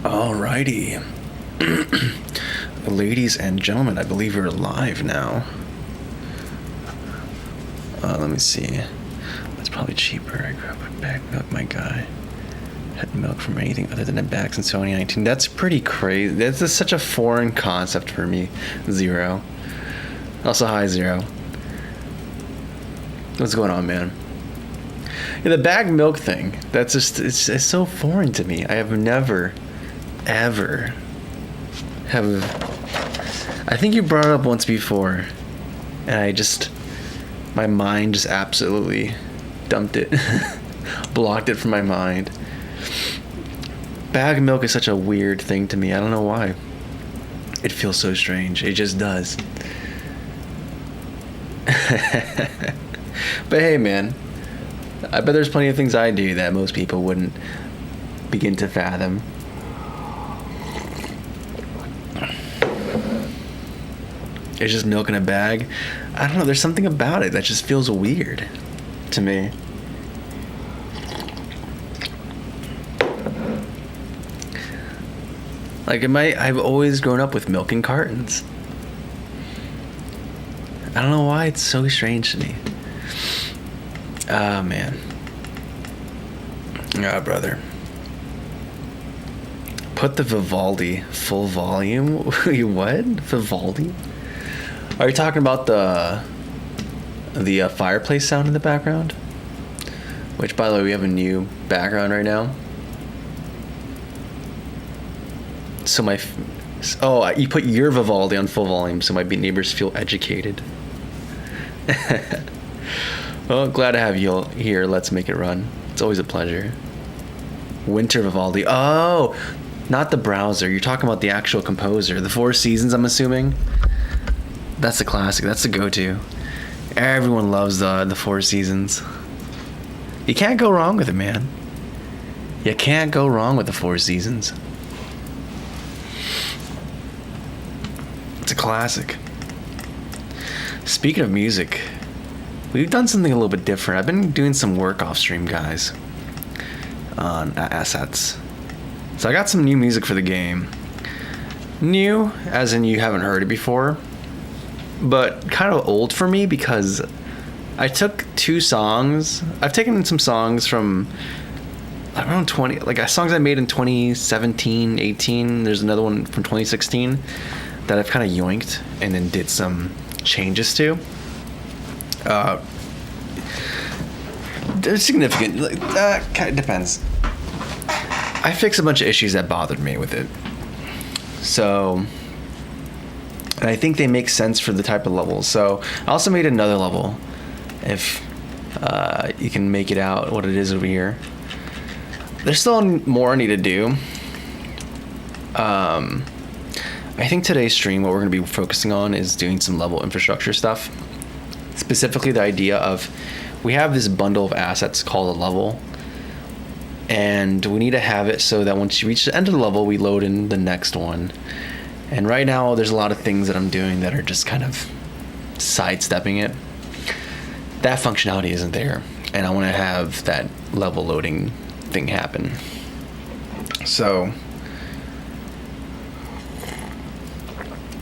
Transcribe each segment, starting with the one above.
Alrighty. Ladies and gentlemen, I believe we're live now. Let me see. It's probably cheaper. I grab a bag milk, my guy. Had milk from anything other than a bag since 2019. That's pretty crazy. That's just such a foreign concept for me. Zero. Also, hi, Zero. What's going on, man? Yeah, the bag milk thing. That's just, it's so foreign to me. I have never, ever I think you brought it up once before, and my mind just absolutely dumped it, blocked it from my mind. Bag milk is such a weird thing to me. I don't know why. It feels so strange. It just does. But hey, man, I bet there's plenty of things I do that most people wouldn't begin to fathom. It's just milk in a bag. I don't know, there's something about it that just feels weird to me. Like, I've always grown up with milk in cartons. I don't know why it's so strange to me. Oh, man. Ah, brother. Put the Vivaldi full volume? What? Vivaldi? Are you talking about the fireplace sound in the background? Which, by the way, we have a new background right now. So you put your Vivaldi on full volume so my neighbors feel educated. Well, glad to have you here. Let's make it run. It's always a pleasure. Winter Vivaldi. Oh, not the browser. You're talking about the actual composer. The Four Seasons, I'm assuming. That's the classic. That's the go-to. Everyone loves the Four Seasons. You can't go wrong with it, man. You can't go wrong with the Four Seasons. It's a classic. Speaking of music, we've done something a little bit different. I've been doing some work off stream, guys, on assets. So I got some new music for the game. New, as in you haven't heard it before, but kind of old for me because I took two songs. I've taken some songs from around songs I made in 2017, 18. There's another one from 2016 that I've kind of yoinked and then did some changes to. They're significant. Kind of depends. I fixed a bunch of issues that bothered me with it. So, and I think they make sense for the type of levels. So I also made another level, if you can make it out what it is over here. There's still more I need to do. I think today's stream, what we're going to be focusing on is doing some level infrastructure stuff. Specifically, the idea of we have this bundle of assets called a level, and we need to have it so that once you reach the end of the level, we load in the next one. And right now, there's a lot of things that I'm doing that are just kind of sidestepping it. That functionality isn't there, and I want to have that level loading thing happen. So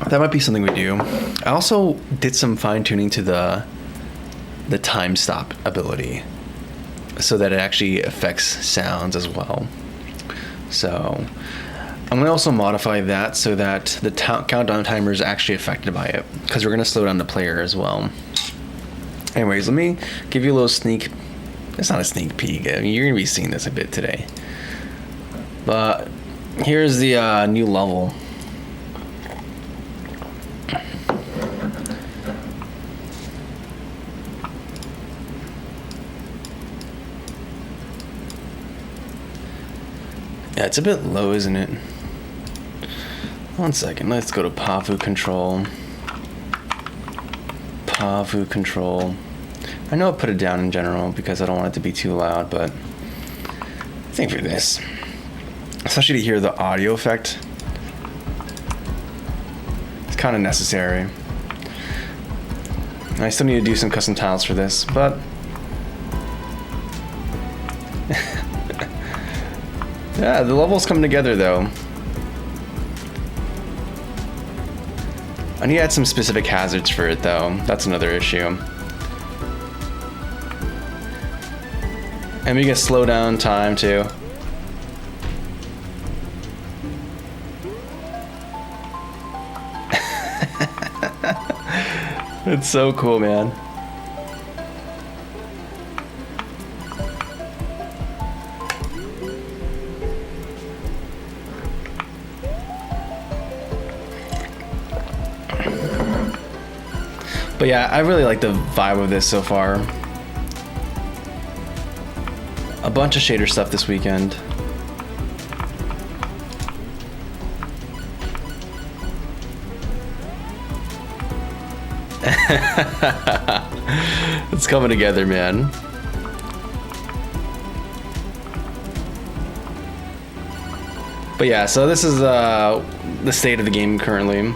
that might be something we do. I also did some fine tuning to the time stop ability so that it actually affects sounds as well. So I'm going to also modify that so that the countdown timer is actually affected by it, because we're going to slow down the player as well. Anyways, let me give you a little sneak. It's not a sneak peek. I mean, you're going to be seeing this a bit today. But here's the new level. Yeah, it's a bit low, isn't it? 1 second, let's go to Pavu control. Pavu control. I know I put it down in general because I don't want it to be too loud, but I think for this, especially to hear the audio effect, it's kind of necessary. I still need to do some custom tiles for this, but yeah, the level's coming together though. I need to add some specific hazards for it though. That's another issue. And we get slow down time too. It's so cool, man. But yeah, I really like the vibe of this so far. A bunch of shader stuff this weekend. It's coming together, man. But yeah, so this is the state of the game currently.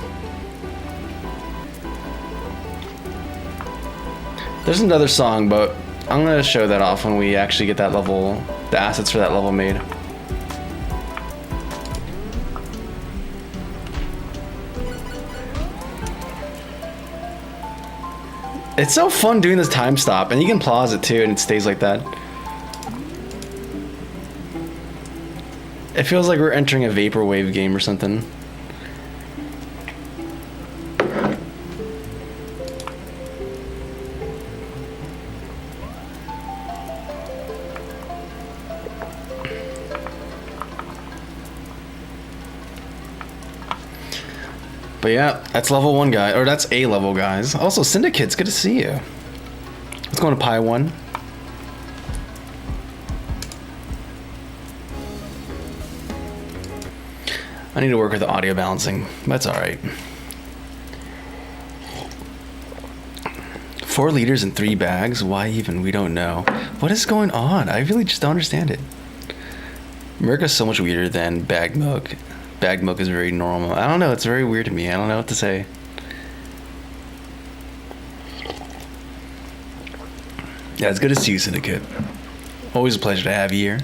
There's another song, but I'm gonna show that off when we actually get that level, the assets for that level made. It's so fun doing this time stop, and you can pause it too, and it stays like that. It feels like we're entering a vaporwave game or something. But yeah, that's level 1, guy, or that's A level, guys. Also, Syndicate's good to see you. Let's go to Pi 1. I need to work with the audio balancing. That's all right. 4 liters in 3 bags? Why even? We don't know. What is going on? I really just don't understand it. America's so much weirder than bagged milk. Bagged milk is very normal. I don't know. It's very weird to me. I don't know what to say. Yeah, it's good to see you, Syndicate. Always a pleasure to have you here.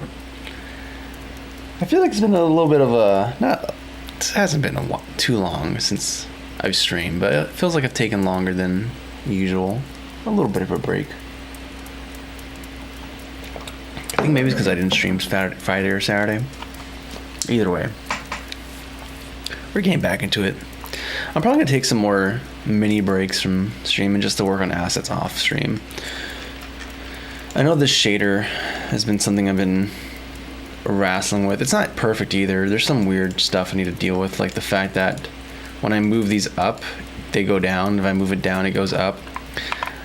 I feel like it's been a little bit of a... It hasn't been too long since I've streamed, but it feels like I've taken longer than usual. A little bit of a break. I think maybe it's because I didn't stream Friday or Saturday. Either way. We're getting back into it. I'm probably going to take some more mini breaks from streaming just to work on assets off stream. I know this shader has been something I've been wrestling with. It's not perfect either. There's some weird stuff I need to deal with, like the fact that when I move these up, they go down. If I move it down, it goes up.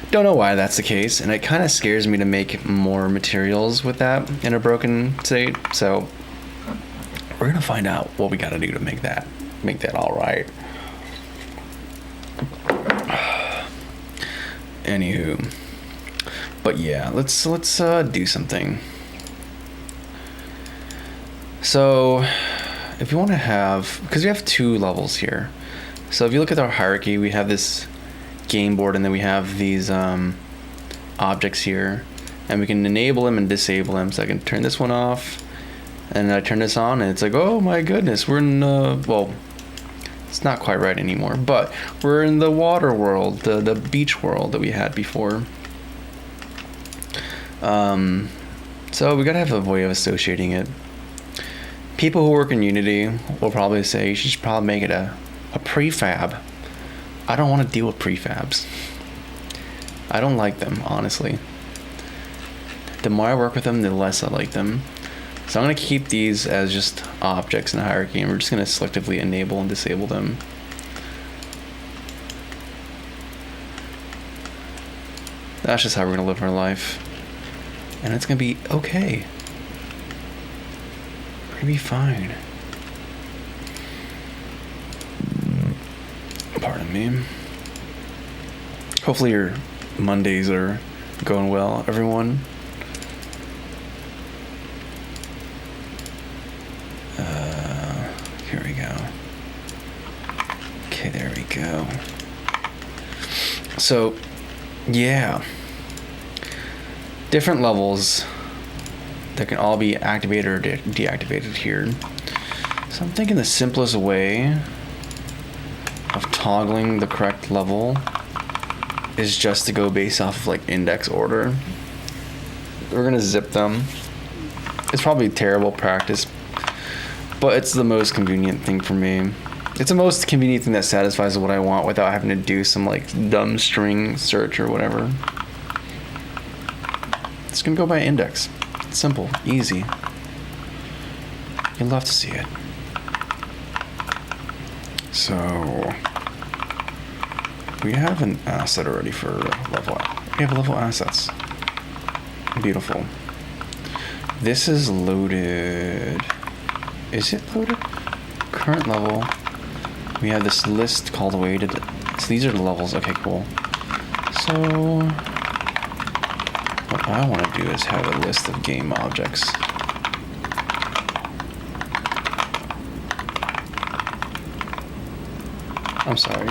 Don't know why that's the case, and it kind of scares me to make more materials with that in a broken state. So we're going to find out what we got to do to make that all right. Anywho, but yeah, let's do something. So if you want to have, because we have 2 levels here, so if you look at our hierarchy, we have this game board, and then we have these objects here, and we can enable them and disable them. So I can turn this one off, and I turn this on, and it's like, oh my goodness, we're in well, it's not quite right anymore, but we're in the water world, the beach world that we had before. So we gotta have a way of associating it. People who work in Unity will probably say you should probably make it a prefab. I don't want to deal with prefabs. I don't like them, honestly. The more I work with them, the less I like them. So I'm going to keep these as just objects in the hierarchy, and we're just going to selectively enable and disable them. That's just how we're going to live our life. And it's going to be okay. We're going to be fine. Pardon me. Hopefully your Mondays are going well, everyone. Here we go. Okay, there we go. So, yeah. Different levels that can all be activated or deactivated here. So I'm thinking the simplest way of toggling the correct level is just to go based off of like index order. We're gonna zip them. It's probably terrible practice, but it's the most convenient thing for me. It's the most convenient thing that satisfies what I want without having to do some like dumb string search or whatever. It's gonna go by index. It's simple, easy. You'd love to see it. So we have an asset already for level. We have level assets. Beautiful. This is loaded. Is it loaded? Current level. We have this list called weighted. So these are the levels. Okay, cool. So what I want to do is have a list of game objects. I'm sorry.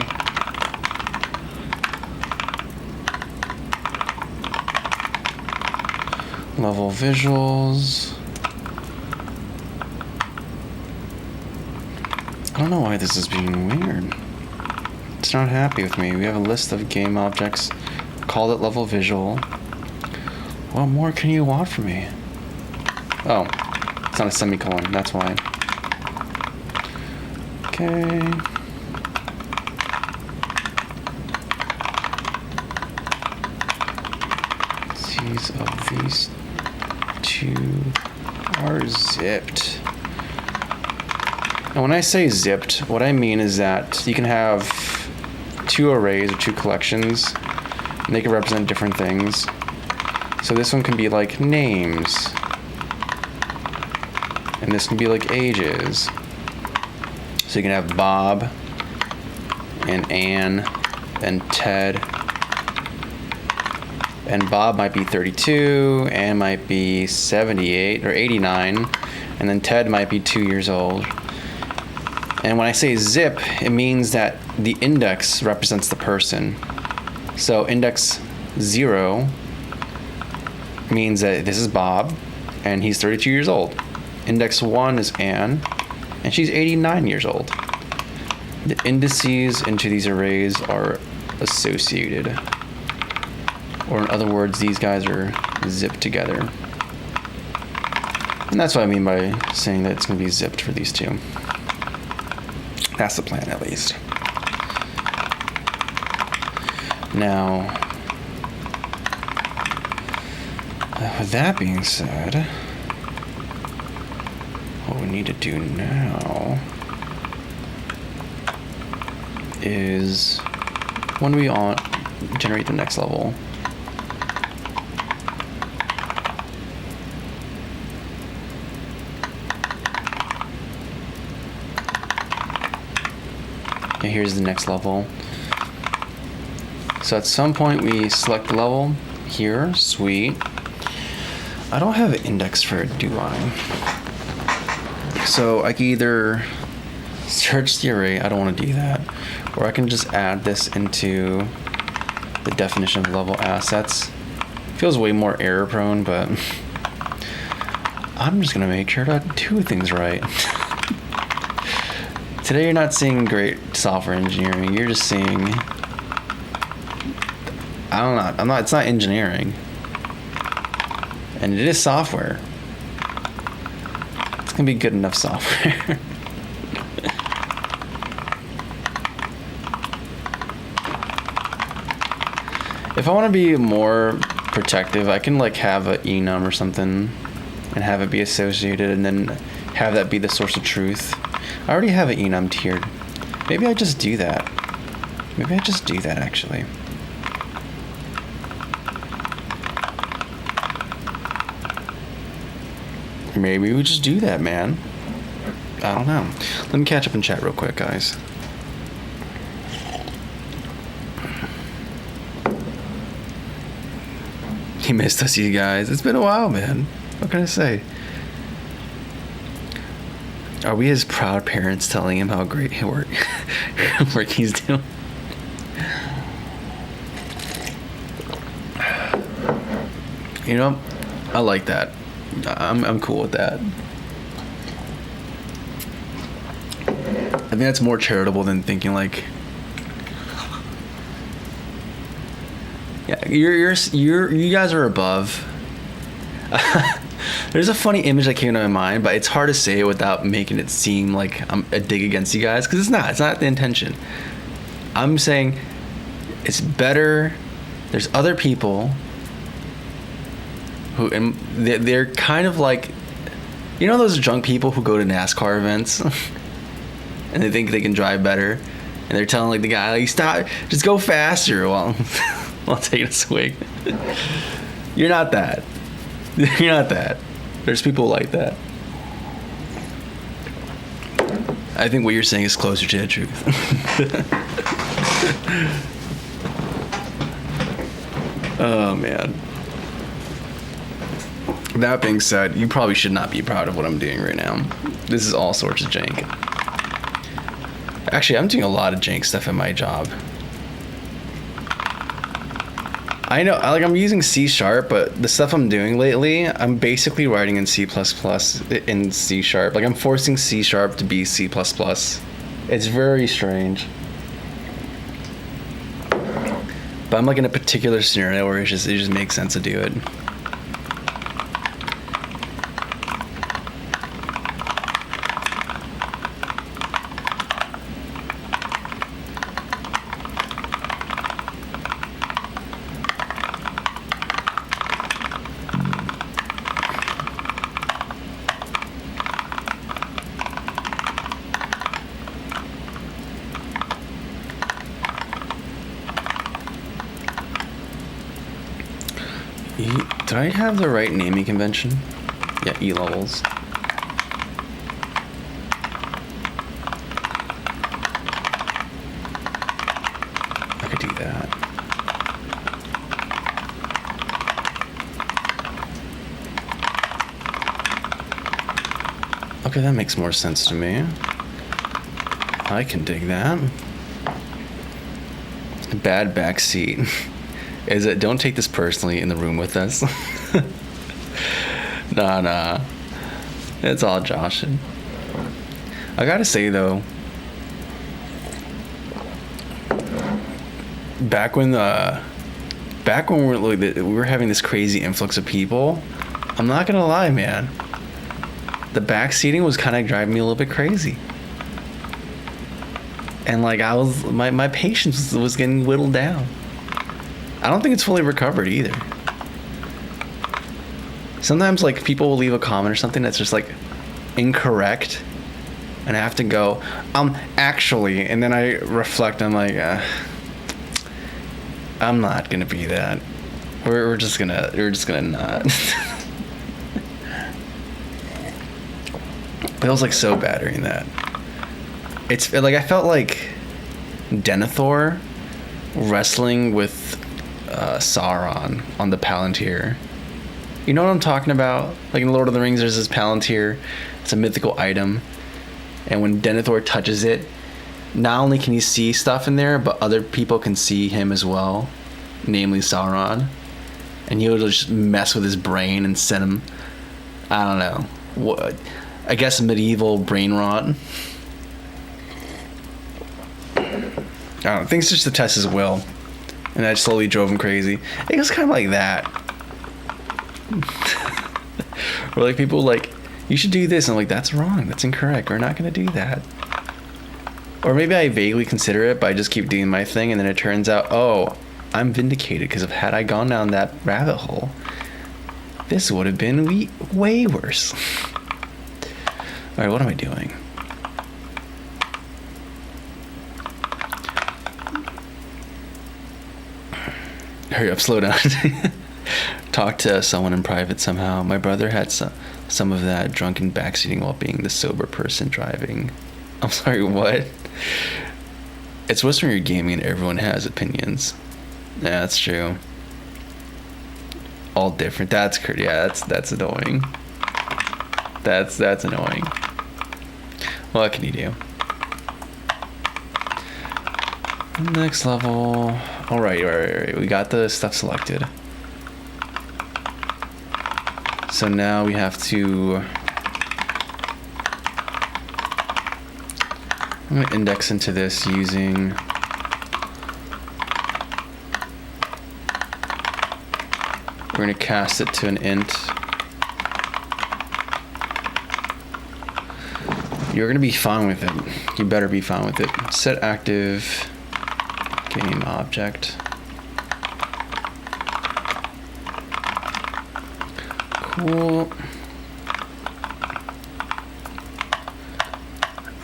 Level visuals. I don't know why this is being weird. It's not happy with me. We have a list of game objects. Called it level visual. What more can you want from me? Oh, it's not a semicolon. That's why. Okay. Of these two are zipped. And when I say zipped, what I mean is that you can have two arrays or two collections, and they can represent different things. So this one can be like names, and this can be like ages. So you can have Bob and Ann and Ted. And Bob might be 32, Ann might be 78 or 89, and then Ted might be 2 years old. And when I say zip, it means that the index represents the person. So index 0 means that this is Bob, and he's 32 years old. Index 1 is Ann, and she's 89 years old. The indices into these arrays are associated. Or in other words, these guys are zipped together. And that's what I mean by saying that it's going to be zipped for these two. That's the plan, at least. Now, with that being said, what we need to do now is when we generate the next level, and here's the next level. So at some point we select the level here. Sweet. I don't have an index for it, do I? So I can either search the array. I don't want to do that. Or I can just add this into the definition of level assets. Feels way more error prone, but I'm just going to make sure to do things right. Today you're not seeing great software engineering. You're just seeing, it's not engineering. And it is software. It's gonna be good enough software. If I want to be more protective, I can like have a enum or something and have it be associated and then have that be the source of truth. I already have an enum tiered. Maybe I just do that. Actually. Maybe we just do that, man. I don't know. Let me catch up in chat real quick, guys. He missed us, you guys. It's been a while, man. What can I say? Are we his proud parents telling him how great work he's doing? You know, I like that. I'm cool with that. I think that's more charitable than thinking like Yeah, you guys are above. There's a funny image that came to my mind, but it's hard to say it without making it seem like I'm a dig against you guys, because it's not. It's not the intention. I'm saying it's better. There's other people who, and they're kind of like, you know, those drunk people who go to NASCAR events and they think they can drive better, and they're telling like the guy, like, stop, just go faster while taking a swig. You're not that. You're not that. There's people like that. I think what you're saying is closer to the truth. Oh, man. That being said, you probably should not be proud of what I'm doing right now. This is all sorts of jank. Actually, I'm doing a lot of jank stuff at my job. I know, like, I'm using C#, but the stuff I'm doing lately, I'm basically writing in C++ in C#. Like, I'm forcing C# to be C++. It's very strange. But I'm like in a particular scenario where it just makes sense to do it. Did I have the right naming convention? Yeah, E levels. I could do that. Okay, that makes more sense to me. I can dig that. Bad backseat. Is it, don't take this personally in the room with us. Nah. It's all Josh. I gotta say though, back when we were having this crazy influx of people, I'm not gonna lie, man, the back seating was kind of driving me a little bit crazy. And like my patience was getting whittled down. I don't think it's fully recovered either. Sometimes like people will leave a comment or something that's just like incorrect, and I have to go, actually, and then I reflect, I'm like, I'm not gonna be that. We're just gonna not. But it was like so bad during that. It's like I felt like Denethor wrestling with Sauron on the Palantir. You know what I'm talking about? Like in Lord of the Rings, there's this Palantir. It's a mythical item, and when Denethor touches it, not only can he see stuff in there, but other people can see him as well, namely Sauron. And he'll just mess with his brain and send him, I don't know, what, I guess medieval brain rot. I don't know, things just to test his will. And that slowly drove him crazy. It was kind of like that. Or like people like, you should do this. And I'm like, that's wrong. That's incorrect. We're not going to do that. Or maybe I vaguely consider it, but I just keep doing my thing. And then it turns out, oh, I'm vindicated. Because had I gone down that rabbit hole, this would have been way worse. All right, what am I doing? Hurry up, slow down. Talk to someone in private somehow. My brother had some of that drunken backseating while being the sober person driving. I'm sorry, what? It's worse when you're gaming and everyone has opinions. Yeah, that's true. All different. That's crazy. Yeah, that's annoying. That's annoying. What can you do? Next level. All right. We got the stuff selected. So now we have to. I'm gonna index into this using We're going to cast it to an int. You're going to be fine with it. You better be fine with it. Set active game object. Cool.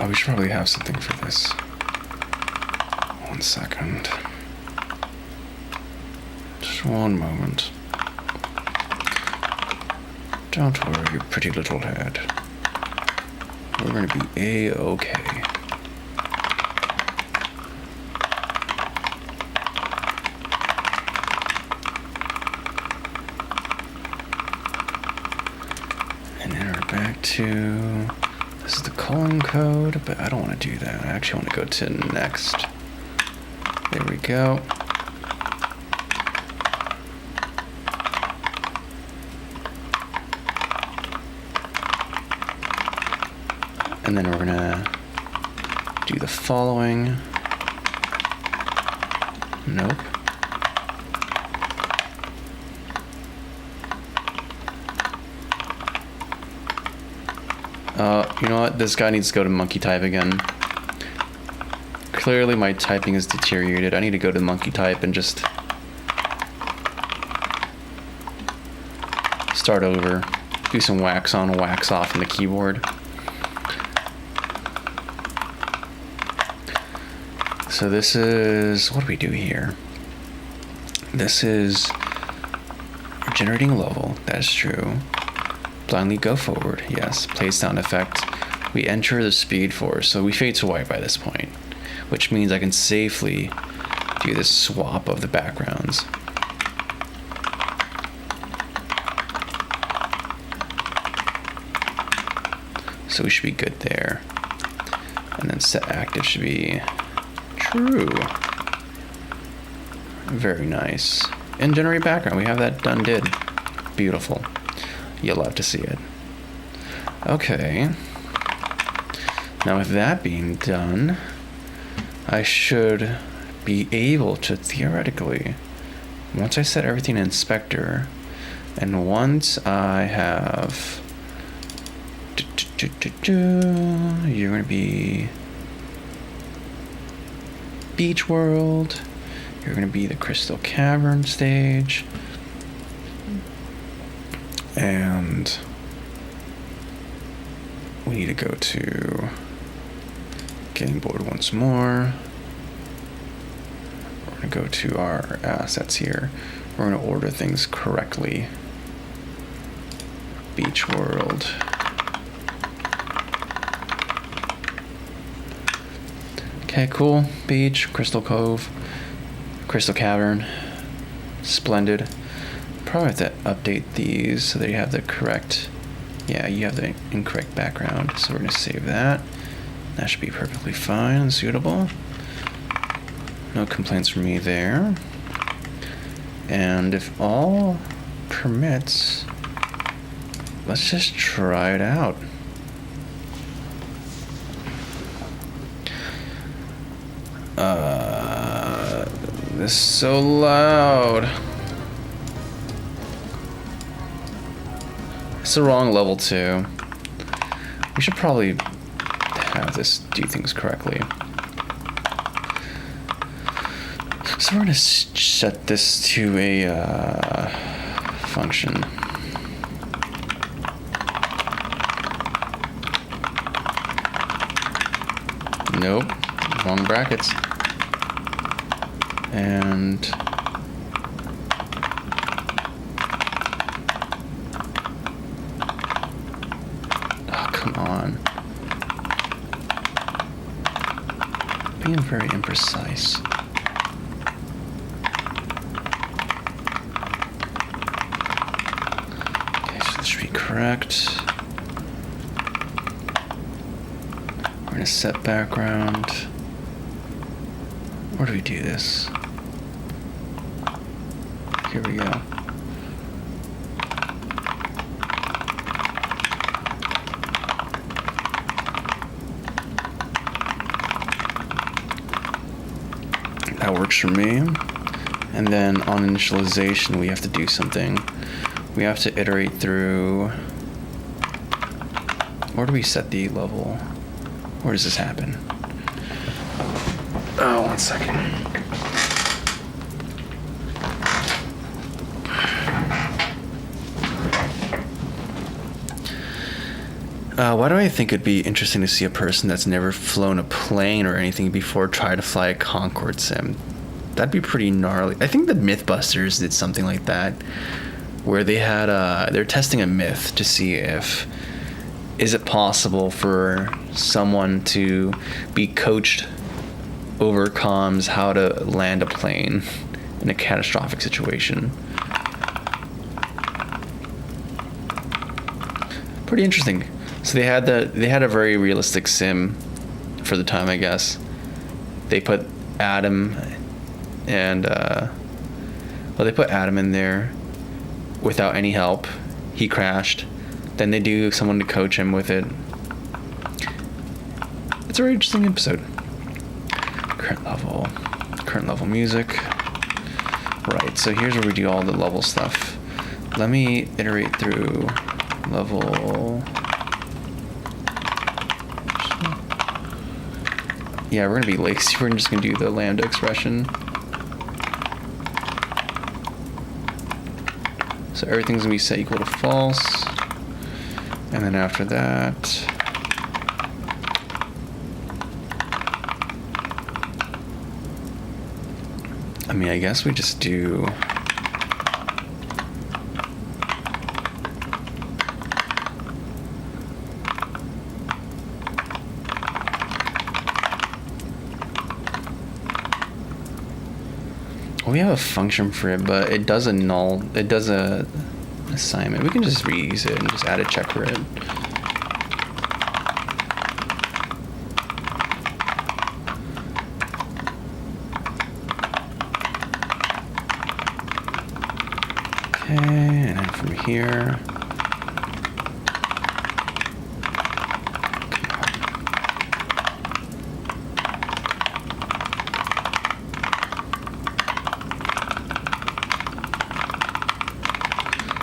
Oh, we should probably have something for this. 1 second. Just one moment. Don't worry, pretty little head. We're going to be A-okay. And enter back to... This is the colon code, but I don't want to do that. I actually want to go to next. There we go. And then we're gonna do the following. Nope. You know what? This guy needs to go to monkey type again. Clearly my typing is deteriorated. I need to go to monkey type and just start over. Do some wax on, wax off in the keyboard. So this is, what do we do here? This is, we're generating a level, that's true. Blindly go forward, yes. Play sound effect. We enter the speed force, so we fade to white by this point, which means I can safely do this swap of the backgrounds. So we should be good there. And then set active should be true. Very nice. And generate background, we have that done did. Beautiful. You'll love to see it. Okay. Now with that being done, I should be able to theoretically, once I set everything in inspector, and once I have you're going to be Beach World, you're going to be the Crystal Cavern stage, and we need to go to game board once more. We're going to go to our assets here. We're going to order things correctly. Beach World. Okay, cool. Beach, Crystal Cove, Crystal Cavern. Splendid. Probably have to update these so that you have the correct... Yeah, you have the incorrect background. So we're going to save that. That should be perfectly fine and suitable. No complaints from me there. And if all permits, let's just try it out. This is so loud. It's the wrong level too. We should probably have this do things correctly. So we're gonna set this to a function. Nope, wrong brackets. And oh, come on. Being very imprecise. Okay, so this should be correct. We're gonna set background. Where do we do this? Here we go. That works for me. And then on initialization, we have to do something. We have to iterate through. Where do we set the level? Where does this happen? Oh, 1 second. Why do I think it'd be interesting to see a person that's never flown a plane or anything before try to fly a Concorde sim? That'd be pretty gnarly. I think the Mythbusters did something like that, where they had they're testing a myth to see if is it possible for someone to be coached over comms how to land a plane in a catastrophic situation. Pretty interesting. So they had a very realistic sim for the time, I guess. They put Adam and they put Adam in there without any help. He crashed. Then they do someone to coach him with it. It's a very interesting episode. Current level music. Right, so here's where we do all the level stuff. Let me iterate through level. Yeah, we're gonna be lazy. We're just gonna do the lambda expression. So everything's gonna be set equal to false. And then after that, I mean, I guess we just do. We have a function for it, but it does a null. It does a assignment. We can just reuse it and just add a check for it. Okay, and then from here.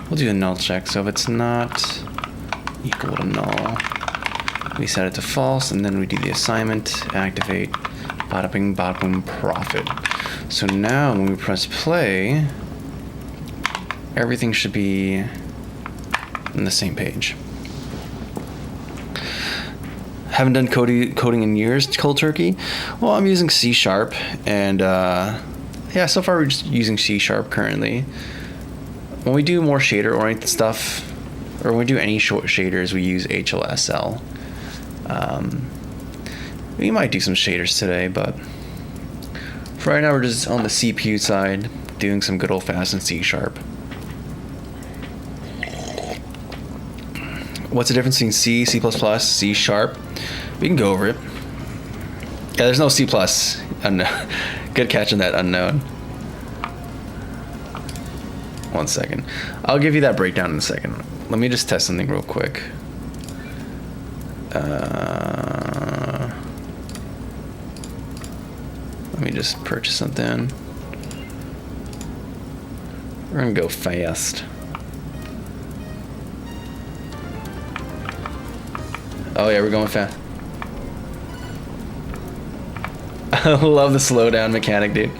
We'll do a null check. So if it's not equal to null, we set it to false, and then we do the assignment, activate, bada bing, bada boom, profit. So now when we press play, everything should be on the same page. Haven't done coding in years, cold turkey. Well, I'm using C#, and yeah, so far we're just using C# currently. When we do more shader-oriented stuff, or when we do any short shaders, we use HLSL. We might do some shaders today, but for right now, we're just on the CPU side, doing some good old-fashioned C#. What's the difference between C, C++, C#? We can go over it. Yeah, there's no C+. Good catch on that unknown. 1 second. I'll give you that breakdown in a second. Let me just test something real quick. Let me just purchase something. We're gonna go fast. Oh yeah, we're going fast. I love the slowdown mechanic, dude.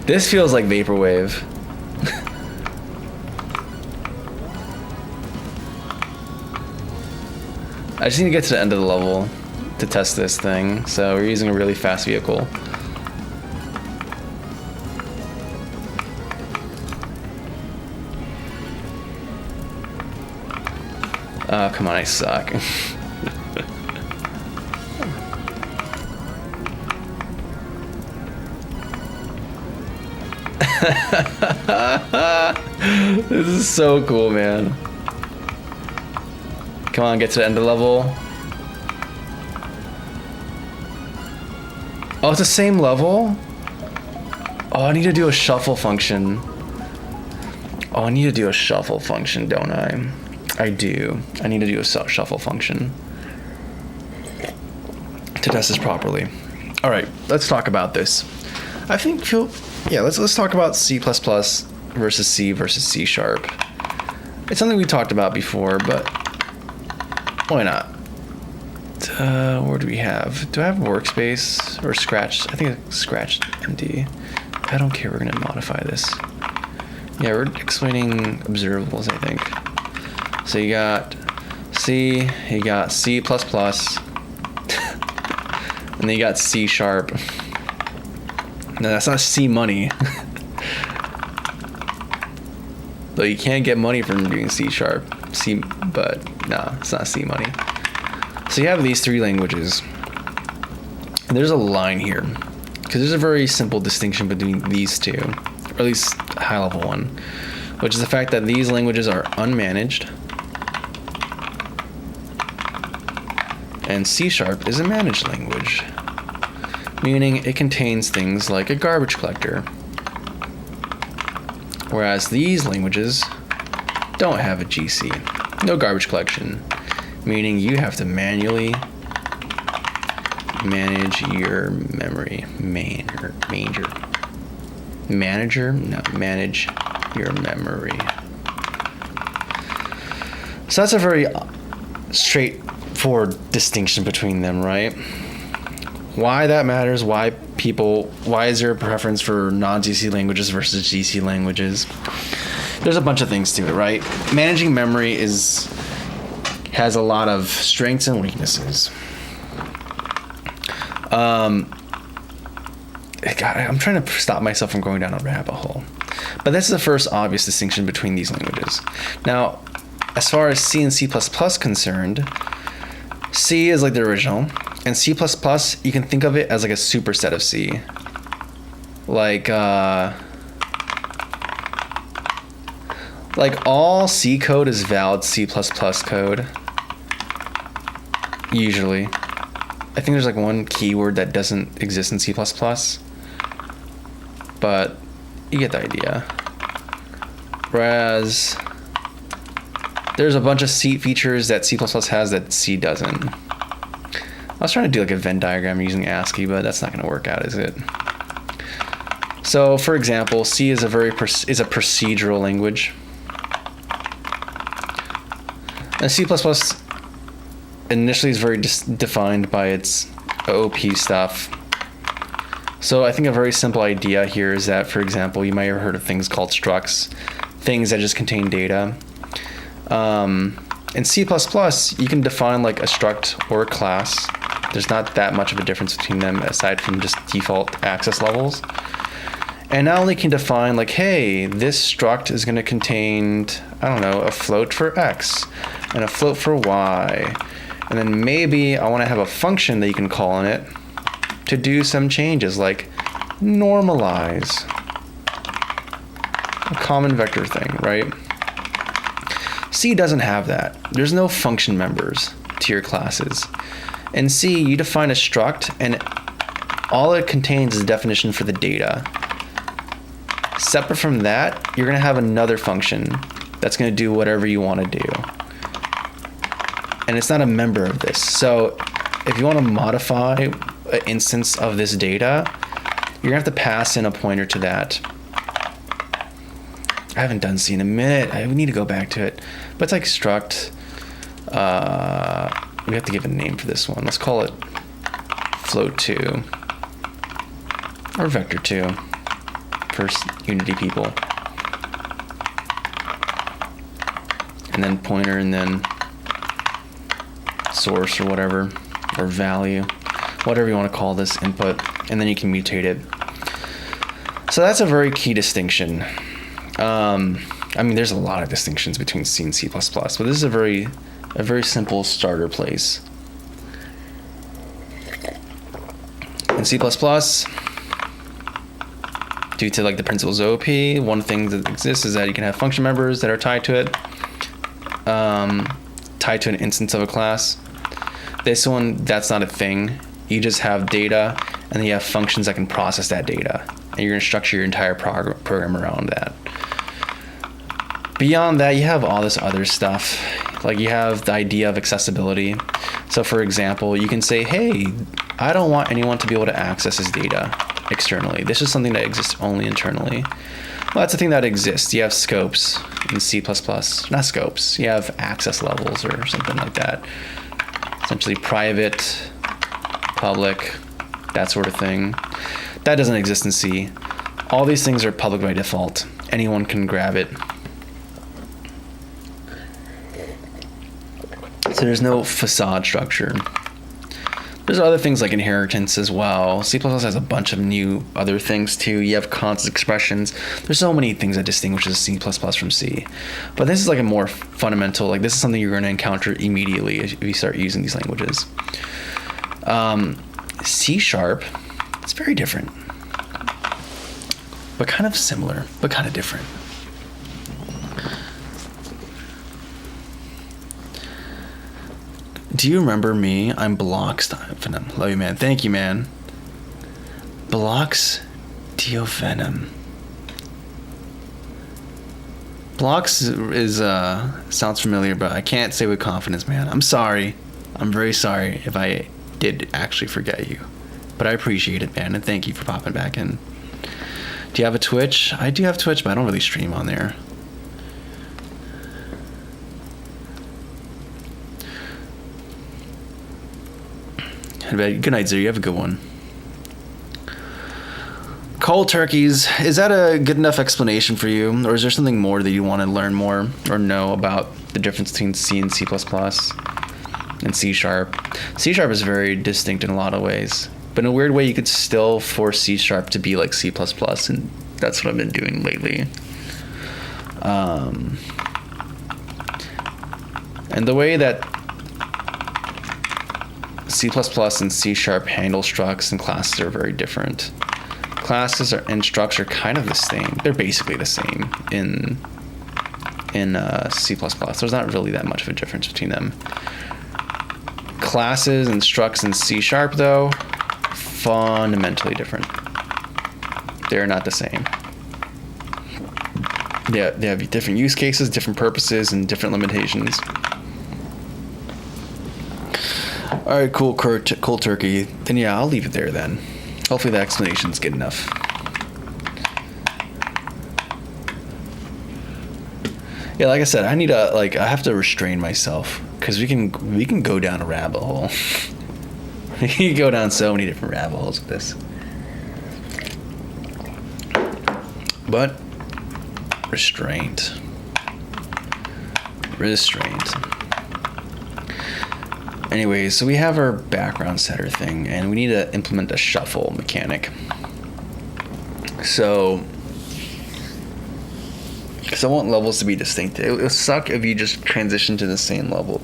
This feels like Vaporwave. I just need to get to the end of the level to test this thing. So we're using a really fast vehicle. Oh, come on, I suck. This is so cool, man. Come on, get to the end of the level. Oh, it's the same level? Oh, I need to do a shuffle function. Oh, I need to do a shuffle function, don't I? I do. I need to do a shuffle function to test this properly. All right, let's talk about this. I think let's talk about C++ versus C versus C sharp. It's something we talked about before, but why not? Where do we have? Do I have workspace or Scratch? I think it's Scratch MD. I don't care. We're gonna modify this. Yeah, we're explaining observables, I think. So you got C, you got C++, and then you got C sharp. No, that's not C money. Though you can't get money from doing C sharp. But no, it's not C money. So you have these three languages. And there's a line here, because there's a very simple distinction between these two, or at least a high level one, which is the fact that these languages are unmanaged, and C sharp is a managed language, meaning it contains things like a garbage collector, whereas these languages don't have a GC, no garbage collection, meaning you have to manually manage your memory. Manage your memory. So that's a very straightforward distinction between them, right? Why that matters, why is there a preference for non-GC languages versus GC languages? There's a bunch of things to it, right? Managing memory has a lot of strengths and weaknesses. I'm trying to stop myself from going down a rabbit hole. But that's the first obvious distinction between these languages. Now, as far as C and C++ concerned, C is like the original, and C++, you can think of it as like a superset of C. Like all C code is valid C++ code. Usually. I think there's like one keyword that doesn't exist in C++, but you get the idea. Whereas there's a bunch of C features that C++ has that C doesn't. I was trying to do like a Venn diagram using ASCII, but that's not going to work out, is it? So, for example, C is a procedural language. And C++ initially is very defined by its OOP stuff. So I think a very simple idea here is that, for example, you might have heard of things called structs, things that just contain data. In C++, you can define like a struct or a class. There's not that much of a difference between them aside from just default access levels. And not only can define like, hey, this struct is going to contain, I don't know, a float for X and a float for Y. And then maybe I want to have a function that you can call on it to do some changes like normalize. A common vector thing, right? C doesn't have that. There's no function members to your classes. In C, you define a struct and all it contains is a definition for the data. Separate from that, you're going to have another function that's going to do whatever you want to do. And it's not a member of this. So if you want to modify an instance of this data, you're going to have to pass in a pointer to that. I haven't done C in a minute. I need to go back to it. But it's like struct. We have to give a name for this one. Let's call it float2 or vector2 for Unity people. And then pointer and then source or whatever, or value, whatever you want to call this input, and then you can mutate it. So that's a very key distinction. I mean, there's a lot of distinctions between C and C++, but this is a very simple starter place. In C++, due to like the principles of OOP, one thing that exists is that you can have function members that are tied to it, tied to an instance of a class. This one, that's not a thing. You just have data, and then you have functions that can process that data, and you're going to structure your entire program around that. Beyond that, you have all this other stuff. Like you have the idea of accessibility. So for example, you can say, hey, I don't want anyone to be able to access this data externally. This is something that exists only internally. Well, that's the thing that exists. You have scopes in C++. Not scopes. You have access levels or something like that. Essentially private, public, that sort of thing. That doesn't exist in C. All these things are public by default. Anyone can grab it. So there's no facade structure. There's other things like inheritance as well. C++ has a bunch of new other things too. You have constant expressions. There's so many things that distinguishes C++ from C. But this is like a more fundamental, like this is something you're going to encounter immediately if you start using these languages. C#, it's very different. But kind of similar, but kind of different. Do you remember me? I'm Blocks Venom. Love you, man. Thank you, man. Blocks Venom. Blocks is sounds familiar, but I can't say with confidence, man. I'm sorry. I'm very sorry if I did actually forget you. But I appreciate it, man, and thank you for popping back in. Do you have a Twitch? I do have Twitch, but I don't really stream on there. Good night, Zero. You have a good one. Cold turkeys. Is that a good enough explanation for you? Or is there something more that you want to learn more or know about the difference between C and C++ and C#? C# is very distinct in a lot of ways. But in a weird way, you could still force C# to be like C++, and that's what I've been doing lately. And the way that C++ and C# handle structs and classes are very different. Classes and structs are kind of the same. They're basically the same in C++. There's not really that much of a difference between them. Classes and structs in C# though, fundamentally different. They're not the same. They have different use cases, different purposes, and different limitations. All right, cool, cold turkey. Then yeah, I'll leave it there then. Hopefully the explanation's good enough. Yeah, like I said, I have to restrain myself because we can go down a rabbit hole. We can go down so many different rabbit holes with this. But restraint. Anyways, so we have our background setter thing, and we need to implement a shuffle mechanic. So, because I want levels to be distinct. It would suck if you just transition to the same level.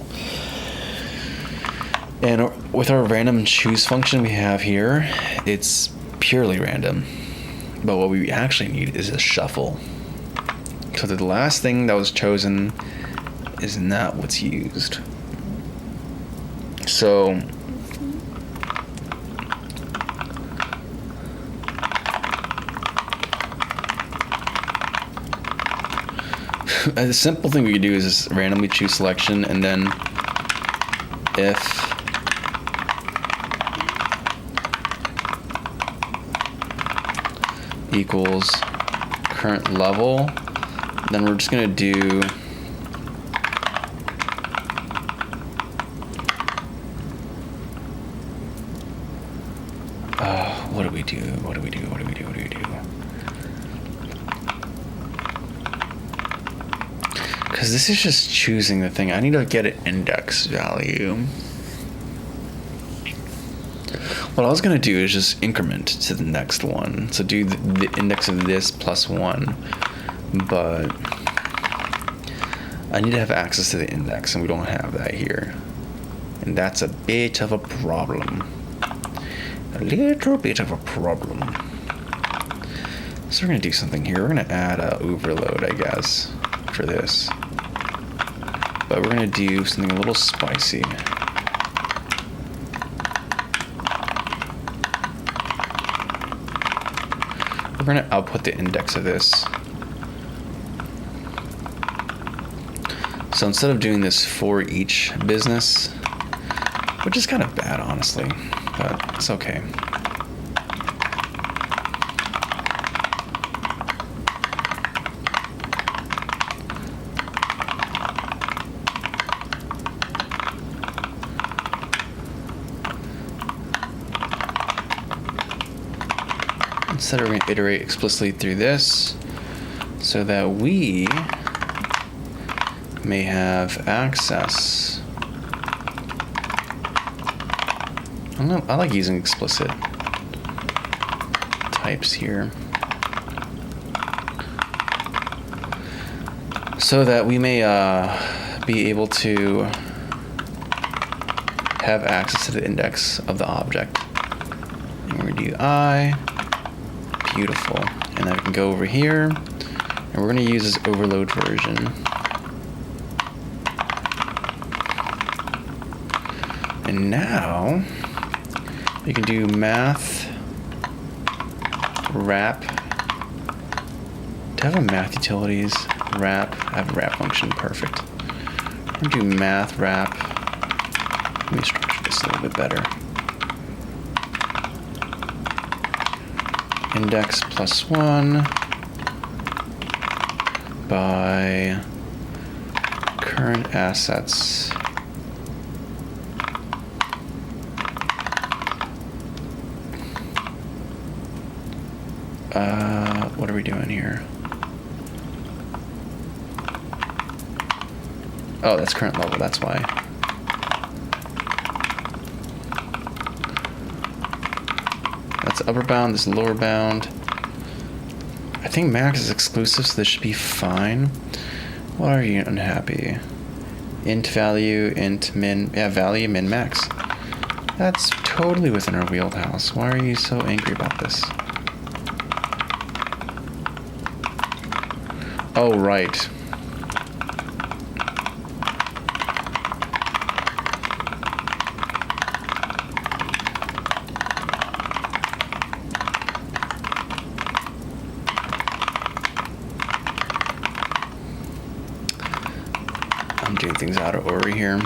And with our random choose function we have here, it's purely random. But what we actually need is a shuffle. So the last thing that was chosen is not what's used. So a simple thing we could do is just randomly choose selection and then if equals current level, then we're just gonna do what do we do? Because this is just choosing the thing. I need to get an index value. What I was going to do is just increment to the next one. So do the index of this plus 1. But I need to have access to the index, and we don't have that here. And that's a bit of a problem. A little bit of a problem. So we're going to do something here. We're going to add a overload, I guess, for this. But we're going to do something a little spicy. We're going to output the index of this. So instead of doing this for each business, which is kind of bad, honestly, but it's okay. Instead, we're going to iterate explicitly through this so that we may have access. I don't know, I like using explicit types here. So that we may be able to have access to the index of the object. And we're going to do I. Beautiful. And then we can go over here, and we're going to use this overload version. And now we can do math wrap. Do I have a math utilities wrap? I have a wrap function. Perfect. We're going to do math wrap. Let me structure this a little bit better. Index +1 by current assets. What are we doing here? Oh, that's current level, that's why. That's upper bound, this is lower bound. I think max is exclusive, so this should be fine. Why are you unhappy? Int value, int min, yeah, value, min, max. That's totally within our wheelhouse. Why are you so angry about this? Oh, right. I'm doing things out of order here.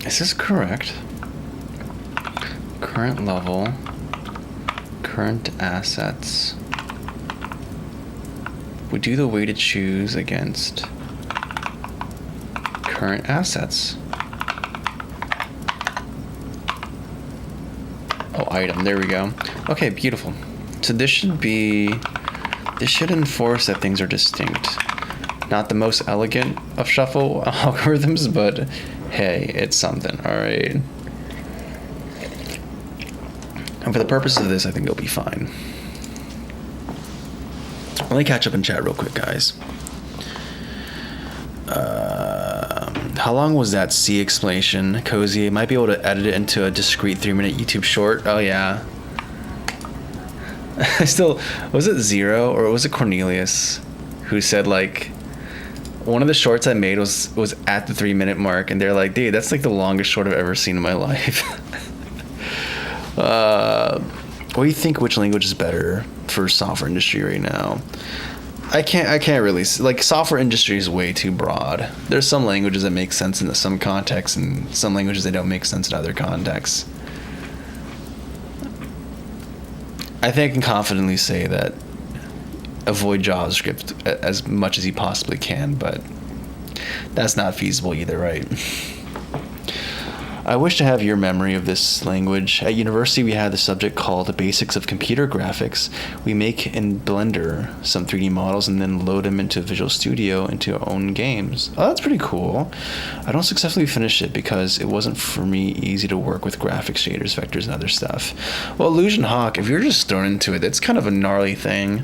Is this correct? Current level, current assets. We do the weighted choose against current assets. Oh, item, there we go. Okay, beautiful. So this should enforce that things are distinct. Not the most elegant of shuffle algorithms, but hey, it's something, all right? And for the purpose of this, I think it'll be fine. Let me catch up in chat real quick, guys. How long was that C explanation? Cozy, might be able to edit it into a discrete 3-minute YouTube short. Oh yeah. Was it Zero or was it Cornelius who said like, one of the shorts I made was at the 3-minute mark, and they're like, dude, that's like the longest short I've ever seen in my life. What do you think? Which language is better for software industry right now? I can't really, like, software industry is way too broad. There's some languages that make sense in some contexts, and some languages that don't make sense in other contexts. I think I can confidently say that avoid JavaScript as much as you possibly can, but that's not feasible either, right? I wish to have your memory of this language. At university, we had the subject called The Basics of Computer Graphics. We make in Blender some 3D models and then load them into Visual Studio into our own games. Oh, that's pretty cool. I don't successfully finish it because it wasn't, for me, easy to work with graphics, shaders, vectors, and other stuff. Well, Illusion Hawk, if you're just thrown into it, it's kind of a gnarly thing.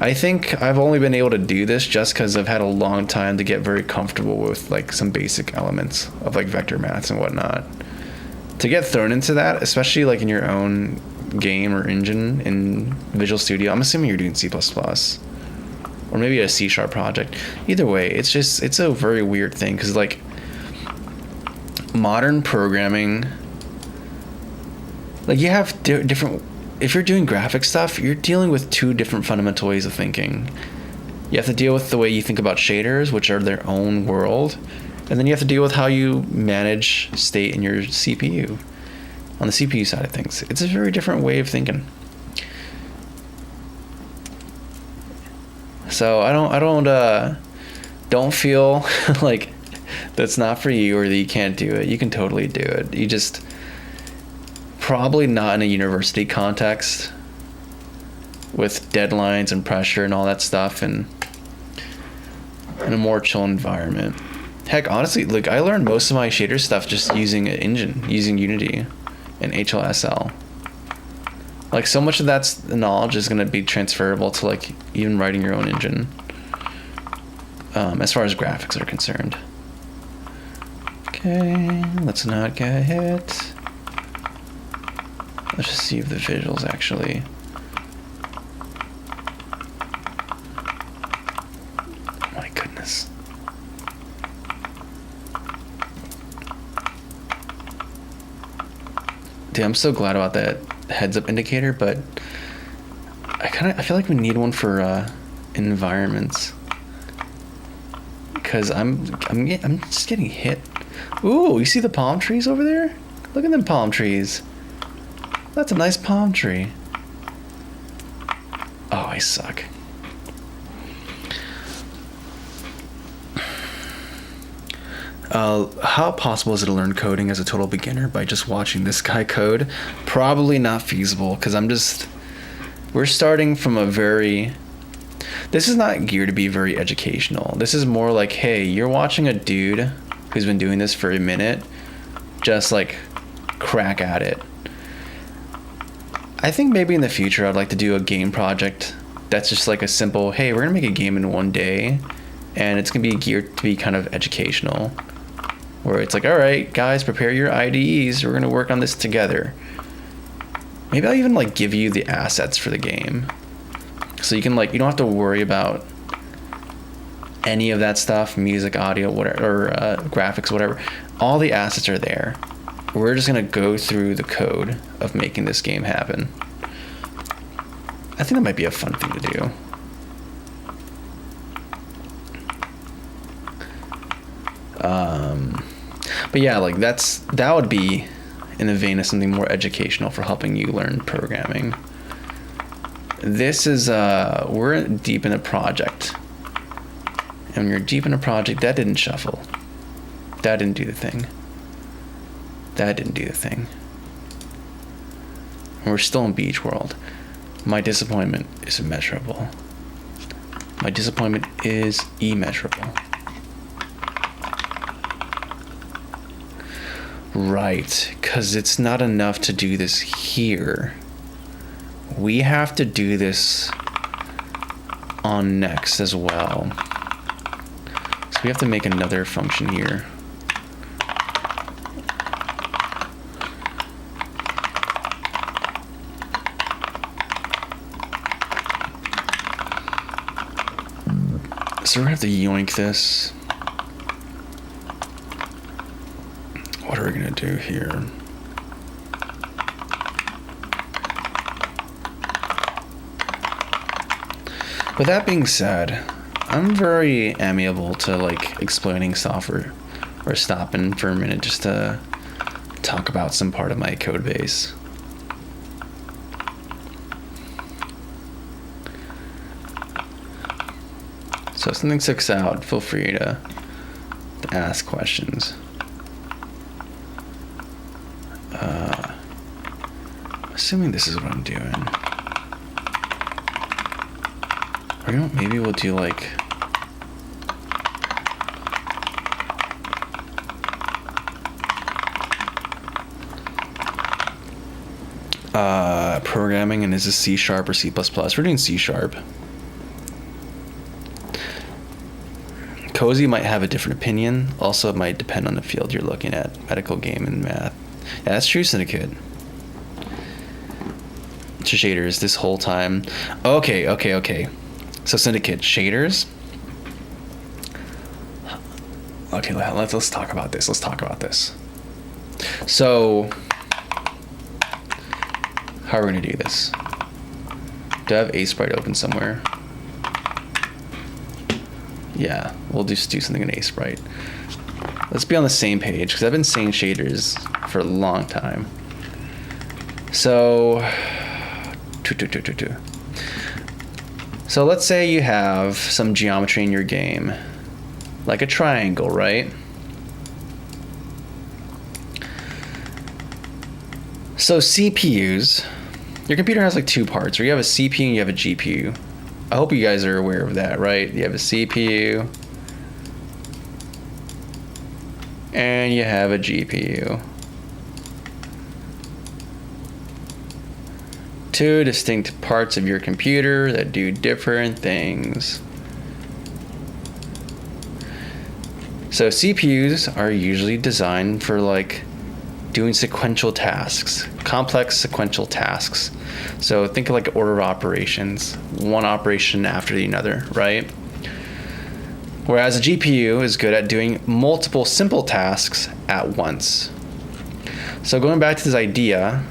I think I've only been able to do this just because I've had a long time to get very comfortable with like some basic elements of like vector maths and whatnot. To get thrown into that, especially like in your own game or engine in Visual Studio, I'm assuming you're doing C++, or maybe a C# project. Either way, it's a very weird thing because like modern programming, like you have different. if you're doing graphic stuff, you're dealing with two different fundamental ways of thinking. You have to deal with the way you think about shaders, which are their own world, and then you have to deal with how you manage state in your CPU. On the CPU side of things, it's a very different way of thinking. So don't feel like that's not for you or that you can't do it. You can totally do it. You just probably not in a university context with deadlines and pressure and all that stuff, and in a more chill environment. Heck, honestly, like I learned most of my shader stuff just using an engine, using Unity and HLSL. Like so much of that knowledge is going to be transferable to like even writing your own engine, as far as graphics are concerned. Okay, let's not get hit. Let's just see if the visuals actually. My goodness. Dude, I'm so glad about that heads-up indicator, but I feel like we need one for environments, because I'm just getting hit. Ooh, you see the palm trees over there? Look at them palm trees. That's a nice palm tree. Oh, I suck. How possible is it to learn coding as a total beginner by just watching this guy code? Probably not feasible, because we're starting from this is not geared to be very educational. This is more like, hey, you're watching a dude who's been doing this for a minute, just like crack at it. I think maybe in the future I'd like to do a game project that's just like a simple, hey, we're gonna make a game in one day, and it's gonna be geared to be kind of educational, where it's like, all right, guys, prepare your IDEs. We're going to work on this together. Maybe I'll even like give you the assets for the game, so you can you don't have to worry about any of that stuff, music, audio, whatever, or graphics, whatever. All the assets are there. We're just going to go through the code of making this game happen. I think that might be a fun thing to do. But yeah, like that would be in the vein of something more educational for helping you learn programming. This is we're deep in a project, and when you're deep in a project, that didn't shuffle, that didn't do the thing, that didn't do the thing. And we're still in Beach World. My disappointment is immeasurable. My disappointment is immeasurable. Right, because it's not enough to do this here. We have to do this on Next as well. So we have to make another function here. So we're gonna have to yoink this. What are we gonna do here? With that being said, I'm very amiable to like explaining software or stopping for a minute just to talk about some part of my code base. So if something sticks out, feel free to ask questions. Assuming this is what I'm doing. Or you know, maybe we'll do like programming, and is this C# or C++? We're doing C#. Cozy might have a different opinion. Also, it might depend on the field you're looking at. Medical, game, and math. Yeah, that's true, Syndicate. To shaders this whole time. Okay. So Syndicate, shaders. Okay, let's talk about this. So, how How are we gonna do this? Do I have Aseprite open somewhere? Yeah, we'll just do something in Aseprite. Let's be on the same page, because I've been saying shaders for a long time. So, so let's say you have some geometry in your game, like a triangle, right? So CPUs, your computer has like two parts, where you have a CPU and you have a GPU. I hope you guys are aware of that, right? You have a CPU and you have a GPU. Two distinct parts of your computer that do different things. So CPUs are usually designed for like doing sequential tasks, complex sequential tasks. So think of like order of operations, one operation after the other, right? Whereas a GPU is good at doing multiple simple tasks at once. So going back to this idea,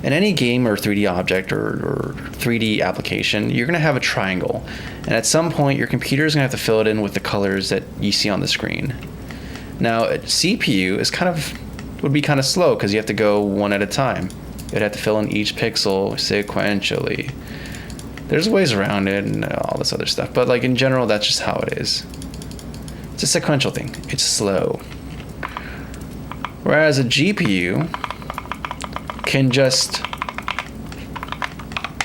in any game or 3D object or 3D application, you're gonna have a triangle. And at some point, your computer is gonna have to fill it in with the colors that you see on the screen. Now, a CPU is would be kind of slow because you have to go one at a time. You'd have to fill in each pixel sequentially. There's ways around it and all this other stuff, but like in general, that's just how it is. It's a sequential thing. It's slow. Whereas a GPU can just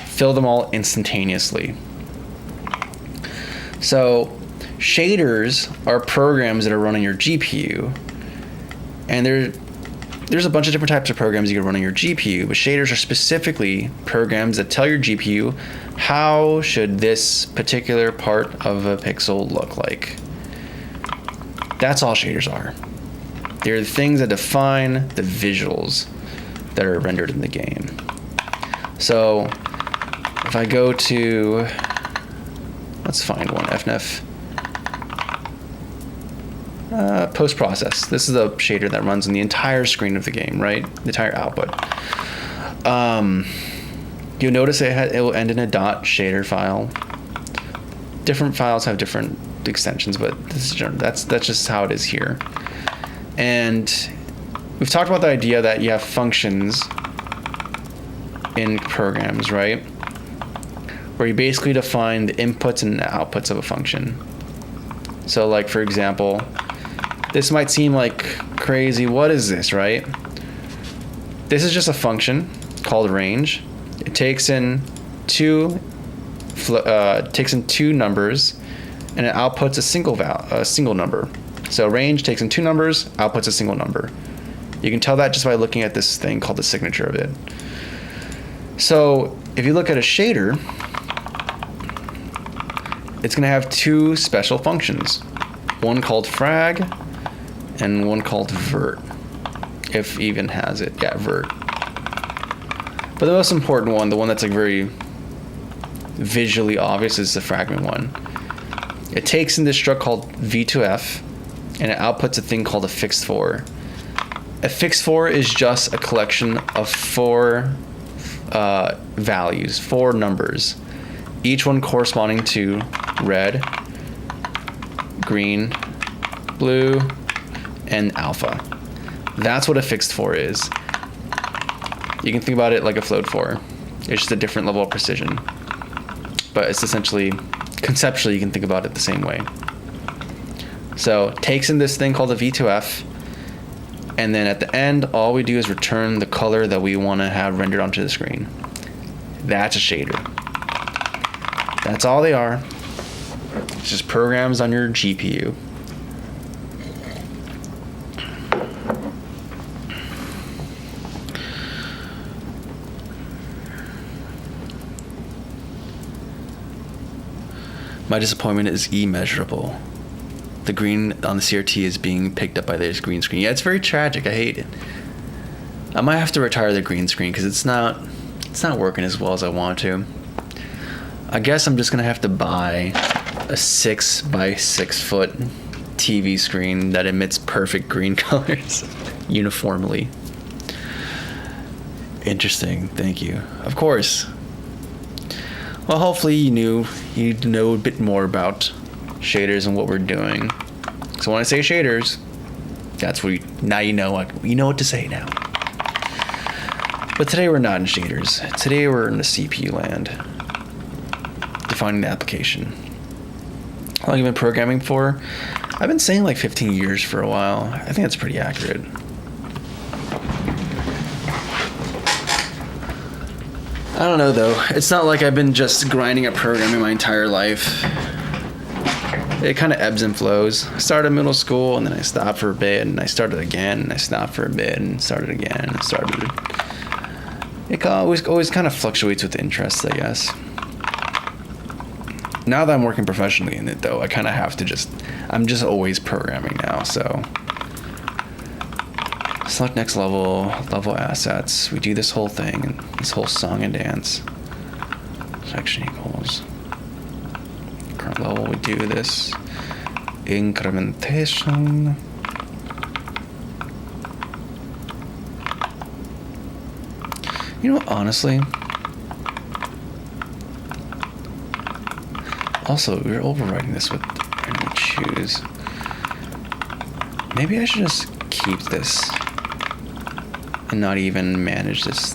fill them all instantaneously. So shaders are programs that are running your GPU, and there's a bunch of different types of programs you can run on your GPU, but shaders are specifically programs that tell your GPU how should this particular part of a pixel look like. That's all shaders are. They're the things that define the visuals that are rendered in the game. So if I go to, let's find one, FNF. Post-process. This is a shader that runs in the entire screen of the game, right? The entire output. You'll notice it will end in a .shader file. Different files have different extensions, but that's just how it is here. And we've talked about the idea that you have functions in programs, right? Where you basically define the inputs and outputs of a function. So like, for example, this might seem like crazy. What is this, right? This is just a function called range. It takes in two numbers and it outputs a single number. So range takes in two numbers, outputs a single number. You can tell that just by looking at this thing called the signature of it. So if you look at a shader, it's going to have two special functions, one called frag and one called vert, if even has it. Yeah, vert. But the most important one, the one that's like very visually obvious, is the fragment one. It takes in this struct called v2f and it outputs a thing called a fixed for. A fixed for is just a collection of four values, four numbers, each one corresponding to red, green, blue, and alpha. That's what a fixed for is. You can think about it like a float for. It's just a different level of precision. But it's essentially, conceptually, you can think about it the same way. So it takes in this thing called a v2f, and then at the end, all we do is return the color that we want to have rendered onto the screen. That's a shader. That's all they are. It's just programs on your GPU. My disappointment is immeasurable. The green on the CRT is being picked up by this green screen. Yeah, it's very tragic. I hate it. I might have to retire the green screen because it's not working as well as I want to. I guess I'm just gonna have to buy a 6 by 6 foot TV screen that emits perfect green colors uniformly. Interesting. Thank you. Of course. Well, hopefully you know a bit more about shaders and what we're doing. So when I say shaders, that's what now you know what to say now. But today we're not in shaders. Today we're in the CPU land, defining the application. How long have you been programming for? I've been saying like 15 years for a while. I think that's pretty accurate. I don't know though. It's not like I've been just grinding at programming my entire life. It kind of ebbs and flows. I started middle school and then I stopped for a bit and I started again and I stopped for a bit and started again and started. It always kind of fluctuates with interests, I guess. Now that I'm working professionally in it though, I kind of have to I'm just always programming now, so. Select next level assets. We do this whole thing, this whole song and dance. Section equals. Current level, we do this. Incrementation. You know, honestly. Also, we're overriding this with random choose. Maybe I should just keep this and not even manage this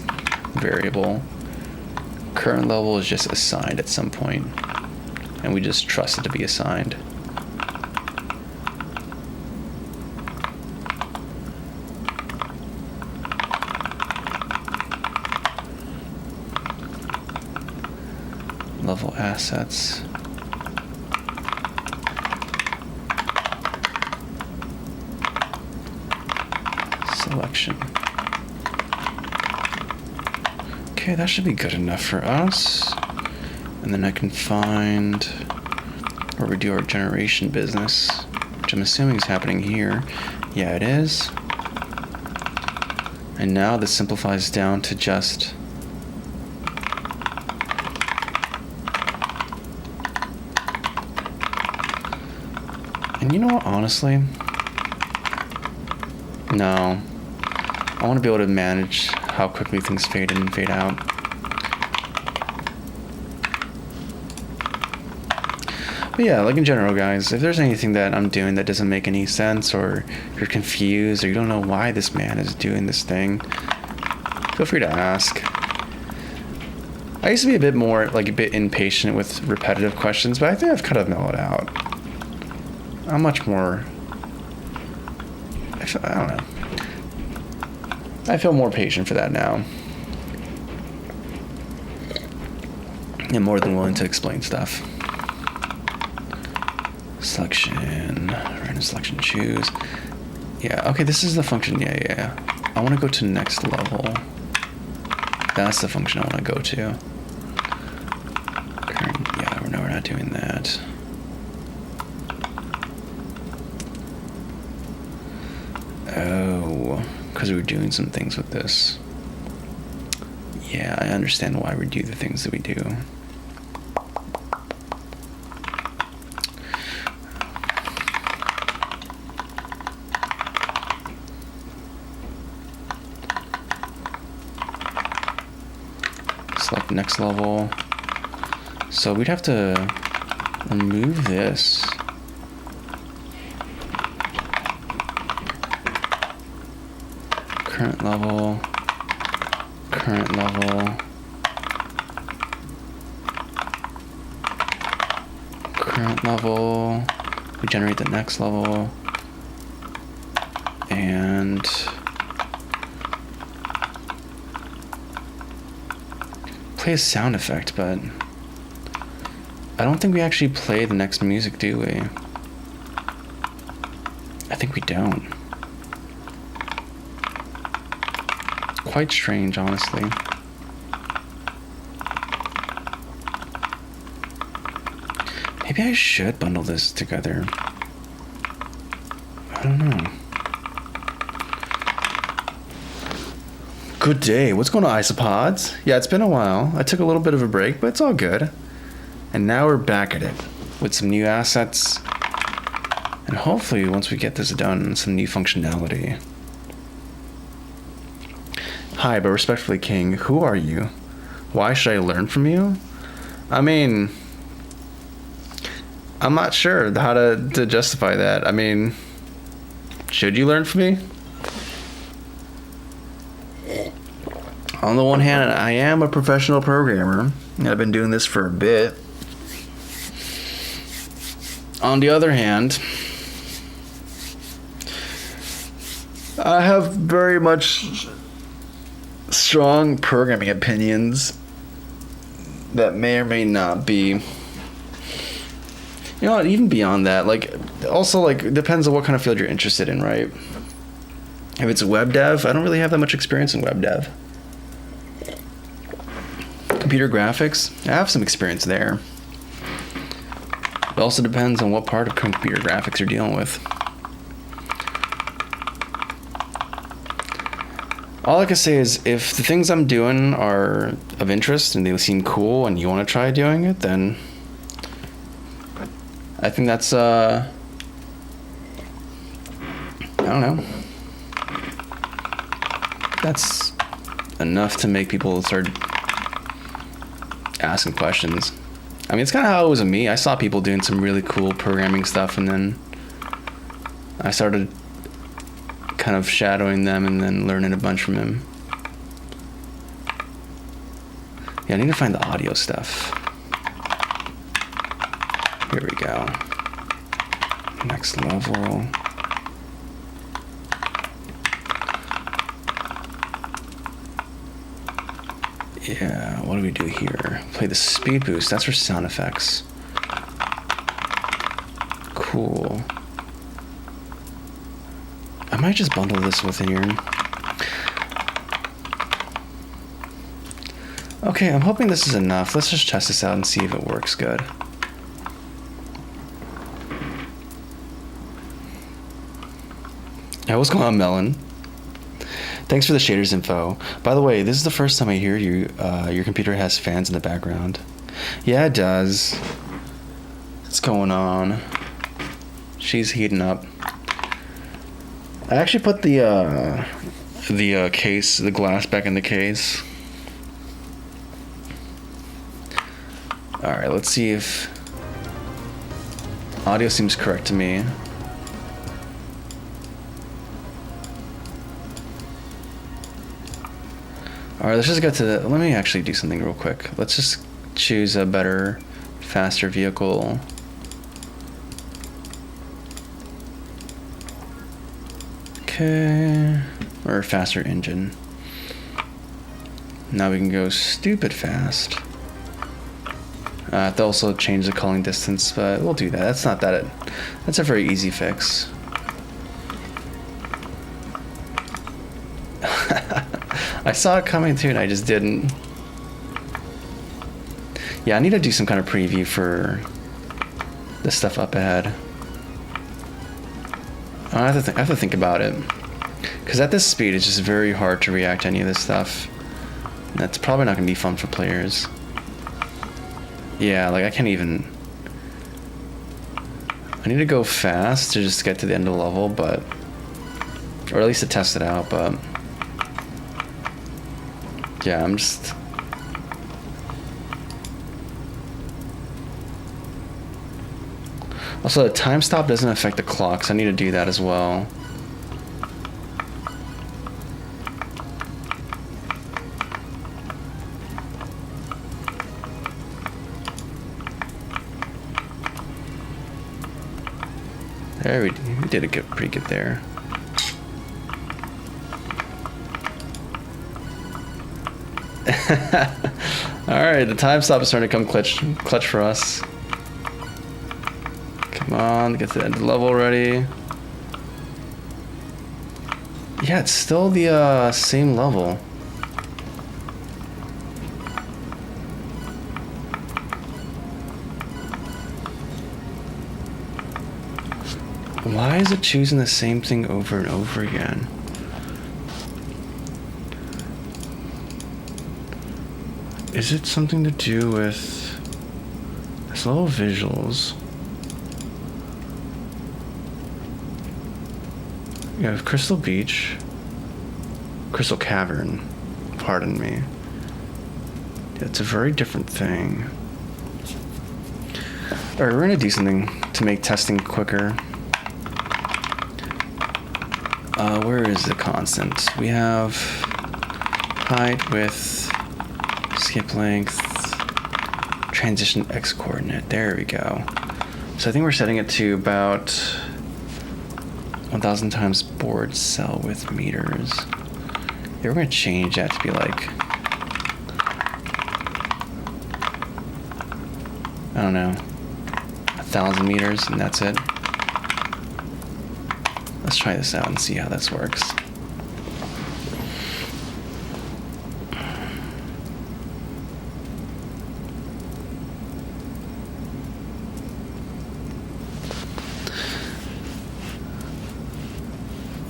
variable. Current level is just assigned at some point, and we just trust it to be assigned. Level assets. Selection. Okay, that should be good enough for us. And then I can find where we do our generation business, which I'm assuming is happening here. Yeah, it is. And now this simplifies down to just and you know what, honestly? No. I want to be able to manage how quickly things fade in and fade out. But yeah, like in general, guys, if there's anything that I'm doing that doesn't make any sense, or you're confused, or you don't know why this man is doing this thing, feel free to ask. I used to be a bit impatient with repetitive questions, but I think I've kind of mellowed out. I'm much more, I don't know. I feel more patient for that now. And more than willing to explain stuff. Selection, random selection, choose. Yeah, okay, this is the function, yeah. I want to go to next level. That's the function I want to go to. Current, yeah, no, we're not doing that. Oh, because we were doing some things with this. Yeah, I understand why we do the things that we do. Select next level. So we'd have to remove this. Current level, current level, current level, we generate the next level, and play a sound effect, but I don't think we actually play the next music, do we? I think we don't. Quite strange, honestly. Maybe I should bundle this together. I don't know. Good day. What's going on, Isopods? Yeah, it's been a while. I took a little bit of a break, but it's all good. And now we're back at it with some new assets. And hopefully, once we get this done, some new functionality. Hi, but respectfully, King, who are you? Why should I learn from you? I mean, I'm not sure how to justify that. I mean, should you learn from me? On the one hand, I am a professional programmer, and I've been doing this for a bit. On the other hand, I have very much strong programming opinions that may or may not be, you know, even beyond that, like, also, like, it depends on what kind of field you're interested in, right? If it's web dev, I don't really have that much experience in web dev. Computer graphics, I have some experience there. It also depends on what part of computer graphics you're dealing with. All I can say is if the things I'm doing are of interest and they seem cool and you want to try doing it, then I think that's, I don't know. That's enough to make people start asking questions. I mean, it's kind of how it was with me. I saw people doing some really cool programming stuff, and then I started kind of shadowing them and then learning a bunch from them. Yeah, I need to find the audio stuff. Here we go. Next level. Yeah, what do we do here? Play the speed boost. That's for sound effects. Cool. I might just bundle this with here. Okay, I'm hoping this is enough. Let's just test this out and see if it works good. Hey, what's going on, Melon? Thanks for the shaders info. By the way, this is the first time I hear you. Your computer has fans in the background. Yeah, it does. What's going on? She's heating up. I actually put the case, the glass back in the case. All right, let's see if audio seems correct to me. All right, let's just get to the, let me actually do something real quick. Let's just choose a better, faster vehicle. Okay, or a faster engine. Now we can go stupid fast. I have to also change the calling distance, but we'll do that. That's not that, that's a very easy fix. I saw it coming too, and I just didn't. Yeah, I need to do some kind of preview for the stuff up ahead. I have to think about it, because at this speed, it's just very hard to react to any of this stuff. And that's probably not gonna be fun for players. Yeah, like I can't even. I need to go fast to just get to the end of the level, but, or at least to test it out, but. Yeah, I'm just. Also, the time stop doesn't affect the clock, so I need to do that as well. There we did it pretty good there. Alright, the time stop is starting to come clutch for us. Come on, get to the end of the level already. Yeah, it's still the same level. Why is it choosing the same thing over and over again? Is it something to do with this little visuals? You have Crystal Beach, Crystal Cavern. Pardon me. It's a very different thing. Alright, we're gonna do something to make testing quicker. Where is the constant? We have height, width, skip length, transition x coordinate. There we go. So I think we're setting it to about 1,000 times board cell width meters. Yeah, we're gonna change that to be like, I don't know, 1,000 meters, and that's it. Let's try this out and see how this works.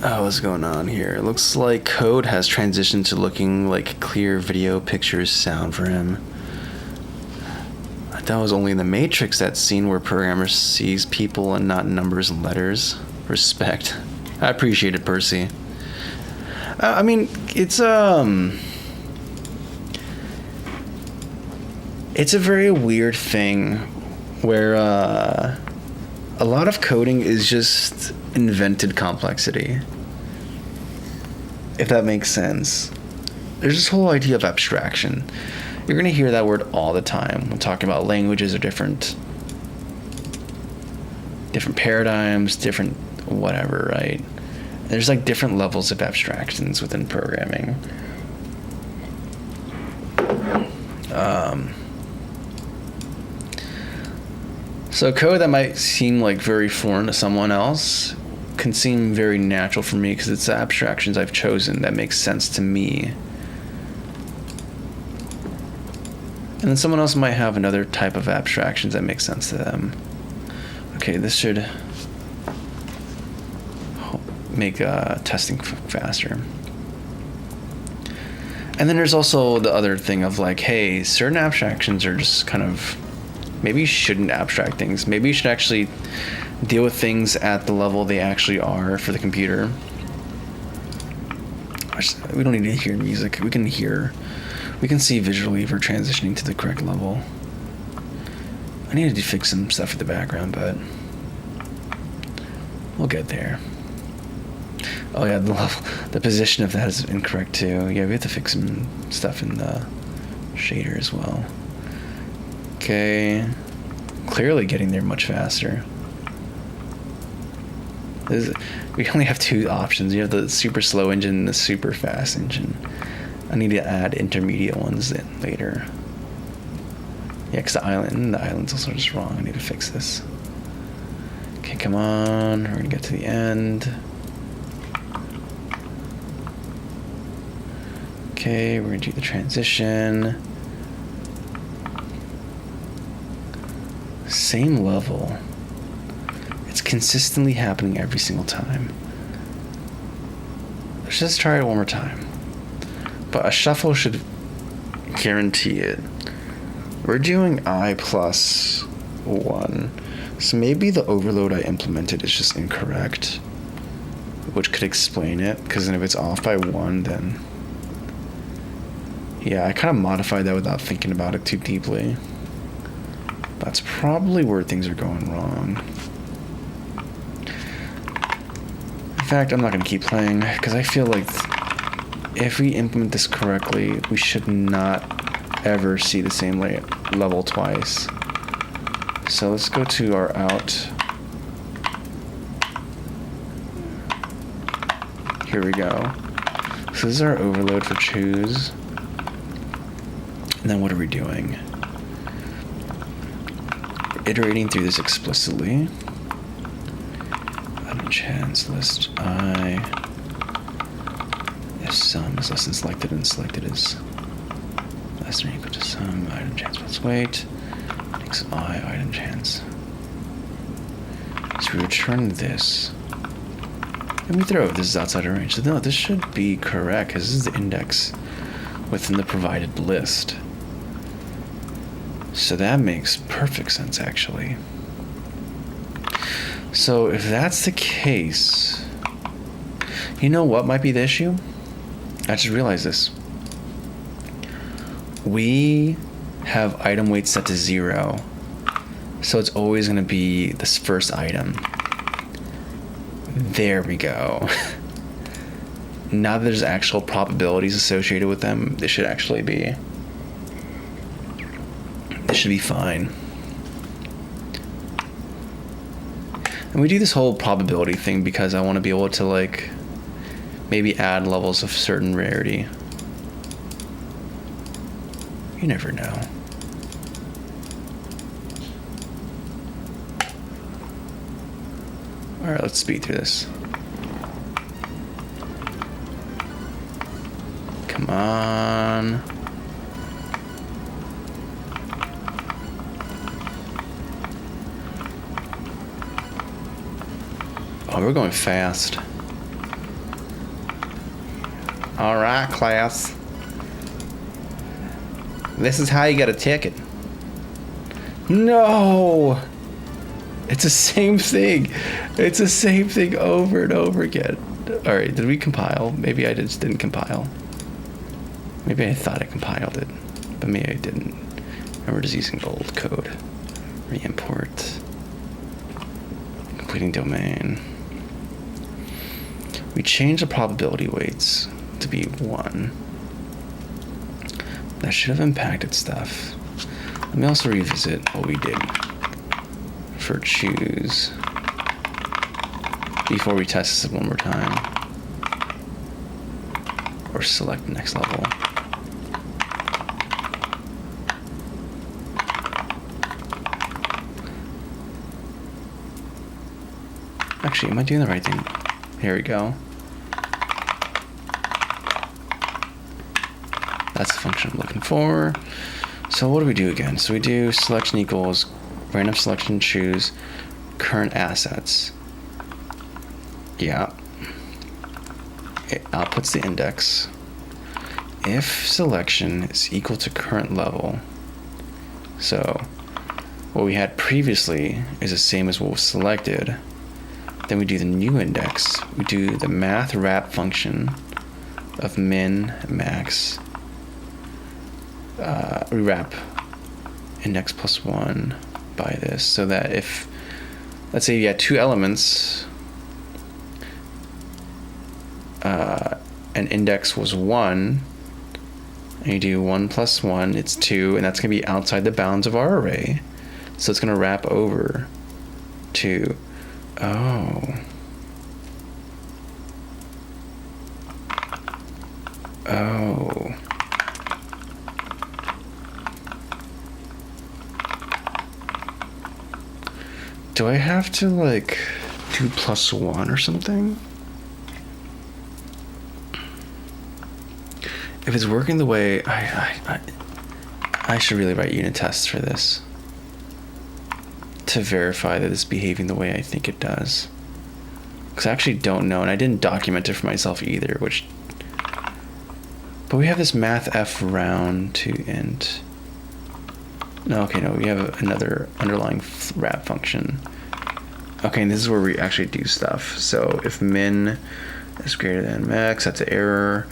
Oh, what's going on here? It looks like code has transitioned to looking like clear video, pictures, sound for him. I thought it was only in the Matrix, that scene where programmer sees people and not numbers and letters. Respect. I appreciate it, Percy. I mean, it's a very weird thing where a lot of coding is just invented complexity, if that makes sense. There's this whole idea of abstraction. You're gonna hear that word all the time when talking about languages or different paradigms, different whatever, right? There's like different levels of abstractions within programming. So code that might seem like very foreign to someone else can seem very natural for me because it's the abstractions I've chosen that make sense to me. And then someone else might have another type of abstractions that make sense to them. Okay, this should make testing faster. And then there's also the other thing of like, hey, certain abstractions are just kind of, maybe you shouldn't abstract things. Maybe you should actually deal with things at the level they actually are for the computer. We don't need to hear music. We can see visually if we're transitioning to the correct level. I need to fix some stuff in the background, but we'll get there. Oh yeah, the position of that is incorrect too. Yeah, we have to fix some stuff in the shader as well. Okay, clearly getting there much faster. We only have two options. You have the super slow engine and the super fast engine. I need to add intermediate ones in later. Yeah, because the island's also just wrong. I need to fix this. Okay, come on. We're gonna get to the end. Okay, we're gonna do the transition. Same level. It's consistently happening every single time. Let's just try it one more time. But a shuffle should guarantee it. We're doing I+1. So maybe the overload I implemented is just incorrect, which could explain it, because then if it's off by 1, then yeah, I kind of modified that without thinking about it too deeply. That's probably where things are going wrong. In fact, I'm not going to keep playing, because I feel like if we implement this correctly, we should not ever see the same level twice. So let's go to our out. Here we go. So this is our overload for choose. And then what are we doing? Iterating through this explicitly. Item chance list I. If sum is less than selected and selected is less than or equal to sum, item chance plus weight. X I item chance. So we return this. And we throw if this is outside of range. So no, this should be correct because this is the index within the provided list. So that makes perfect sense, actually. So if that's the case, you know what might be the issue? I just realized this. we have item weight set to 0. So it's always going to be this first item. There we go. Now that there's actual probabilities associated with them, this should actually be... This should be fine. And we do this whole probability thing because I want to be able to, like, maybe add levels of certain rarity. You never know. Alright, let's speed through this. Come on. Oh, we're going fast. Alright, class. This is how you get a ticket. No! It's the same thing. It's the same thing over and over again. Alright, did we compile? Maybe I just didn't compile. Maybe I thought I compiled it, but maybe I didn't. And we're just using old code. Re-import. Completing domain. We changed the probability weights to be 1. That should have impacted stuff. Let me also revisit what we did for choose before we test this one more time. Or select next level. Actually, am I doing the right thing? Here we go. That's the function I'm looking for. So what do we do again? So we do selection equals random selection choose current assets. Yeah. It outputs the index. If selection is equal to current level. So what we had previously is the same as what was selected. Then we do the new index. We do the math wrap function of min, max. We wrap index plus 1 by this, so that if, let's say you had 2 elements, and index was 1, and you do 1 plus 1, it's 2, and that's going to be outside the bounds of our array. So it's going to wrap over to, oh. Oh. Do I have to, like, do plus 1 or something? If it's working the way I should really write unit tests for this to verify that it's behaving the way I think it does. Because I actually don't know, and I didn't document it for myself either, which... But we have this math f round to int. No, okay, no, we have another underlying wrap function. Okay, and this is where we actually do stuff. So if min is greater than max, that's an error.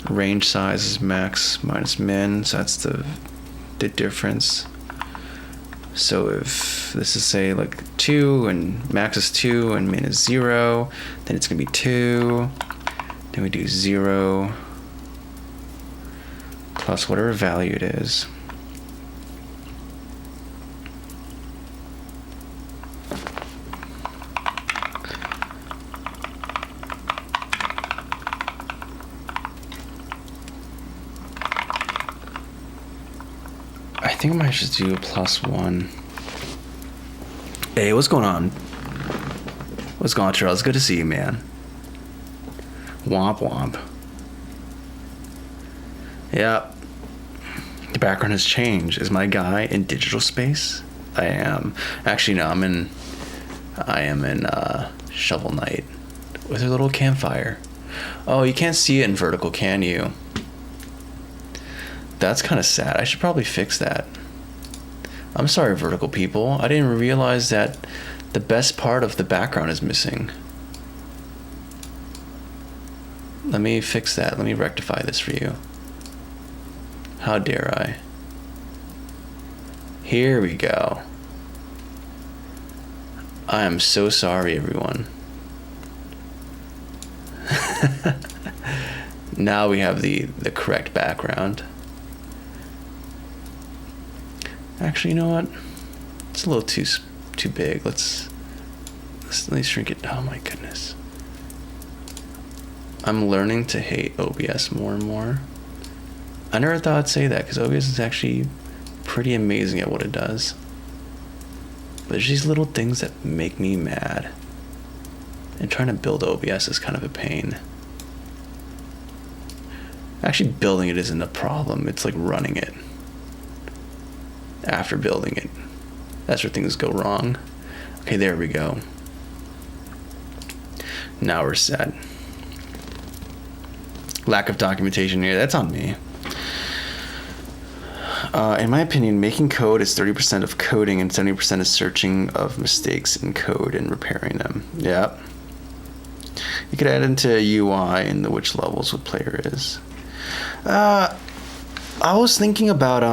Range size is max minus min, so that's the difference. So if this is, say, like 2, and max is 2, and min is 0, then it's going to be 2. Then we do 0 plus whatever value it is. I think I might just do a plus 1. Hey, what's going on? What's going on, Charles? Good to see you, man. Womp womp. Yep. The background has changed. Is my guy in digital space? I am. Actually, no, I am in Shovel Knight with a little campfire. Oh, you can't see it in vertical, can you? That's kind of sad. I should probably fix that. I'm sorry, vertical people. I didn't realize that the best part of the background is missing. Let me fix that. Let me rectify this for you. How dare I? Here we go. I am so sorry, everyone. Now we have the correct background. Actually, you know what? It's a little too big. Let me shrink it. Oh my goodness. I'm learning to hate OBS more and more. I never thought I'd say that, because OBS is actually pretty amazing at what it does. But there's these little things that make me mad. And trying to build OBS is kind of a pain. Actually, building it isn't a problem. It's like running it. After building it. That's where things go wrong. Okay, there we go. Now we're set. Lack of documentation here. That's on me. In my opinion, making code is 30% of coding and 70% is searching of mistakes in code and repairing them. Yep. You could add into UI and which levels what player is. I was thinking about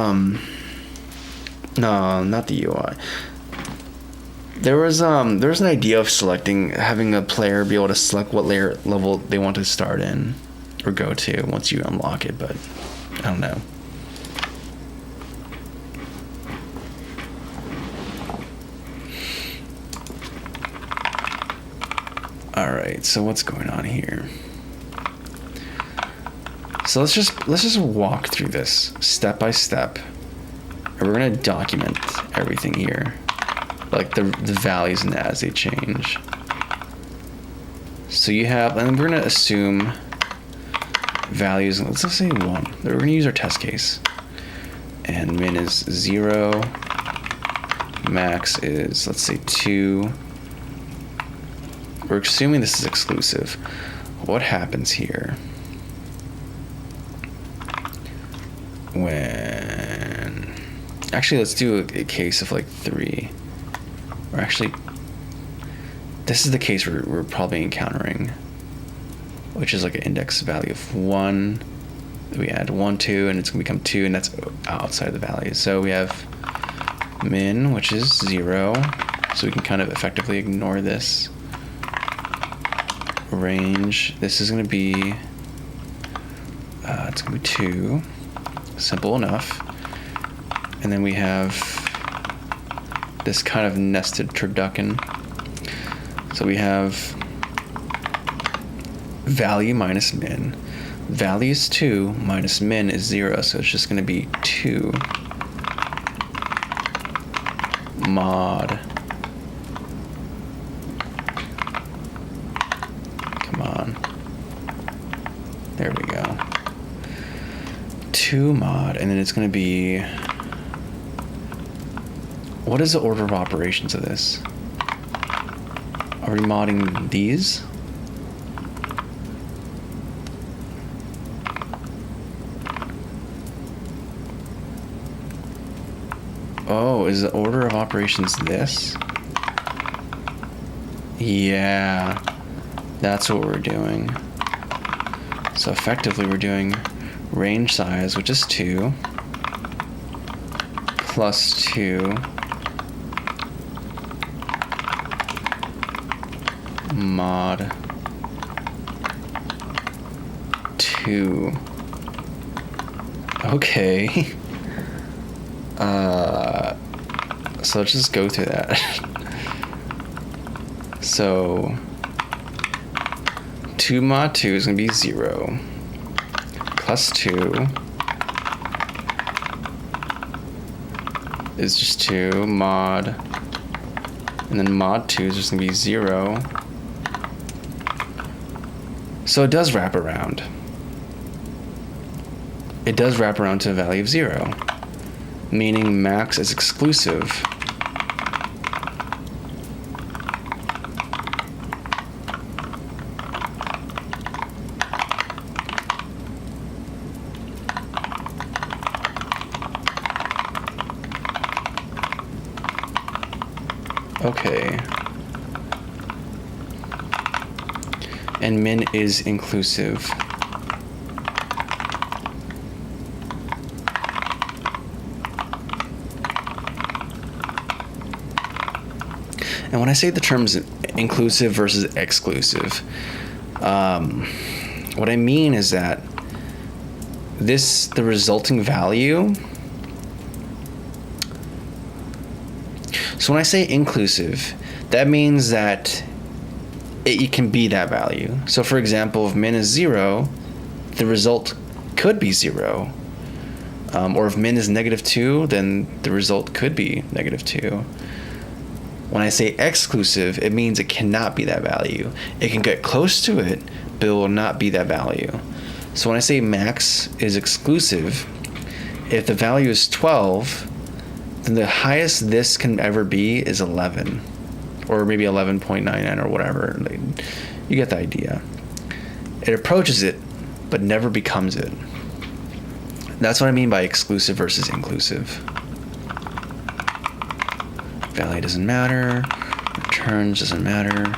no, not the UI. There was an idea of having a player be able to select what level they want to start in or go to once you unlock it, but I don't know. All right, so what's going on here? So let's just walk through this step by step, and we're gonna document everything here, like the values and as they change. So you have, and we're gonna assume values. Let's just say 1. We're gonna use our test case, and min is 0. Max is, let's say, 2. We're assuming this is exclusive. What happens here when... Actually, let's do a case of like 3. Or actually, this is the case we're probably encountering, which is like an index value of 1. We add 1, 2, and it's going to become 2, and that's outside of the value. So we have min, which is 0. So we can kind of effectively ignore this. Range, this is going to be it's going to be 2. Simple enough. And then we have this kind of nested turducken. So we have value minus min. Value is 2 minus min is 0, so it's just going to be 2 mod. There we go. 2 mod, and then it's going to be... What is the order of operations of this? Are we modding these? Oh, is the order of operations this? Yeah, that's what we're doing. So effectively we're doing range size, which is 2, plus 2, mod 2. Okay. So let's just go through that. So 2 mod 2 is going to be 0, plus 2 is just 2 mod, and then mod 2 is just going to be 0. So it does wrap around. It does wrap around to a value of 0, meaning max is exclusive. Okay. And min is inclusive. And when I say the terms inclusive versus exclusive, what I mean is that the resulting value. So when I say inclusive, that means that it can be that value. So for example, if min is 0, the result could be 0. Or if min is -2, then the result could be -2. When I say exclusive, it means it cannot be that value. It can get close to it, but it will not be that value. So when I say max is exclusive, if the value is 12, then the highest this can ever be is 11. Or maybe 11.99 or whatever. You get the idea. It approaches it, but never becomes it. That's what I mean by exclusive versus inclusive. Value doesn't matter. Returns doesn't matter.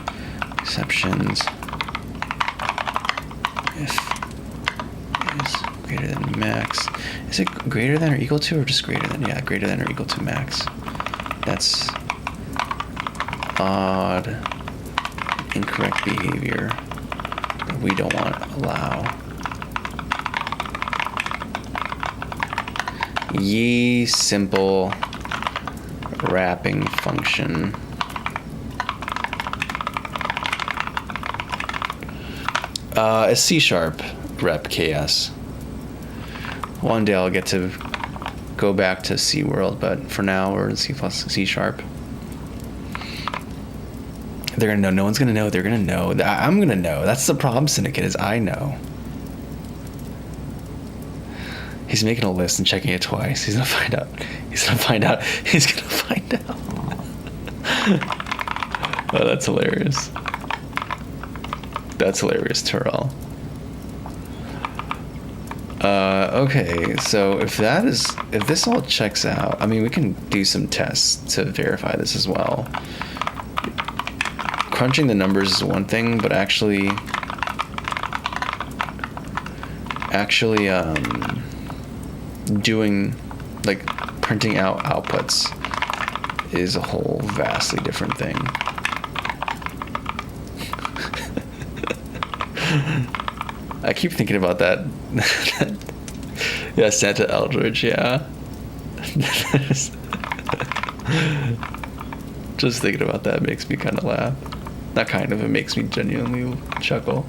Exceptions. If is greater than max. Is it greater than or equal to, or just greater than? Yeah, greater than or equal to max. That's odd, incorrect behavior that we don't want to allow. Ye simple wrapping function. A C# rep KS. One day I'll get to go back to C world, but for now we're in C++, C#. They're gonna know. No one's gonna know. They're gonna know. I'm gonna know. That's the problem, Syndicate, is I know. He's making a list and checking it twice. He's gonna find out. He's gonna find out. He's gonna find out. Oh, that's hilarious. That's hilarious, Terrell. Okay, so if this all checks out, I mean, we can do some tests to verify this as well. Crunching the numbers is one thing, but actually doing, like, printing out outputs is a whole vastly different thing. I keep thinking about that. Yeah, Santa Eldridge, yeah. Just thinking about that makes me kind of laugh. Not kind of, it makes me genuinely chuckle.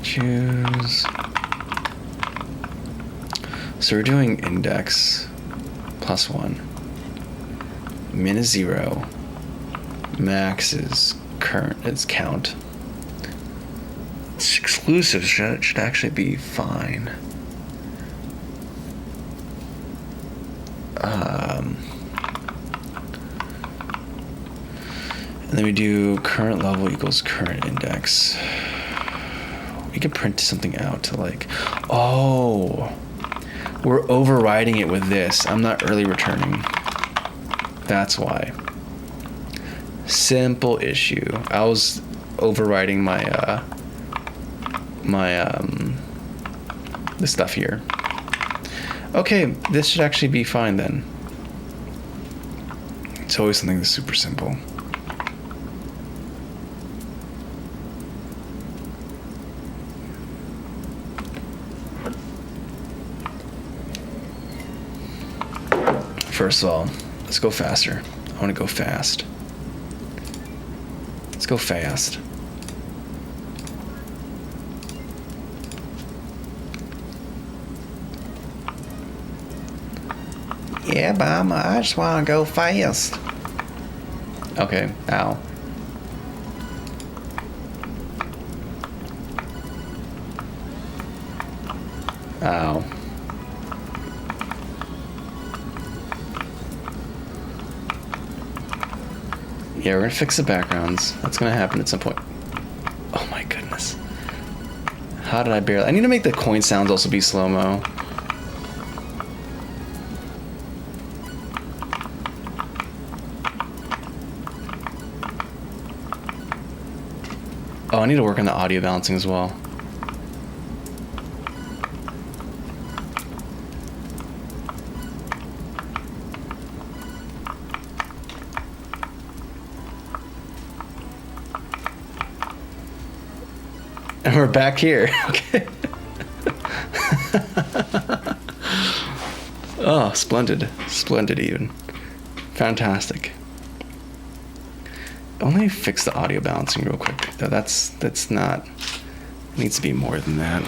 Choose. So we're doing index +1. Min is 0. Max is current. It's count. It's exclusive should actually be fine. And then we do current level equals current index. We can print something out to, like, oh, we're overriding it with this. I'm not early returning. That's why. Simple issue. I was overriding my the stuff here. Okay, this should actually be fine then. It's always something that's super simple. First of all, let's go faster. I want to go fast. Let's go fast. Yeah, Mama, I just want to go fast. Okay, ow. Ow. Yeah, we're gonna fix the backgrounds. That's gonna happen at some point. Oh my goodness. How did I barely... I need to make the coin sounds also be slow-mo. Oh, I need to work on the audio balancing as well. And we're back here. Okay. Oh, splendid. Splendid even. Fantastic. Only fix the audio balancing real quick. No, that's not... It needs to be more than that.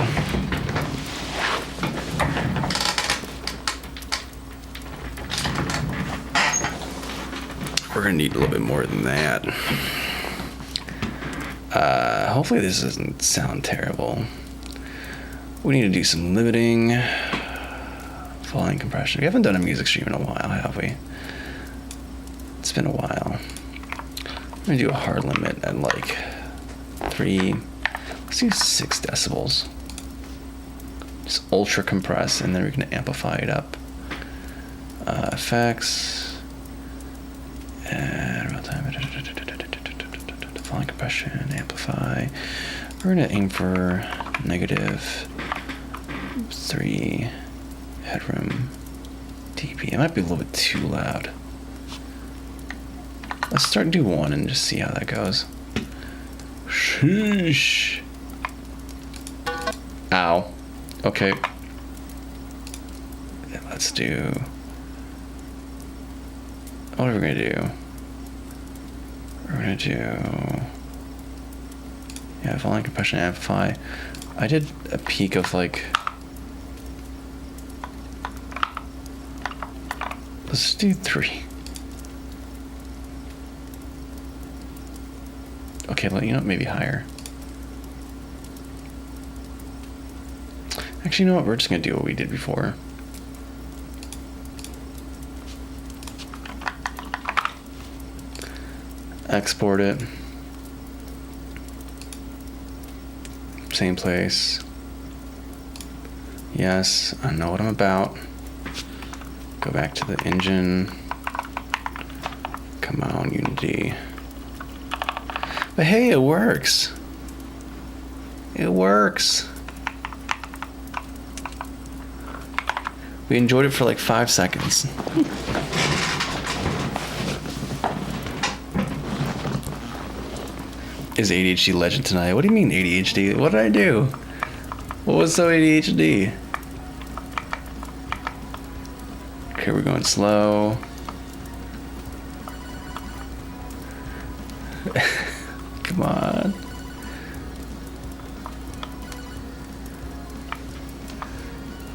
We're gonna need a little bit more than that. Hopefully this doesn't sound terrible. We need to do some limiting, volume compression. We haven't done a music stream in a while, have we? It's been a while. I'm gonna do a hard limit at like 3, let's do 6 decibels. Just ultra compress, and then we're gonna amplify it up. Effects, and runtime, volume compression, amplify. We're gonna aim for -3 headroom dB. It might be a little bit too loud. Let's do 1 and just see how that goes. Sheesh. Ow. Okay. Let's do... What are we gonna do? We're gonna do... Yeah, volume compression, amplify. I did a peak of like... Let's do 3. Okay, you know, maybe higher. Actually, you know what? We're just gonna do what we did before. Export it. Same place. Yes, I know what I'm about. Go back to the engine. Come on, Unity. But hey, it works. It works. We enjoyed it for like 5 seconds. Is ADHD legend tonight? What do you mean ADHD? What did I do? What was so ADHD? Okay, we're going slow. Come on.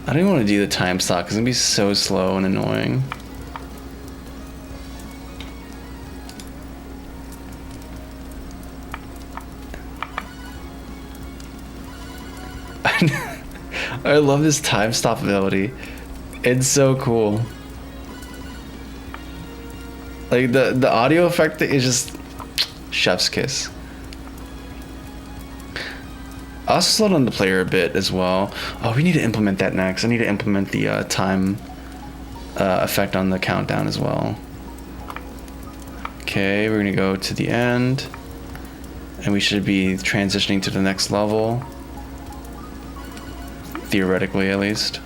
I don't even want to do the time stop because it's gonna be so slow and annoying. I love this time stop ability. It's so cool. Like the audio effect is just chef's kiss. I also slowed down the player a bit as well. Oh, we need to implement that next. I need to implement the time effect on the countdown as well. Okay, we're gonna go to the end, and we should be transitioning to the next level. Theoretically, at least.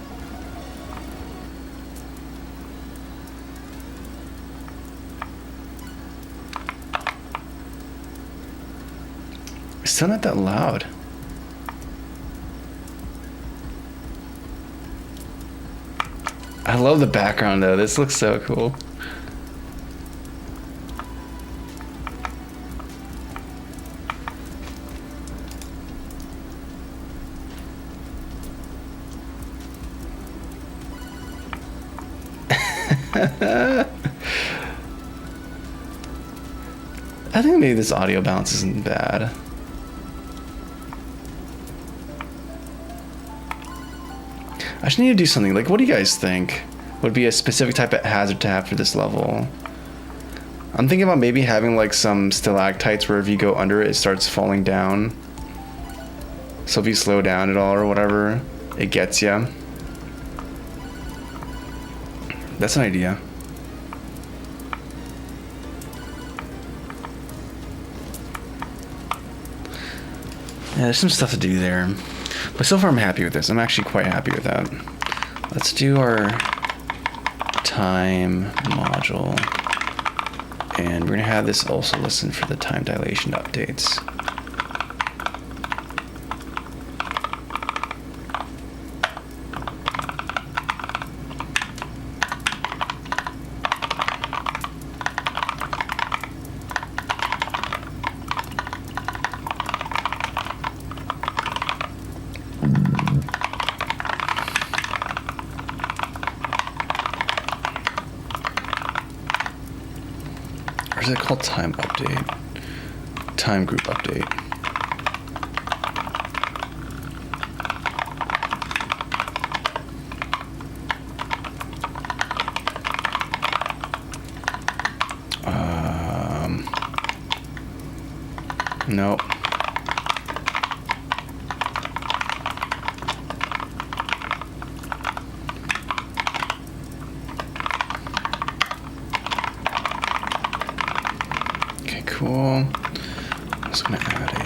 It's still not that loud. I love the background though. This looks so cool. I think maybe this audio balance isn't bad. I just need to do something. Like, what do you guys think would be a specific type of hazard to have for this level? I'm thinking about maybe having like some stalactites where if you go under it, it starts falling down. So if you slow down at all or whatever, it gets you. That's an idea. Yeah, there's some stuff to do there. But so far I'm happy with this. I'm actually quite happy with that. Let's do our time module. And we're gonna have this also listen for the time dilation updates. is it called? Time update. Time group update. Nope. Okay, cool. I'm just gonna add a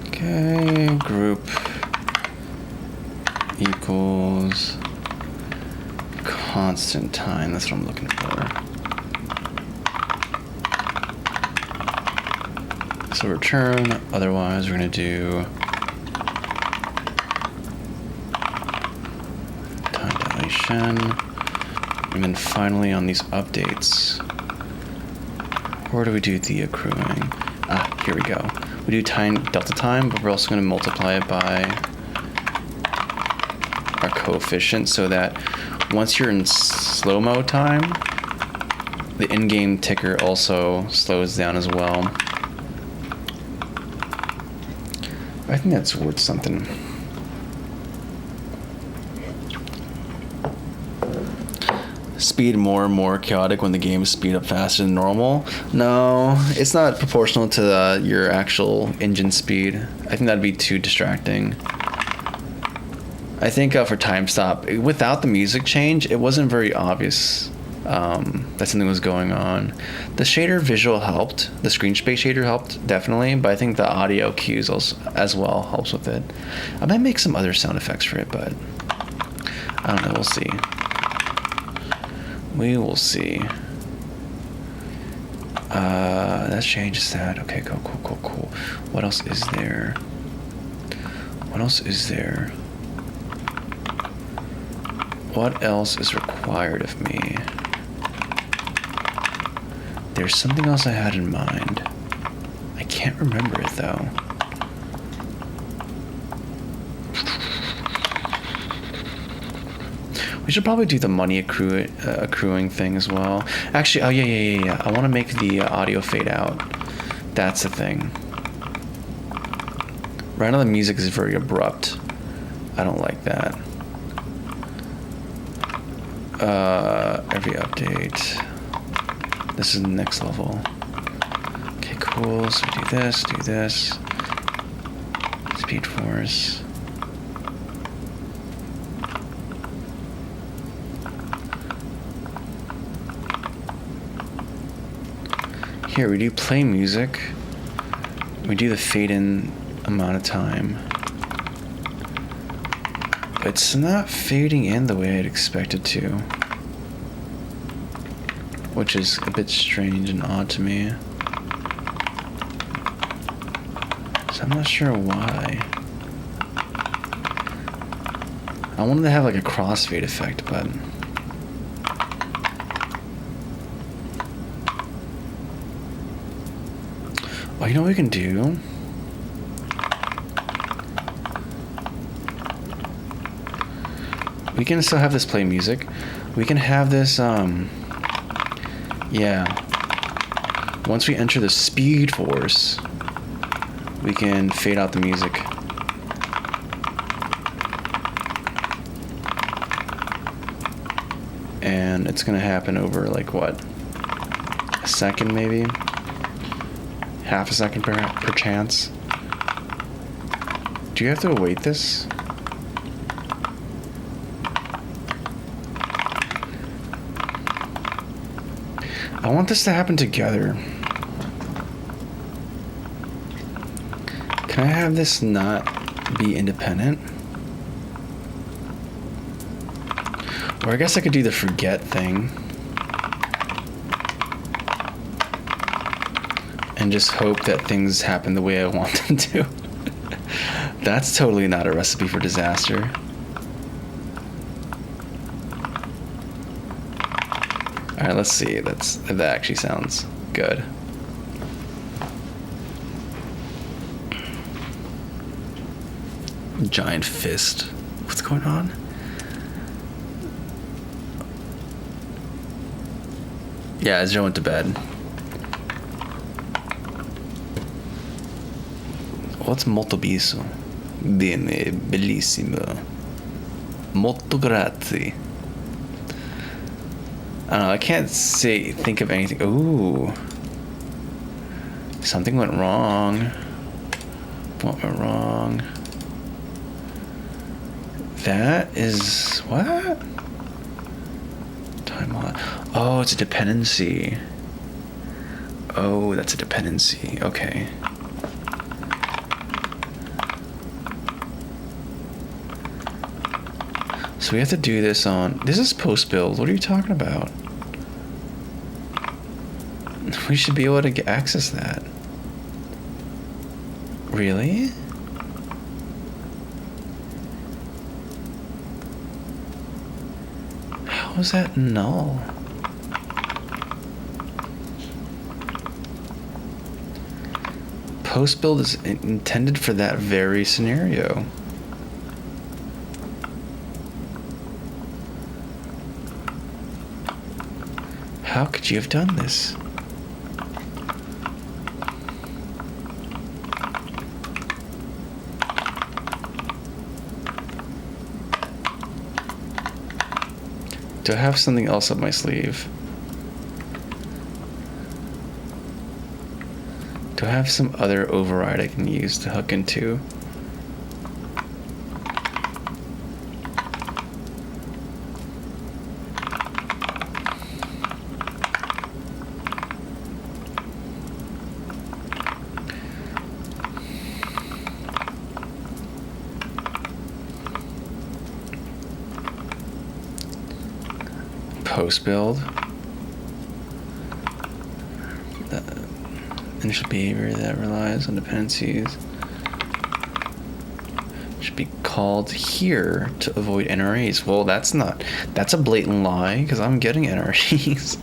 okay, group equals constant time. That's what I'm looking for. So return, otherwise we're going to do time dilation. And then finally on these updates, where do we do the accruing? Here we go. We do time delta time, but we're also going to multiply it by our coefficient so that once you're in slow-mo time, the in-game ticker also slows down as well. I think that's worth something. Speed more and more chaotic when the games speed up faster than normal. No, it's not proportional to your actual engine speed. I think that'd be too distracting. I think for time stop, without the music change, it wasn't very obvious that something was going on. The shader visual helped. The screen space shader helped, definitely, but I think the audio cues as well helps with it. I might make some other sound effects for it, but I don't know. We'll see. We will see. That changes that. Okay, cool. What else is there? What else is there? What else is required of me? There's something else I had in mind. I can't remember it though. We should probably do the money accruing thing as well. Actually, oh yeah. I want to make the audio fade out. That's the thing. Right now the music is very abrupt. I don't like that. Every update. This is the next level. Okay, cool. So do this. Speed Force. Here, we do play music. We do the fade in amount of time. But it's not fading in the way I'd expect it to. Which is a bit strange and odd to me. So I'm not sure why. I wanted to have like a crossfade effect, but oh, you know what we can do? We can still have this play music. We can have this, yeah. Once we enter the Speed Force, we can fade out the music. And it's gonna happen over like what? A second maybe? Half a second per chance. Do you have to await this? I want this to happen together. Can I have this not be independent? Or I guess I could do the forget thing. And just hope that things happen the way I want them to. That's totally not a recipe for disaster. Alright, let's see if that actually sounds good. giant fist. What's going on? Yeah, Ezra went to bed. What's molto biso? Bene, bellissimo. Molto grazie. I don't know, I can't think of anything. Ooh. Something went wrong. What went wrong? That is... what? Time on. Oh, it's a dependency. Oh, that's a dependency. Okay. So we have to do this on... This is post-build. What are you talking about? We should be able to access that. Really? How is that null? Post-build is intended for that very scenario. How could you have done this? Do I have something else up my sleeve? Do I have some other override I can use to hook into? Post build. Initial behavior that relies on dependencies should be called here to avoid NRAs. Well, that's a blatant lie because I'm getting NRAs.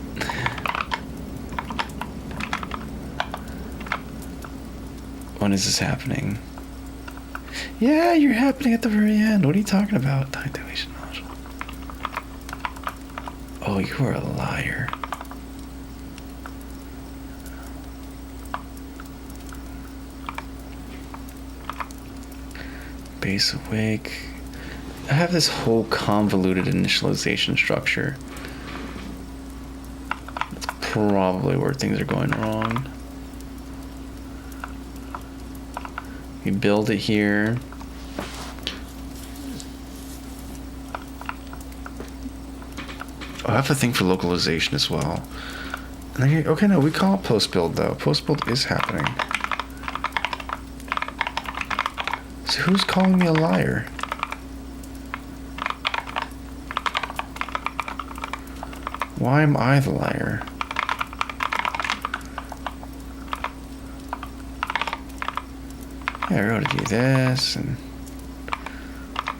When is this happening? Yeah, you're happening at the very end. What are you talking about? Time dilation module. Oh, you are a liar. Base awake. I have this whole convoluted initialization structure. That's probably where things are going wrong. We build it here. Oh, I have a thing for localization as well. And then here, okay, no, we call it post build though. Post build is happening. So who's calling me a liar? Why am I the liar? Yeah, I ought to do this and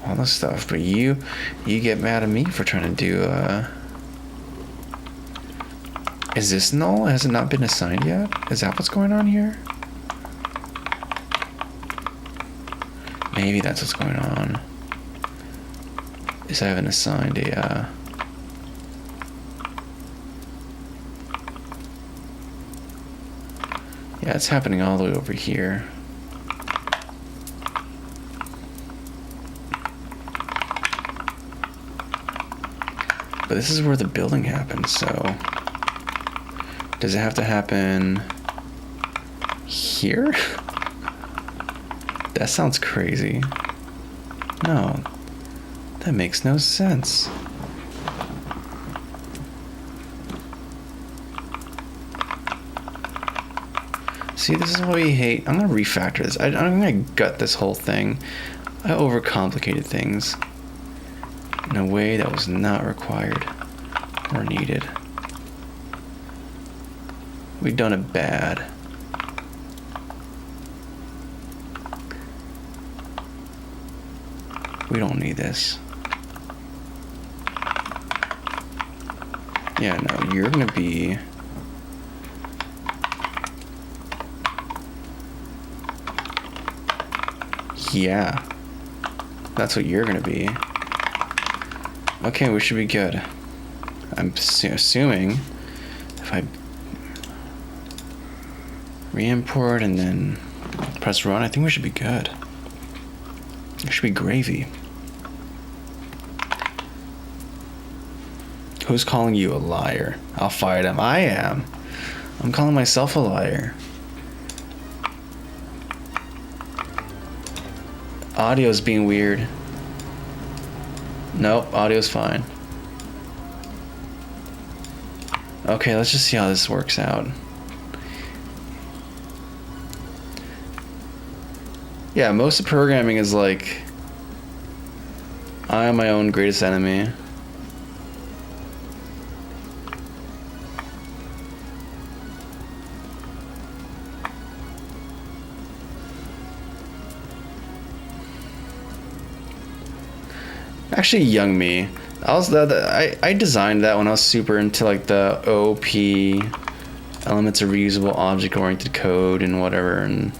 all this stuff, but you get mad at me for trying to do Is this null? Has it not been assigned yet? Is that what's going on here? Maybe that's what's going on. Is I haven't assigned a yeah, it's happening all the way over here. But this is where the building happens, so does it have to happen here? That sounds crazy. No, that makes no sense. See, this is what we hate. I'm gonna refactor this. I'm gonna gut this whole thing. I overcomplicated things in a way that was not required or needed. We've done it bad. We don't need this. Yeah, no, you're gonna be... Yeah. That's what you're gonna be. Okay, we should be good. I'm assuming if I re-import and then press run, I think we should be good. It should be gravy. Who's calling you a liar? I'll fight him. I am. I'm calling myself a liar. Audio's being weird. Nope, audio's fine. Okay, let's just see how this works out. Yeah, most of programming is like, I am my own greatest enemy. Actually, young me. I designed that when I was super into like the OP elements of reusable object-oriented code and whatever, and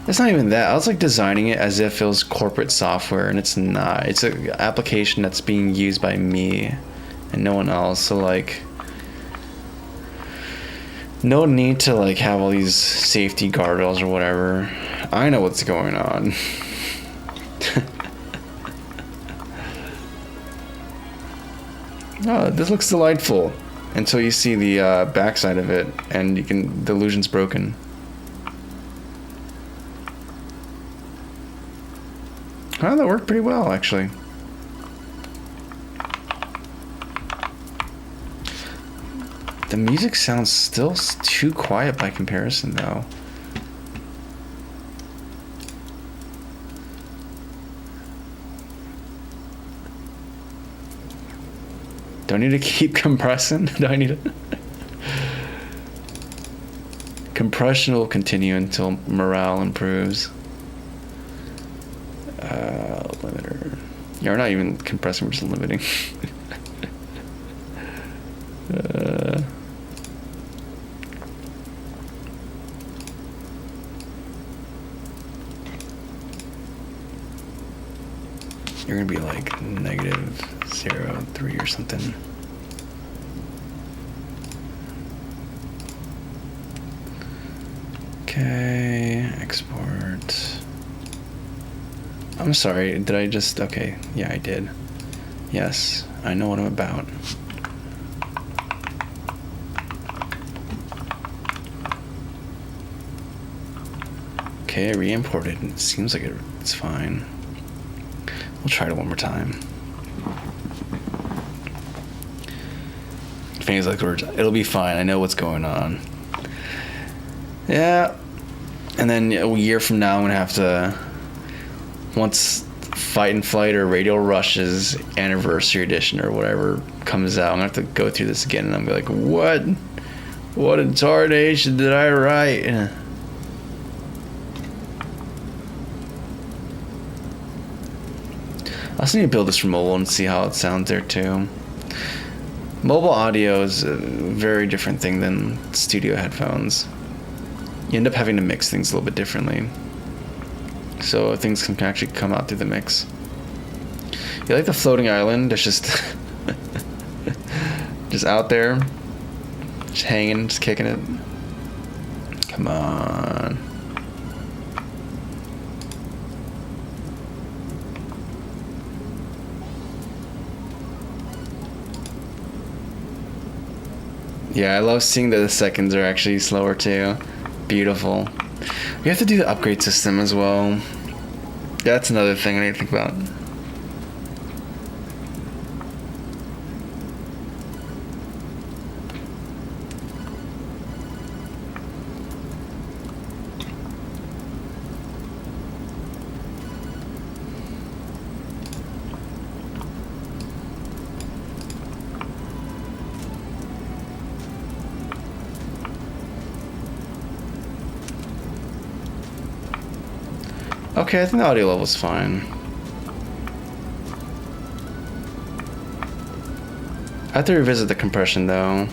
it's not even that. I was like designing it as if it was corporate software, and it's not. It's an application that's being used by me and no one else. So like, no need to like have all these safety guardrails or whatever. I know what's going on. Oh, this looks delightful until you see the backside of it, and the illusion's broken. Oh, that worked pretty well, actually. The music sounds still too quiet by comparison, though. Do I need to keep compressing? Do I need to? Compression will continue until morale improves. Limiter. Yeah, we're not even compressing, we're just limiting. You're gonna be like -0.3 or something. Okay, export. I'm sorry, did I just, okay, yeah, I did. Yes, I know what I'm about. Okay, I re-imported, it seems like it's fine. We'll try it one more time. Things like words, it'll be fine, I know what's going on. Yeah, and then a year from now I'm gonna have to, once Fight and Flight or Radial Rush's Anniversary Edition or whatever comes out, I'm gonna have to go through this again, and I'm gonna be like, what in tarnation did I write? I also need to build this for mobile and see how it sounds there too. Mobile audio is a very different thing than studio headphones. You end up having to mix things a little bit differently, so things can actually come out through the mix. You like the floating island? It's just just out there, just hanging, just kicking it. Come on. Yeah, I love seeing that the seconds are actually slower too. Beautiful. We have to do the upgrade system as well. That's another thing I need to think about. Okay, I think the audio level's fine. I have to revisit the compression though.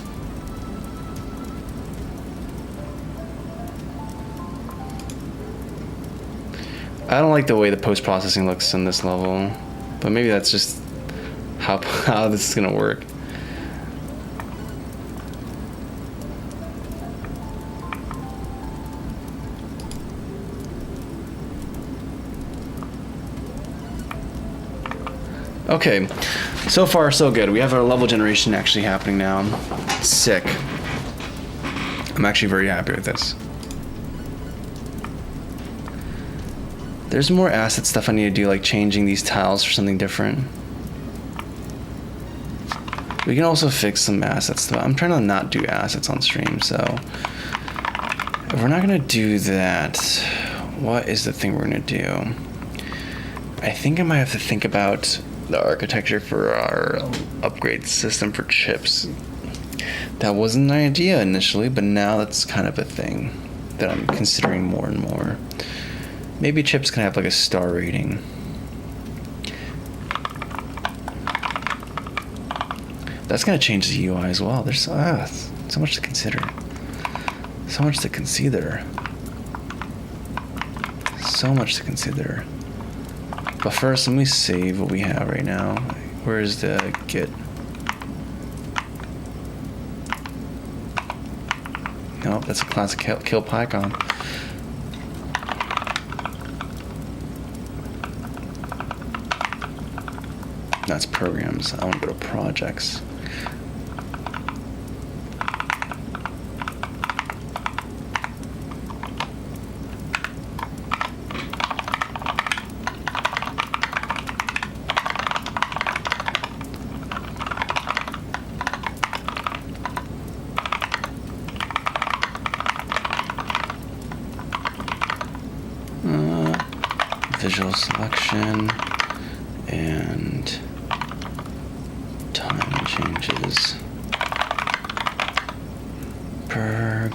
I don't like the way the post-processing looks in this level, but maybe that's just how this is gonna work. Okay, so far so good. We have our level generation actually happening now. Sick. I'm actually very happy with this. There's more asset stuff I need to do, like changing these tiles for something different. We can also fix some asset stuff. I'm trying to not do assets on stream, so if we're not gonna do that, what is the thing we're gonna do? I think I might have to think about the architecture for our upgrade system for chips. That wasn't an idea initially, but now that's kind of a thing that I'm considering more and more. Maybe chips can have like a star rating. That's gonna change the UI as well. There's so much to consider. So much to consider. So much to consider. But first, let me save what we have right now. Where's the Git? Nope, that's a classic kill PyCon. That's programs. I want to go to projects. Visual selection and time changes. Perg.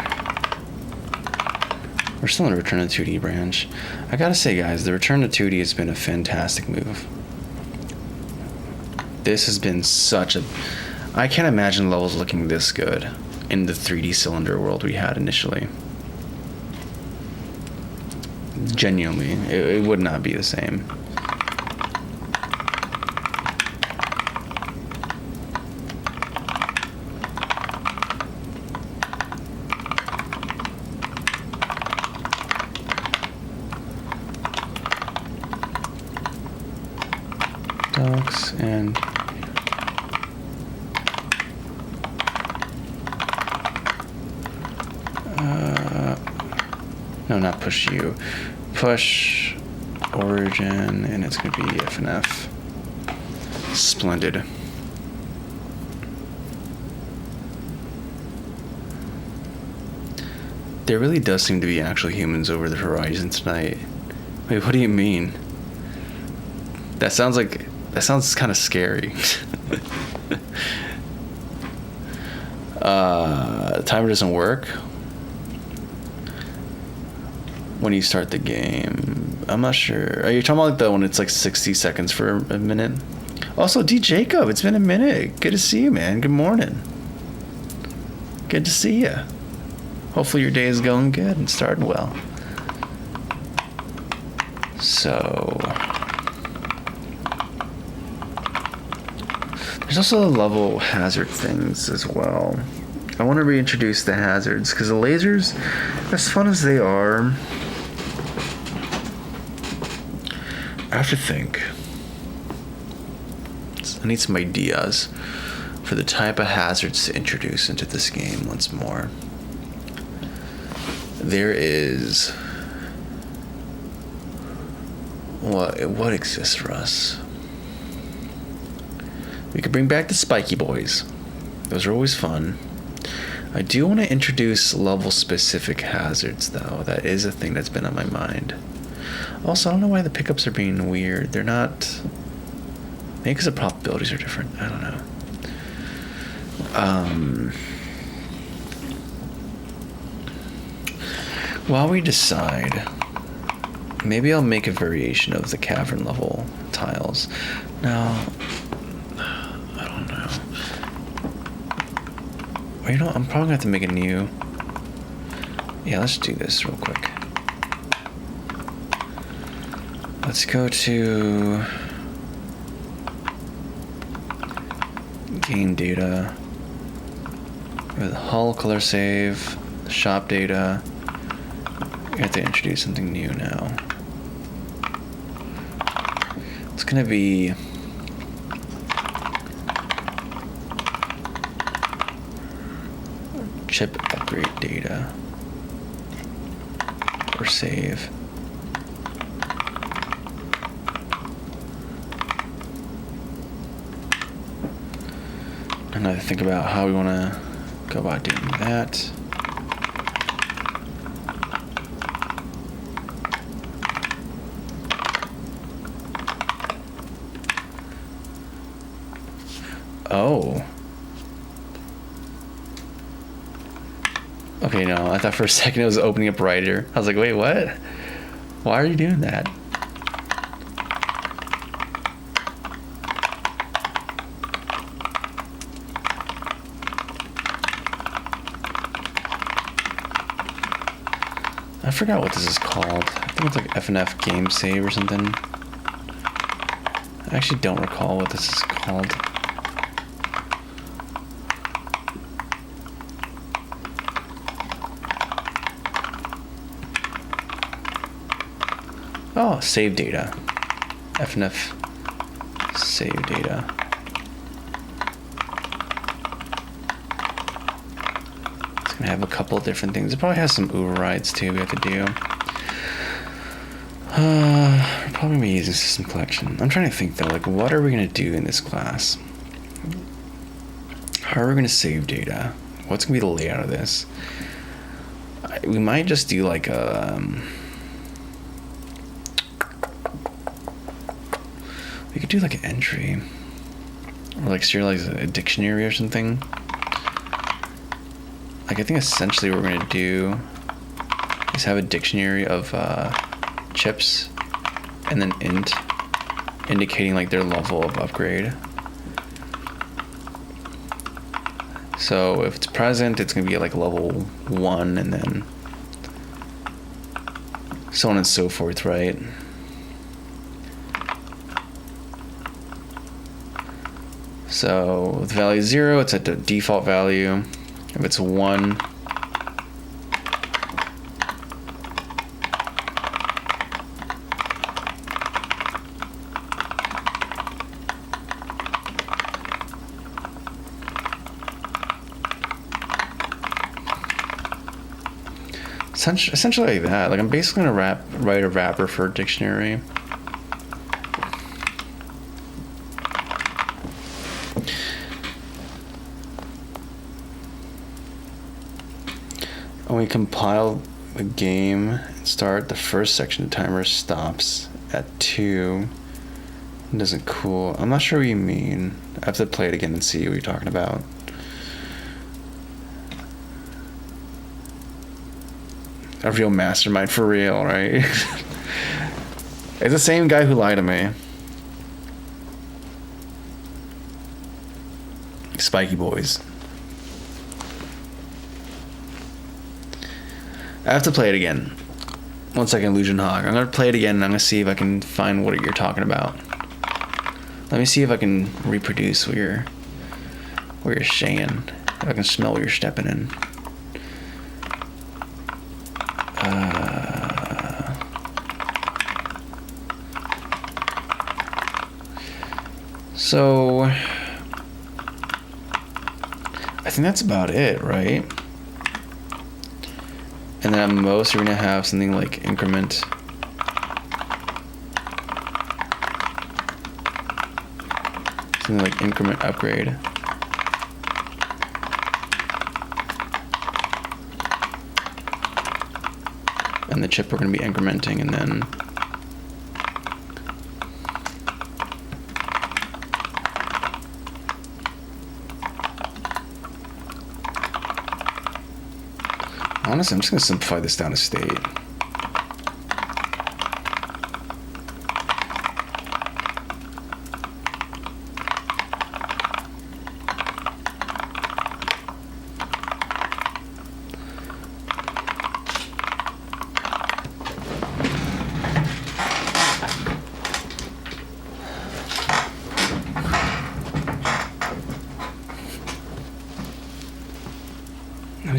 We're still in the Return to 2D branch. I gotta say, guys, the Return to 2D has been a fantastic move. This has been such a... I can't imagine levels looking this good in the 3D cylinder world we had initially. Genuinely, it would not be the same. Docs and no, not push U. Push origin, and it's going to be FNF. Splendid. There really does seem to be actual humans over the horizon tonight. Wait, what do you mean? That sounds kind of scary. The timer doesn't work when you start the game. I'm not sure. Are you talking about like the one it's like 60 seconds for a minute? Also, D Jacob, it's been a minute. Good to see you, man. Good morning. Good to see you. Hopefully your day is going good and starting well. So there's also the level hazard things as well. I want to reintroduce the hazards because the lasers, as fun as they are, I have to think. I need some ideas for the type of hazards to introduce into this game once more. There is... What exists for us? We could bring back the spiky boys. Those are always fun. I do want to introduce level-specific hazards, though. That is a thing that's been on my mind. Also, I don't know why the pickups are being weird. They're not... Maybe because the probabilities are different. I don't know. While we decide, maybe I'll make a variation of the cavern level tiles. Now, I don't know. Well, you know what? I'm probably going to have to make a new... Yeah, let's do this real quick. Let's go to game data with hull color save, shop data. We have to introduce something new now. It's gonna be chip upgrade data or save. And I think about how we want to go about doing that. Oh. Okay, no, I thought for a second it was opening up writer. I was like, wait, what? Why are you doing that? I forgot what this is called. I think it's like FNF game save or something. I actually don't recall what this is called. Oh, save data. FNF save data. It's gonna have a couple of different things. It probably has some overrides too we have to do. We're probably gonna be using system collection. I'm trying to think though, like what are we gonna do in this class? How are we gonna save data? What's gonna be the layout of this? We might just do like a we could do like an entry or like serialize a dictionary or something. Like I think essentially what we're gonna do is have a dictionary of chips and then int indicating like their level of upgrade. So if it's present, it's gonna be like level 1 and then so on and so forth, right? So with value 0, it's at the default value. If it's 1, essentially like that. Like I'm basically gonna write a wrapper for a dictionary. When we compile the game and start, the first section of the timer stops at 2. It doesn't cool. I'm not sure what you mean. I have to play it again and see what you're talking about. A real mastermind for real, right? It's the same guy who lied to me. Spiky Boys. I have to play it again. 1 second, Illusion Hog. I'm gonna play it again and I'm gonna see if I can find what you're talking about. Let me see if I can reproduce what you're saying. If I can smell what you're stepping in. So I think that's about it, right? And then at most you're gonna have something like increment. Something like increment upgrade. And the chip we're gonna be incrementing, and then honestly, I'm just gonna simplify this down to state.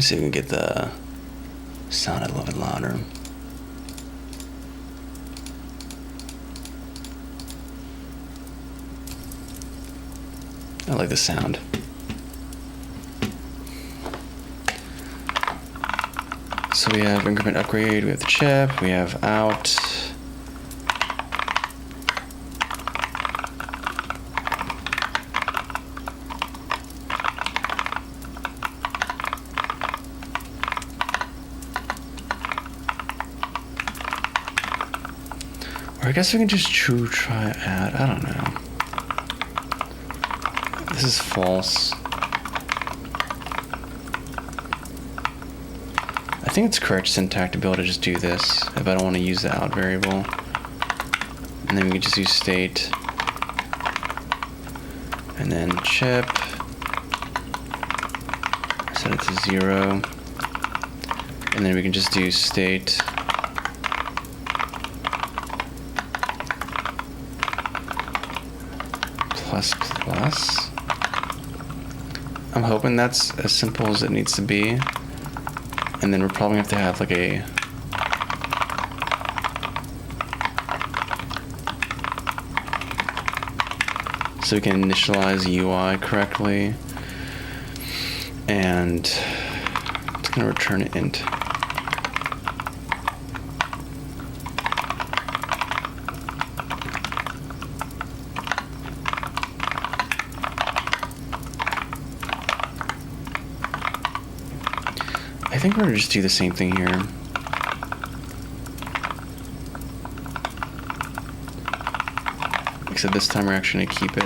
see if we can get the sound a little bit louder. I like the sound. So we have increment upgrade, we have the chip, we have out. Or I guess we can just try add, I don't know. This is false. I think it's correct syntax to be able to just do this if I don't want to use the out variable. And then we can just use state. And then chip. Set it to 0. And then we can just do state. Plus plus. I'm hoping that's as simple as it needs to be. And then we're probably going to have like a so we can initialize UI correctly. And it's going to return an int. I think we're going to just do the same thing here. Except this time we're actually going to keep it.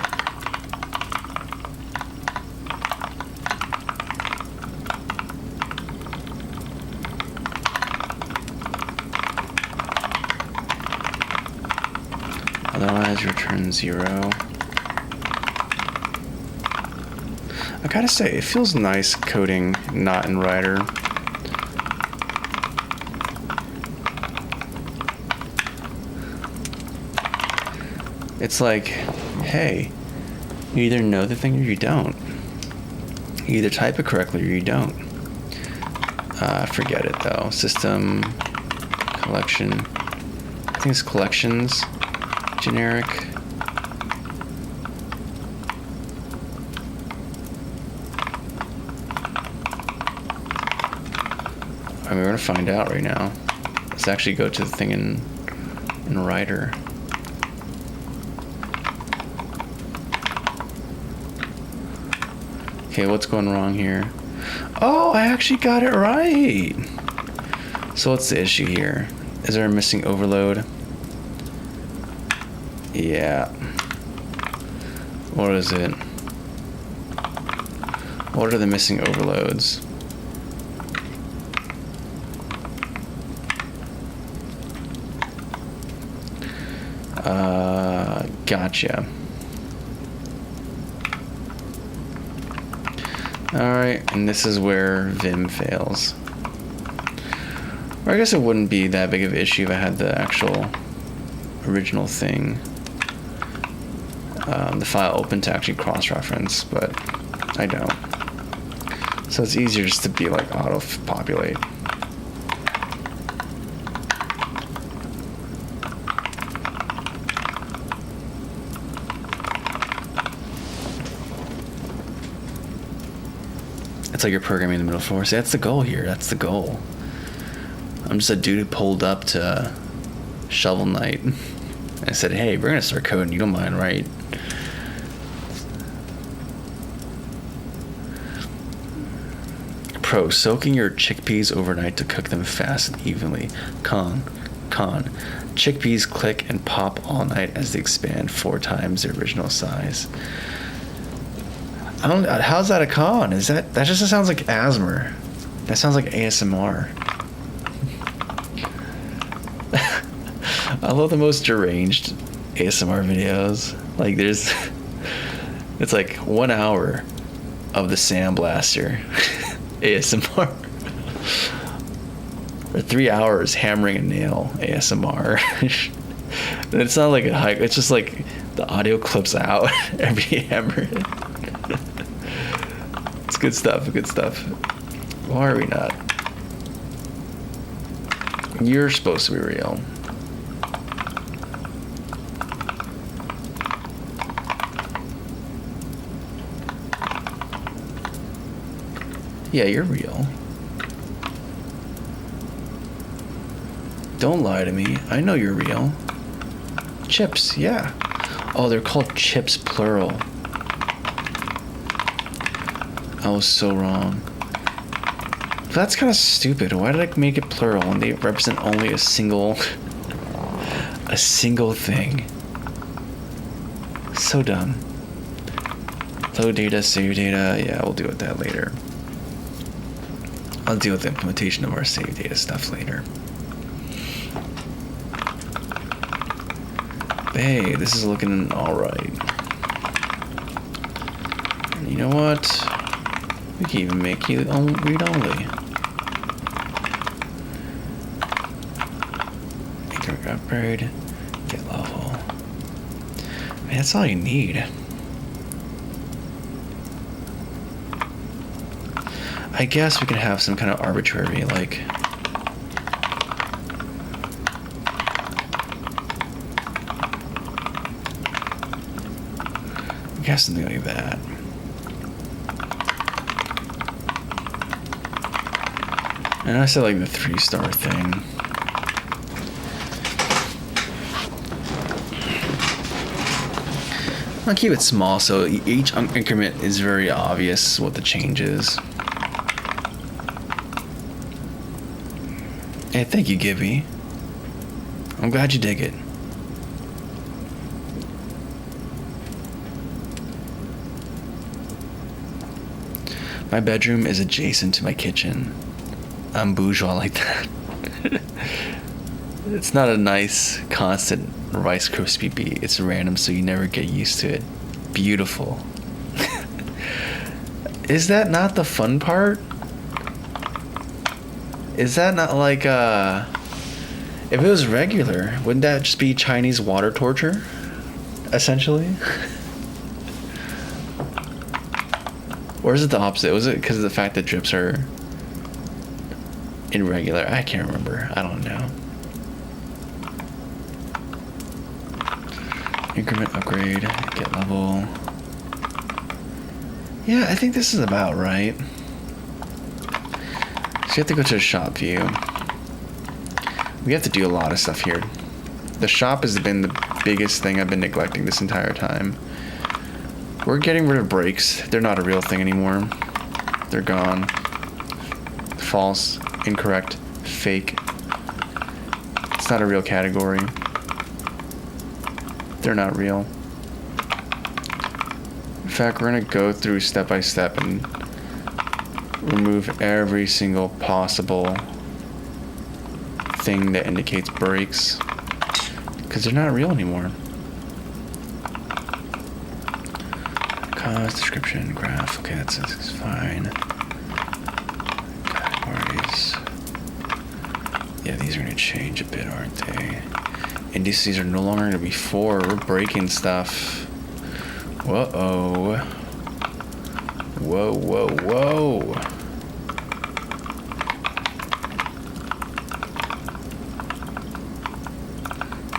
Otherwise, return 0. I gotta say, it feels nice coding not in Rider. It's like, hey, you either know the thing or you don't. You either type it correctly or you don't. Forget it though. System, collection. I think it's collections, generic. I mean, we're gonna find out right now. Let's actually go to the thing in Rider. Okay, what's going wrong here? Oh, I actually got it right. So what's the issue here? Is there a missing overload? Yeah. What is it? What are the missing overloads? Gotcha. Alright, and this is where Vim fails. Or I guess it wouldn't be that big of an issue if I had the actual original thing. The file open to actually cross-reference, but I don't. So it's easier just to be like auto-populate. It's like you're programming in the middle floor. See, that's the goal here. That's the goal. I'm just a dude who pulled up to Shovel Knight and said, hey, we're going to start coding. You don't mind, right? Pro, soaking your chickpeas overnight to cook them fast and evenly. Con. Chickpeas click and pop all night as they expand 4 times their original size. I don't. How's that a con? Is that just sounds like asthma? That sounds like ASMR. I love the most deranged ASMR videos. Like it's like 1 hour of the Sandblaster ASMR, or 3 hours hammering a nail ASMR. And it's not like a hike. It's just like the audio clips out every hammer. It's good stuff. Good stuff. Why are we not? You're supposed to be real. Yeah, you're real. Don't lie to me. I know you're real. Chips, yeah. Oh, they're called chips plural. I was so wrong. But that's kind of stupid. Why did I make it plural when they represent only a single thing? So dumb. Load data, save data. Yeah, we'll deal with that later. I'll deal with the implementation of our save data stuff later. Hey, this is looking alright. You know what? We can even make you read only. Upgrade, get level. Man, that's all you need. I guess we can have some kind of arbitrary, like, I guess something like that. And I said like the 3-star thing. I'll keep it small so each increment is very obvious what the change is. Hey, thank you, Gibby. I'm glad you dig it. My bedroom is adjacent to my kitchen. I'm bourgeois like that. It's not a nice, constant Rice Krispie beat. It's random, so you never get used to it. Beautiful. Is that not the fun part? Is that not like, if it was regular, wouldn't that just be Chinese water torture? Essentially? Or is it the opposite? Was it because of the fact that drips are irregular? I can't remember. I don't know. Increment, upgrade, get level. Yeah, I think this is about right. So you have to go to the shop view. We have to do a lot of stuff here. The shop has been the biggest thing I've been neglecting this entire time. We're getting rid of brakes. They're not a real thing anymore. They're gone. False, incorrect, fake. It's not a real category. They're not real. In fact, we're gonna go through step by step and remove every single possible thing that indicates brakes, because they're not real anymore. Cause, description, graph. Okay, that's fine. Categories. Yeah, these are gonna change a bit, aren't they? Indices are no longer going to be 4. We're breaking stuff. Whoa. Whoa.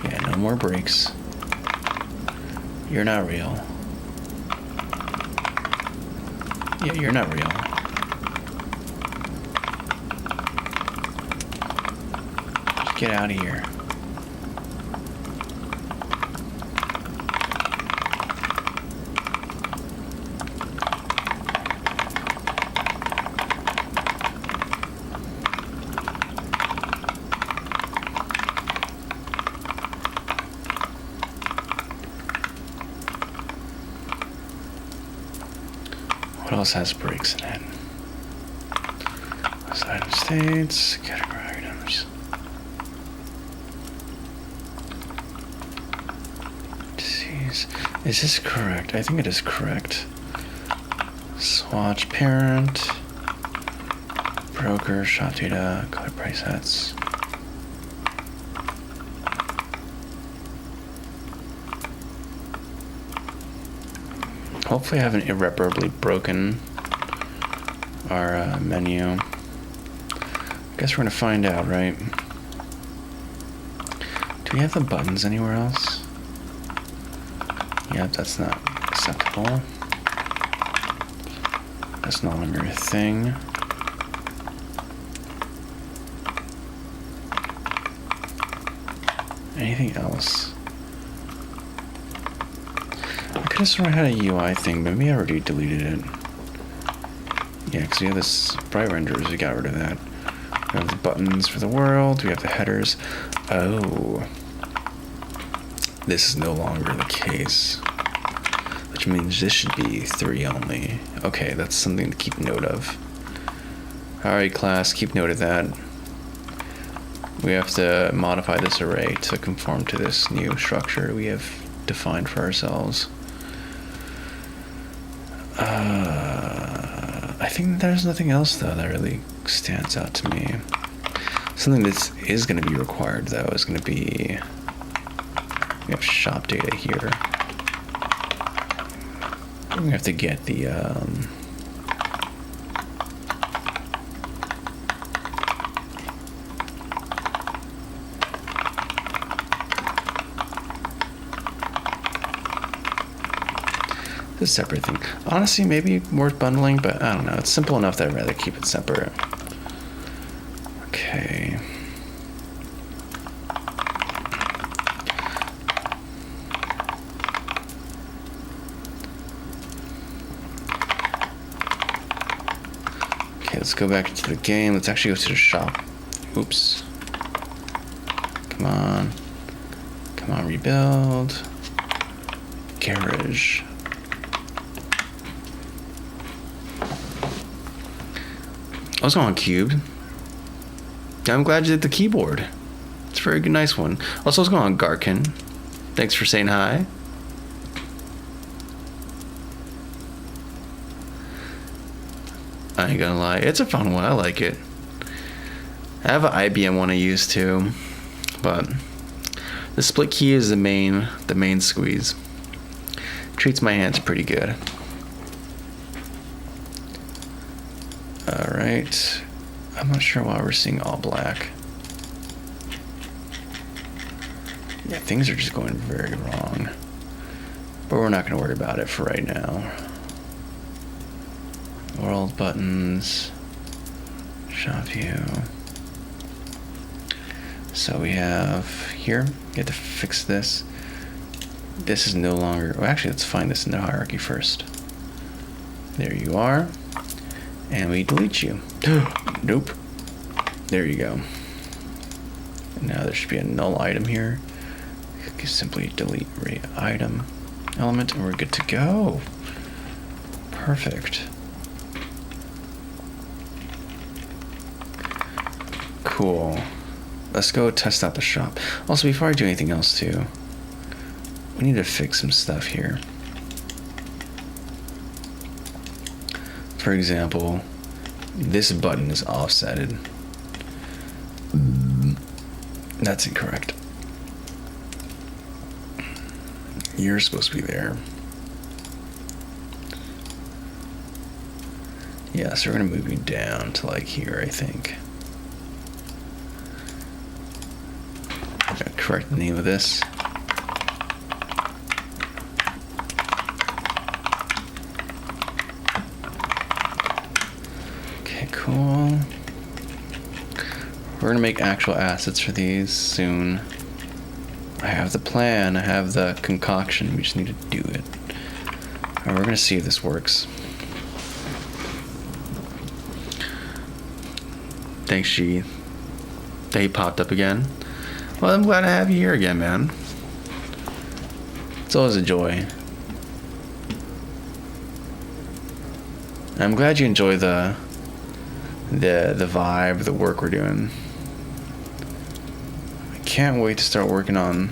Yeah, no more breaks. You're not real. Yeah, you're not real. Just get out of here. What else has brakes in it? Item states, category items. Disease. Is this correct? I think it is correct. Swatch parent. Broker, shop data, color price sets. Hopefully I haven't irreparably broken our menu. Guess we're gonna find out, right? Do we have the buttons anywhere else? Yep, that's not acceptable. That's no longer a thing. Anything else? I could have sworn I had a UI thing, but maybe I already deleted it. Yeah, because we have this bright renders, we got rid of that. We have the buttons for the world, we have the headers. Oh. This is no longer the case. Which means this should be 3 only. Okay, that's something to keep note of. Alright, class, keep note of that. We have to modify this array to conform to this new structure we have defined for ourselves. I think there's nothing else though that really stands out to me. Something that is going to be required though is going to be, we have shop data here. We have to get the a separate thing. Honestly, maybe worth bundling, but I don't know. It's simple enough that I'd rather keep it separate. Okay. Okay, let's go back to the game. Let's actually go to the shop. Oops. Come on. Come on, rebuild. Garage. I was going cubed. I'm glad you did the keyboard. It's a very good, nice one. Also, I was going on Garkin. Thanks for saying hi. I ain't gonna lie, it's a fun one. I like it. I have an IBM one I use too, but the split key is the main squeeze. Treats my hands pretty good. Alright, I'm not sure why we're seeing all black. Yeah, things are just going very wrong. But we're not going to worry about it for right now. World buttons. Shop view. So we have here, we have to fix this. This is no longer, well actually let's find this in the hierarchy first. There you are. And we delete you. Nope. There you go. And now there should be a null item here. You simply delete item element and we're good to go. Perfect. Cool. Let's go test out the shop. Also, before I do anything else too, we need to fix some stuff here. For example, this button is offsetted. That's incorrect. You're supposed to be there. Yeah, so we're gonna move you down to like here, I think. I'm gonna correct the name of this. Cool. We're gonna make actual assets for these soon. I have the plan, I have the concoction, we just need to do it. Alright, we're gonna see if this works. Thanks, G. They popped up again. Well, I'm glad to have you here again, man. It's always a joy. I'm glad you enjoy the vibe, the work we're doing. I can't wait to start working on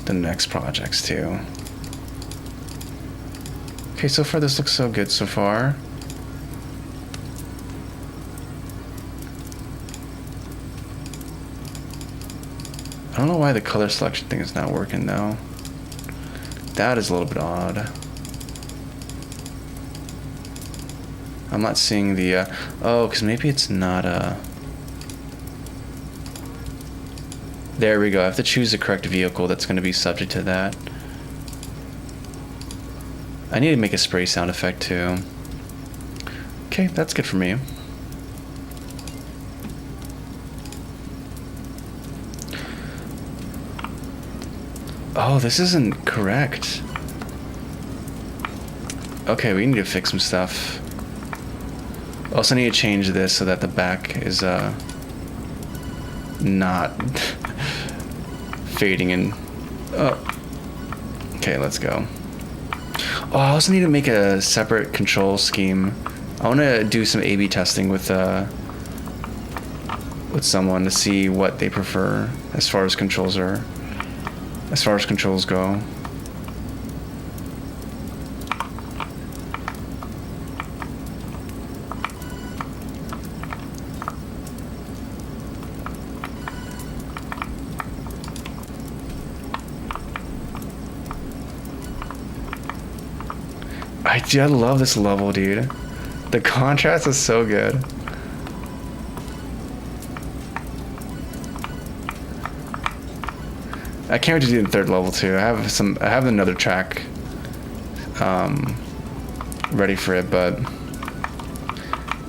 the next projects too. Okay, so far this looks so good so far. I don't know why the color selection thing is not working though. That is a little bit odd. I'm not seeing the, oh, because maybe it's not There we go. I have to choose the correct vehicle that's going to be subject to that. I need to make a spray sound effect too. Okay, that's good for me. Oh, this isn't correct. Okay, we need to fix some stuff. Also need to change this so that the back is not fading in. Oh. Okay, let's go. Oh, I also need to make a separate control scheme. I want to do some A/B testing with someone to see what they prefer as far as controls go. I love this level, dude. The contrast is so good. I can't wait to do the third level too. I have another track ready for it, but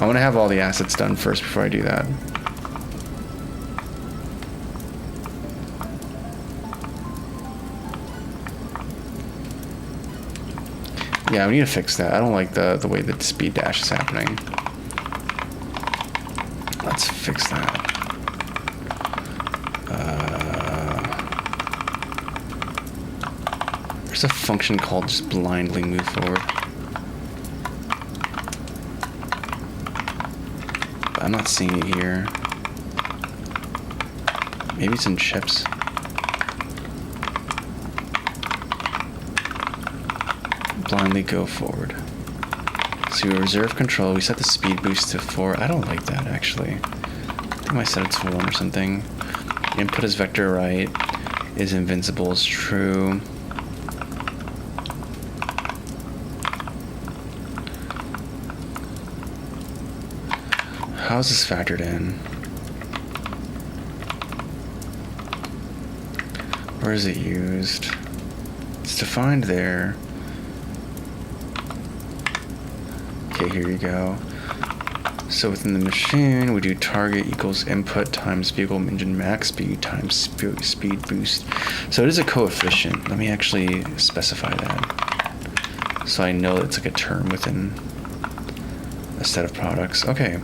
I want to have all the assets done first before I do that. Yeah, we need to fix that. I don't like the way that the speed dash is happening. Let's fix that. There's a function called just blindly move forward. But I'm not seeing it here. Maybe it's in chips. Blindly go forward. So we reserve control. We set the speed boost to 4. I don't like that actually. I think I might set it to 1 or something. Input is vector right. Is invincible is true. How is this factored in? Where is it used? It's defined there. Okay, here you go. So within the machine, we do target equals input times vehicle engine max speed times speed boost. So it is a coefficient. Let me actually specify that, so I know it's like a term within a set of products. Okay.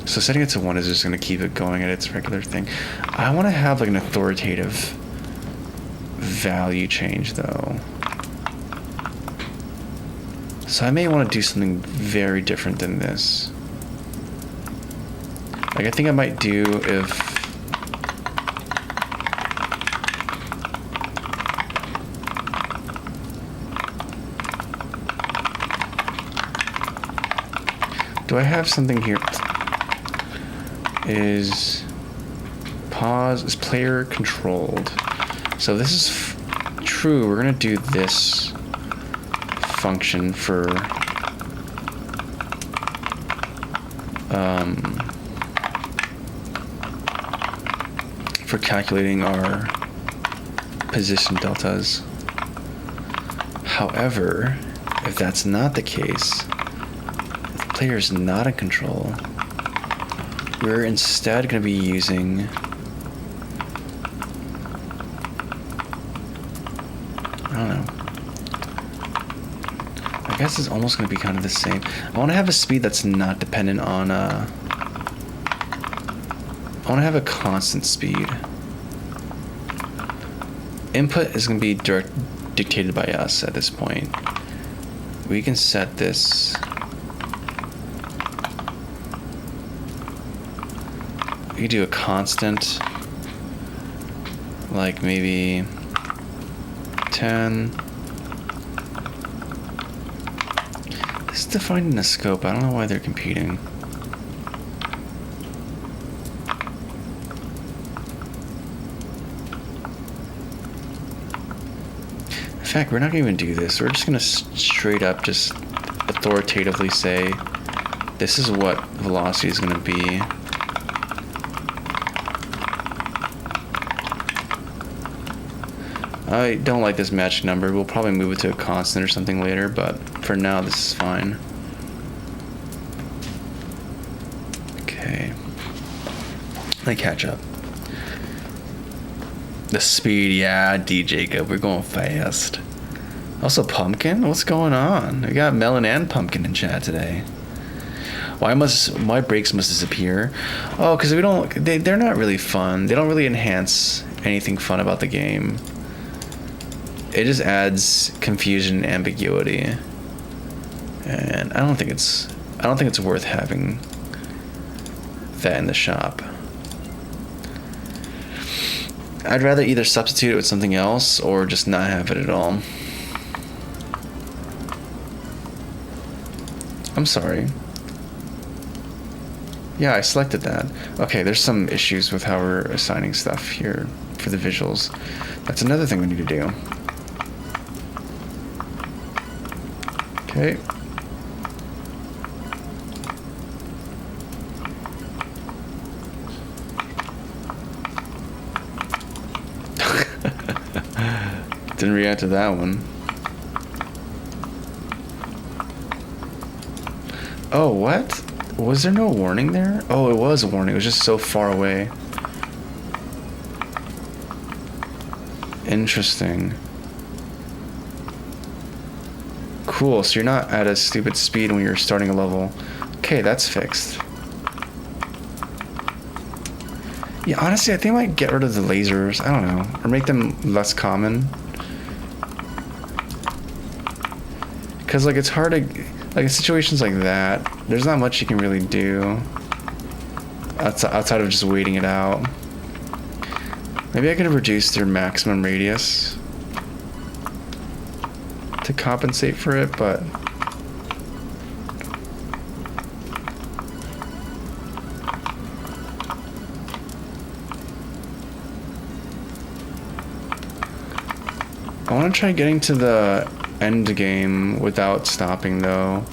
So setting it to 1 is just going to keep it going at its regular thing. I want to have like an authoritative value change though. So I may want to do something very different than this. Like I think I might do if do I have something here? Is pause is player controlled. So this is true. We're gonna do this function for calculating our position deltas. However, if that's not the case, if the player is not in control, we're instead going to be using I don't know. I guess it's almost going to be kind of the same. I want to have a speed that's not dependent on I want to have a constant speed. Input is going to be dictated by us at this point. We can set this. We could do a constant, like maybe 10. This is defined in the scope. I don't know why they're competing. In fact, we're not going to even do this. We're just going to straight up just authoritatively say this is what velocity is going to be I don't like this magic number. We'll probably move it to a constant or something later, but for now this is fine. Okay. Let me catch up. The speed, yeah, D Jacob, we're going fast. Also Pumpkin, what's going on? We got Melon and Pumpkin in chat today. Why my breaks must disappear? Oh, because they're not really fun. They don't really enhance anything fun about the game. It just adds confusion and ambiguity. And I don't think it's worth having that in the shop. I'd rather either substitute it with something else or just not have it at all. I'm sorry. Yeah, I selected that. Okay, there's some issues with how we're assigning stuff here for the visuals. That's another thing we need to do. Okay. Didn't react to that one. Oh, what? Was there no warning there? Oh, it was a warning. It was just so far away. Interesting. Cool, so you're not at a stupid speed when you're starting a level. Okay, that's fixed. Yeah, honestly, I think I might get rid of the lasers. I don't know. Or make them less common. Because, like, it's hard to... Like, in situations like that, there's not much you can really do outside of just waiting it out. Maybe I could have reduced their maximum radius to compensate for it, but... I want to try getting to the end game without stopping though,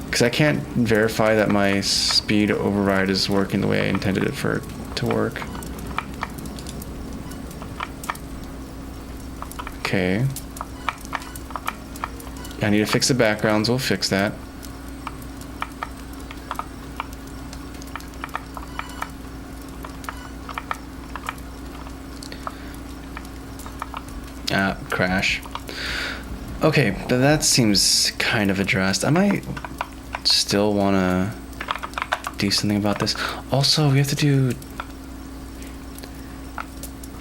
because I can't verify that my speed override is working the way I intended it for it to work. Okay. I need to fix the backgrounds. We'll fix that. Crash. Okay, but that seems kind of addressed. I might still want to do something about this. Also, we have to do...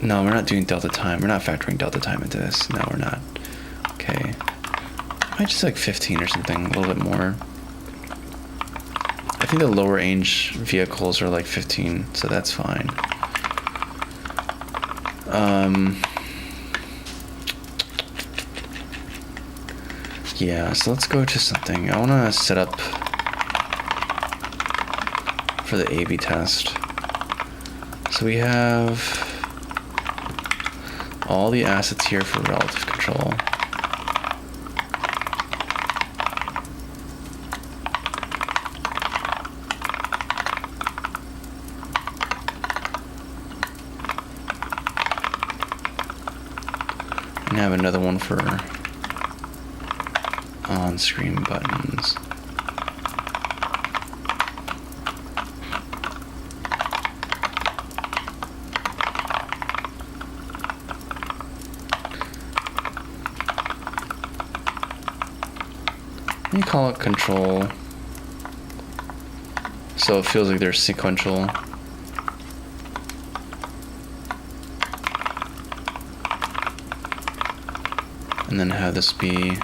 No, we're not doing delta time. We're not factoring delta time into this. No, we're not. Okay. Might just like 15 or something, a little bit more. I think the lower range vehicles are like 15, so that's fine. Yeah, so let's go to something. I want to set up for the A/B test. So we have all the assets here for relative control. And I have another one for on-screen buttons. Let me call it control, so it feels like they're sequential. And then have this be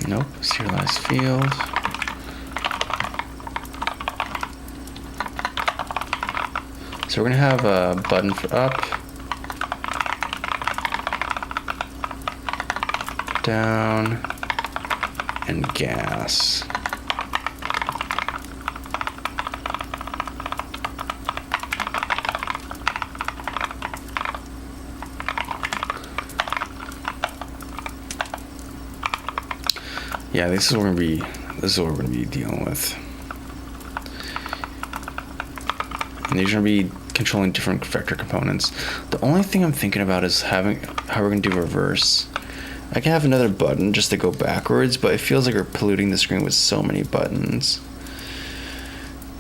nope, serialized field. So we're gonna have a button for up, down, and gas. Yeah, this is what we're gonna be dealing with. And these are gonna be controlling different vector components. The only thing I'm thinking about is how we're gonna do reverse. I can have another button just to go backwards, but it feels like we're polluting the screen with so many buttons.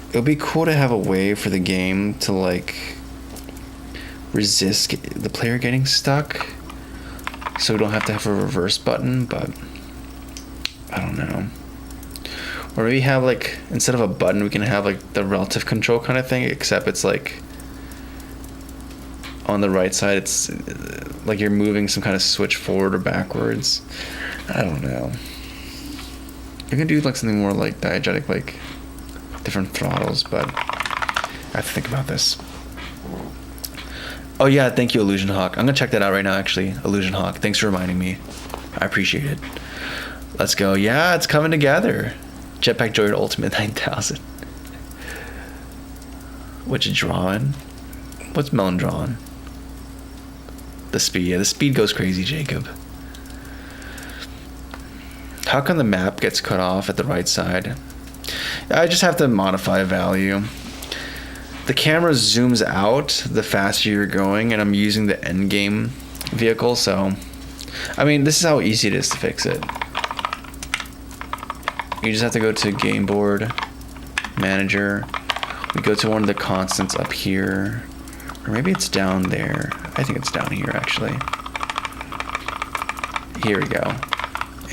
It would be cool to have a way for the game to like resist the player getting stuck, so we don't have to have a reverse button, but I don't know. Or maybe have like, instead of a button, we can have like the relative control kind of thing, except it's like on the right side, it's like you're moving some kind of switch forward or backwards. I don't know. You can do like something more like diegetic, like different throttles, but I have to think about this. Oh yeah, thank you, Illusion Hawk. I'm gonna check that out right now, actually. Illusion Hawk, thanks for reminding me. I appreciate it. Let's go. Yeah, it's coming together. Jetpack Joyride Ultimate 9000. What you drawing? What's Melon drawing? The speed. Yeah, the speed goes crazy, Jacob. How come the map gets cut off at the right side? I just have to modify a value. The camera zooms out the faster you're going, and I'm using the end game vehicle, so I mean, this is how easy it is to fix it. You just have to go to Game Board, Manager. We go to one of the constants up here, or maybe it's down there. I think it's down here, actually. Here we go.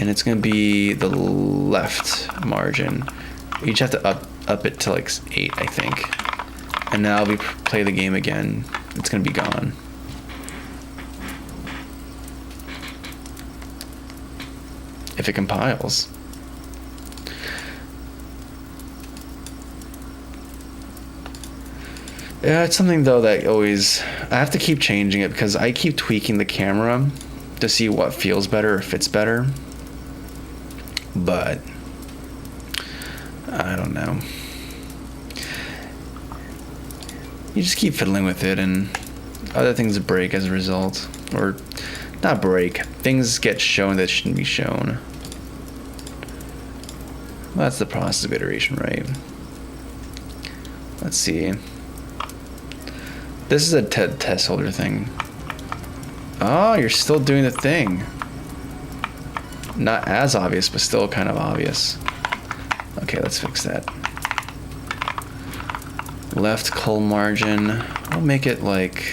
And it's gonna be the left margin. You just have to up it to like 8, I think. And now we play the game again. It's gonna be gone. If it compiles. Yeah, it's something though that always, I have to keep changing it because I keep tweaking the camera to see what feels better or fits better. But I don't know. You just keep fiddling with it, and other things break as a result. Or not break, things get shown that shouldn't be shown. Well, that's the process of iteration, right? Let's see. This is a test holder thing. Oh, you're still doing the thing. Not as obvious, but still kind of obvious. Okay, let's fix that. Left cull margin. I'll make it like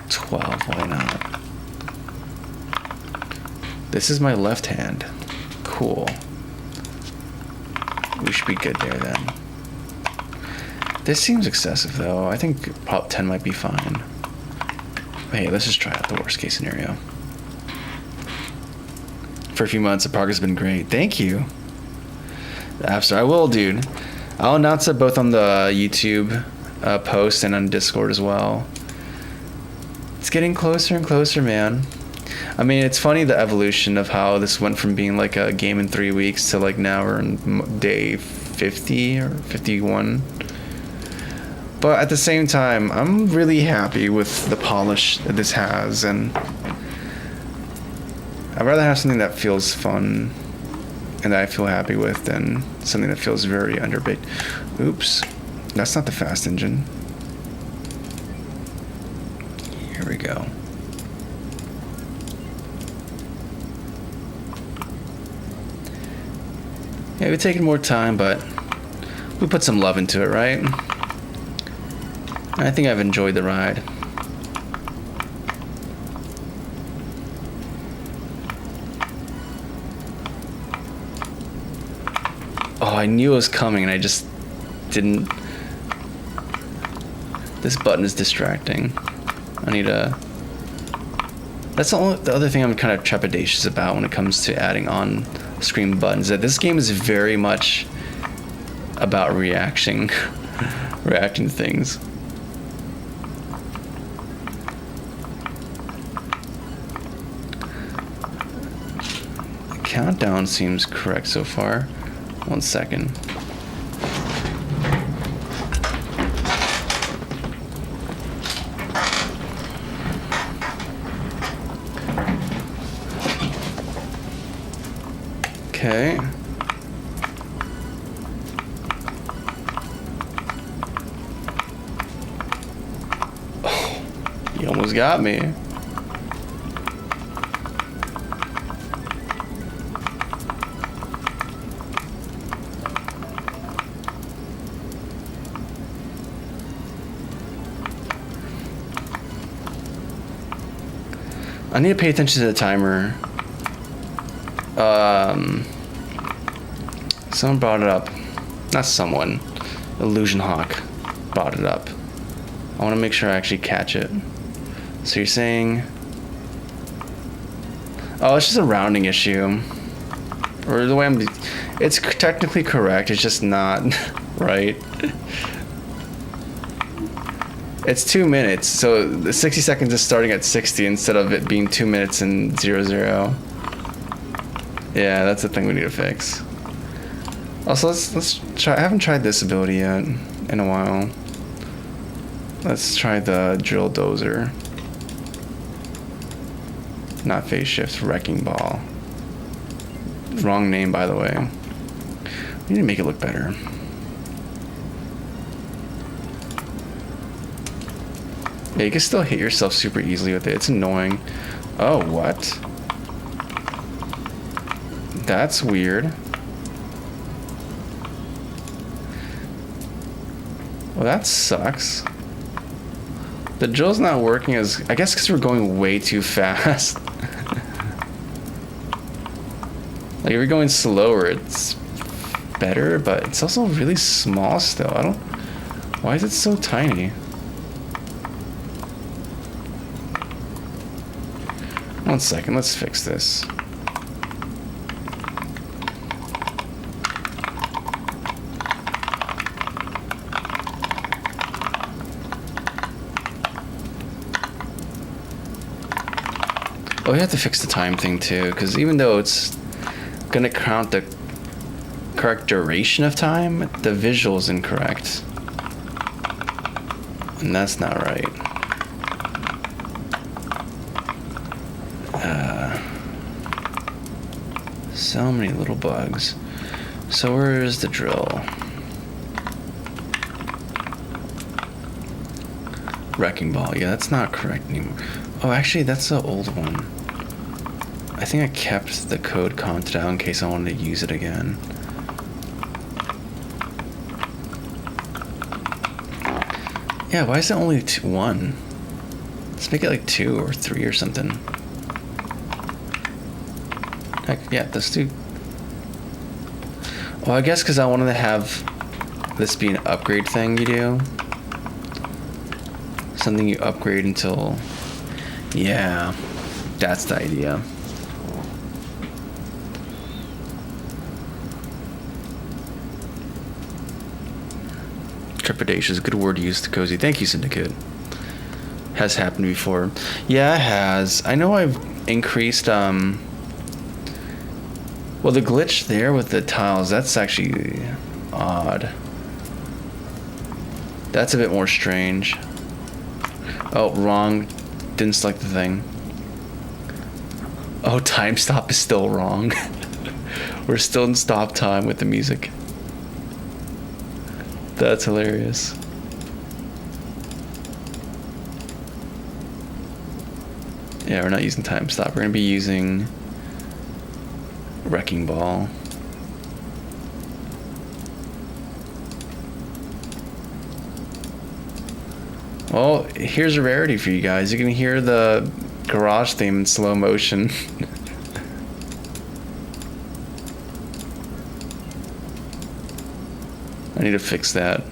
12. Why not? This is my left hand. Cool. We should be good there then. This seems excessive though. I think prop 10 might be fine. Hey, let's just try out the worst case scenario. For a few months, the progress has been great. Thank you. The App Store. I will, dude. I'll announce it both on the YouTube post and on Discord as well. It's getting closer and closer, man. I mean, it's funny the evolution of how this went from being like a game in 3 weeks to like now we're in day 50 or 51. But at the same time, I'm really happy with the polish that this has, and I'd rather have something that feels fun and that I feel happy with than something that feels very underbaked. Oops, that's not the fast engine. Here we go. Yeah, we're taking more time, but we put some love into it, right? I think I've enjoyed the ride. Oh, I knew it was coming and I just didn't. This button is distracting. I need a. That's the other thing I'm kind of trepidatious about when it comes to adding on screen buttons. That this game is very much about reacting to things. The countdown seems correct so far. 1 second. Okay. You almost got me. I need to pay attention to the timer. Someone brought it up. Not someone. Illusion Hawk brought it up. I want to make sure I actually catch it. So you're saying... Oh, it's just a rounding issue. Or the way I'm... It's technically correct, it's just not right. It's 2 minutes, so the 60 seconds is starting at 60 instead of it being 2 minutes and 00. Yeah, that's the thing we need to fix. Also, let's try. I haven't tried this ability yet in a while. Let's try the drill dozer. Not phase shift, wrecking ball. Wrong name, by the way. We need to make it look better. Yeah, you can still hit yourself super easily with it. It's annoying. Oh, what? That's weird. Well, that sucks. The drill's not working as... I guess because we're going way too fast. Like, if we're going slower, it's better, but it's also really small still. I don't... Why is it so tiny? One second, let's fix this. Oh, we have to fix the time thing too, because even though it's gonna count the correct duration of time, the visual is incorrect. And that's not right. So many little bugs. So where's the drill? Wrecking ball. Yeah, that's not correct anymore. Oh, actually, that's the old one. I think I kept the code commented out in case I wanted to use it again. Yeah, why is it only one? Let's make it like 2 or 3 or something. Heck, yeah, let's do... Well, I guess because I wanted to have this be an upgrade thing you do. Something you upgrade until... Yeah, that's the idea. Trepidation is a good word to use to Cozy. Thank you, Syndicate. Has happened before. Yeah, it has. I know I've increased, well, the glitch there with the tiles, that's actually odd. That's a bit more strange. Oh, wrong. Didn't select the thing. Oh, time stop is still wrong. We're still in stop time with the music. That's hilarious. Yeah, we're not using time stop. We're gonna be using wrecking ball. Well, here's a rarity for you guys. You can hear the garage theme in slow motion. I need to fix that.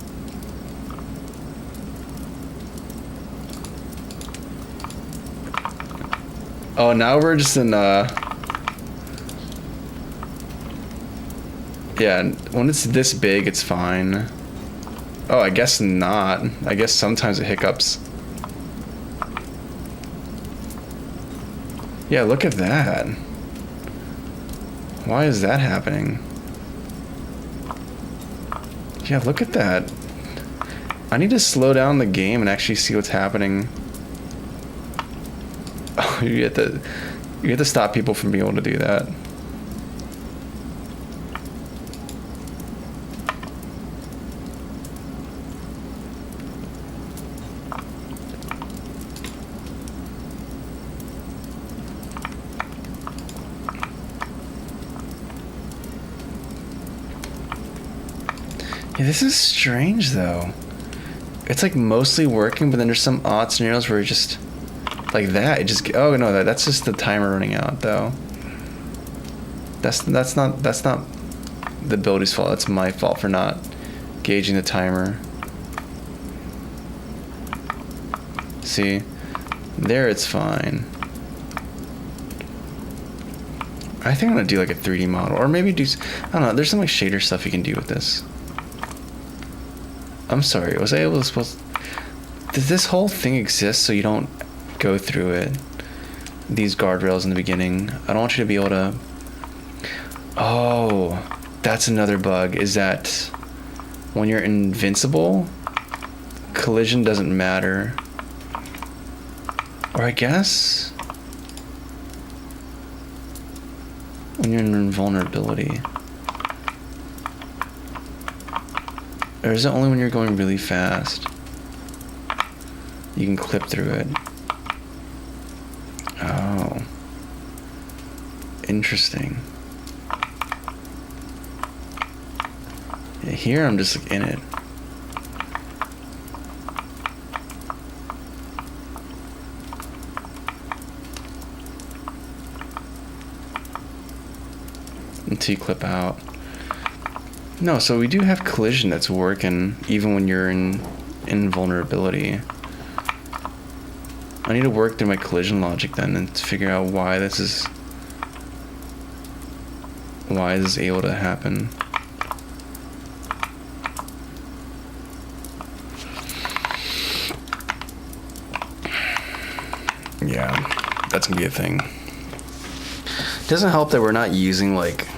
Oh, now we're just in, yeah, when it's this big, it's fine. Oh, I guess not. I guess sometimes it hiccups. Yeah, look at that. Why is that happening? Yeah, look at that. I need to slow down the game and actually see what's happening. Oh, you have to stop people from being able to do that. Yeah, this is strange though. It's like mostly working, but then there's some odd scenarios where it just like that. It just oh no, that's just the timer running out though. That's not the ability's fault. That's my fault for not gauging the timer. See, there it's fine. I think I'm gonna do like a 3D model, or maybe do I don't know. There's some like shader stuff you can do with this. I'm sorry, was I able to supposed? Does this whole thing exist so you don't go through it? These guardrails in the beginning. I don't want you to be able to. Oh, that's another bug. Is that when you're invincible, collision doesn't matter. Or I guess when you're in invulnerability. Or is it only when you're going really fast? You can clip through it. Oh. Interesting. Yeah, here I'm just like in it. Until you clip out. No, so we do have collision that's working even when you're in invulnerability. I need to work through my collision logic then and figure out why this is able to happen. Yeah, that's gonna be a thing. Doesn't help that we're not using like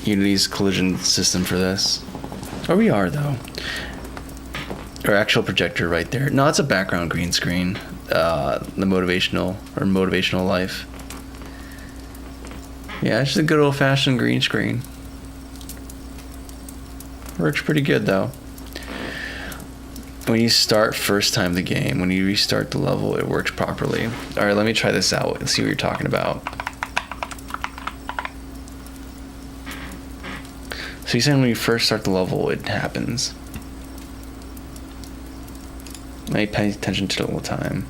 Unity's collision system for this. Or we are though. Our actual projector right there. No, it's a background green screen. The motivational life. Yeah, it's just a good old fashioned green screen. Works pretty good though. When you start first time the game, when you restart the level, it works properly. Alright, let me try this out and see what you're talking about. So you're saying when you first start the level, it happens. I pay attention to it all the time.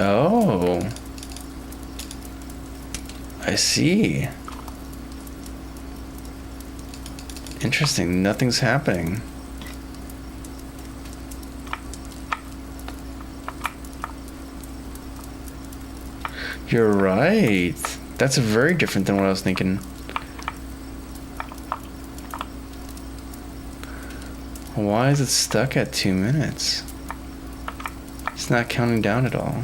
Oh. I see. Interesting. Nothing's happening. You're right. That's very different than what I was thinking. Why is it stuck at 2 minutes? It's not counting down at all.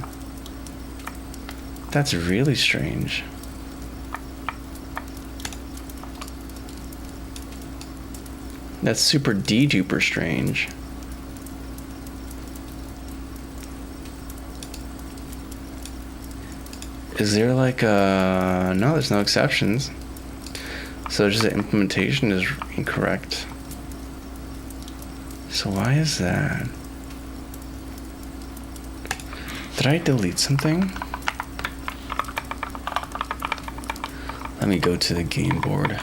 That's really strange. That's super de-duper strange. Is there like a... No, there's no exceptions. So just the implementation is incorrect. So why is that? Did I delete something? Let me go to the game board.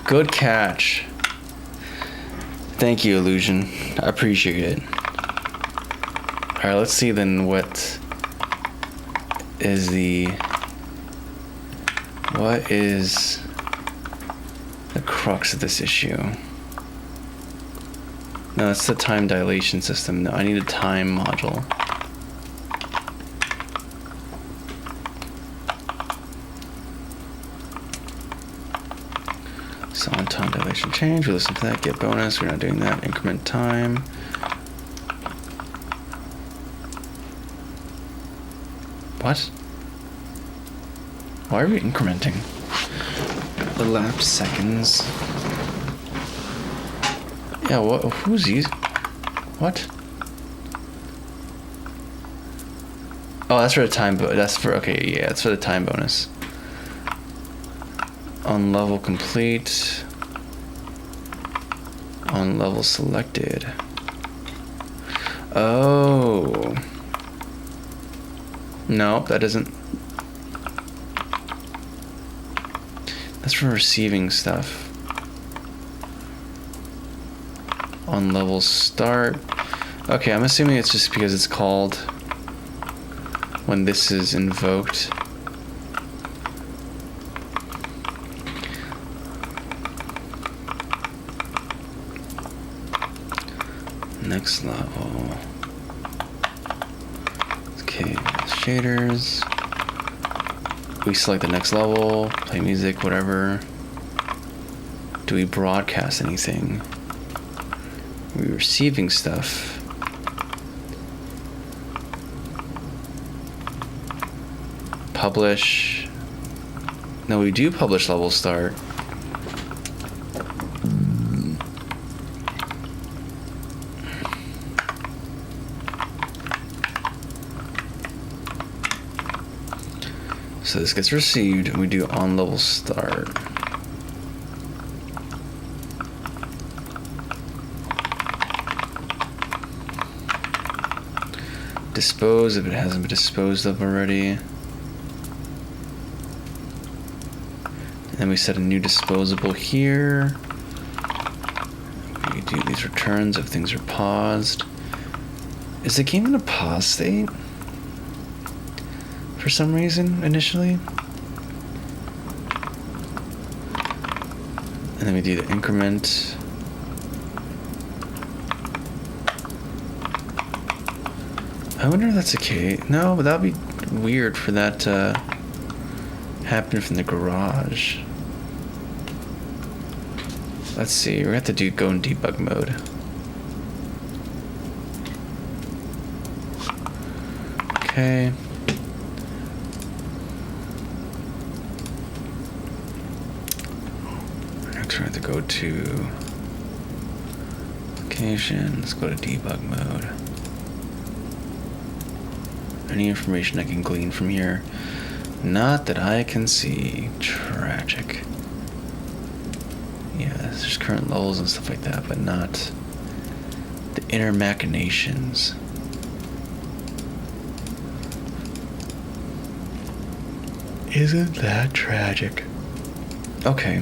Good catch. Thank you, Illusion. I appreciate it. Alright, let's see then what is the crux of this issue. No, it's the time dilation system. No, I need a time module. So on time dilation change, we listen to that, get bonus, we're not doing that, increment time. What? Why are we incrementing? Elapsed seconds. Yeah, what? Who's these? What? Oh, that's for the time that's for, okay, yeah, that's for the time bonus. On level complete. On level selected. Oh. No, that doesn't. That's for receiving stuff. On level start. Okay, I'm assuming it's just because it's called when this is invoked. Next level. Okay, shaders. We select the next level, play music, whatever. Do we broadcast anything? Are we receiving stuff? Publish. No, we do publish level start. So this gets received and we do on level start. Dispose if it hasn't been disposed of already. And then we set a new disposable here. We do these returns if things are paused. Is the game in a pause state? For some reason, initially. And then we do the increment. I wonder if that's okay. No, but that would be weird for that to happen from the garage. Let's see, we're gonna have to go in debug mode. Okay. Next we're gonna have to go to application. Let's go to debug mode. Any information I can glean from here? Not that I can see. Tragic. Yeah, there's current levels and stuff like that, but not the inner machinations. Isn't that tragic? Okay.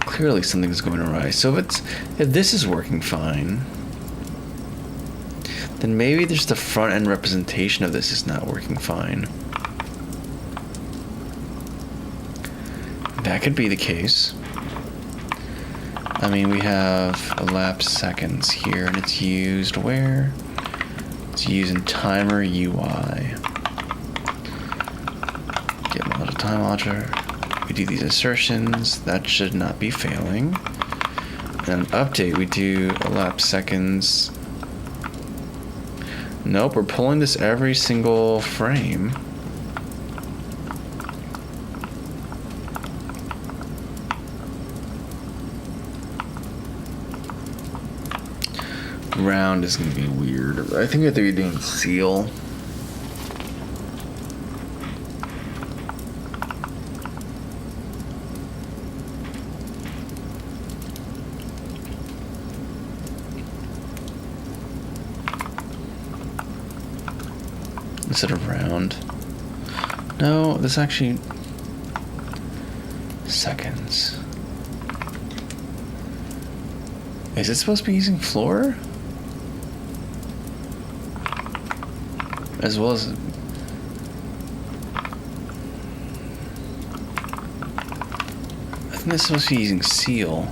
Clearly something's going awry. So if this is working fine, then maybe there's the front end representation of this is not working fine. That could be the case. I mean, we have elapsed seconds here, and it's used where? It's used in timer UI. Get a lot of time launcher. We do these assertions. That should not be failing. And update, we do elapsed seconds. Nope, we're pulling this every single frame. Round is going to be weird. I think we have to be doing seal. Instead of round. No, this actually... Seconds. Is it supposed to be using floor? As well as... I think this is supposed to be using seal.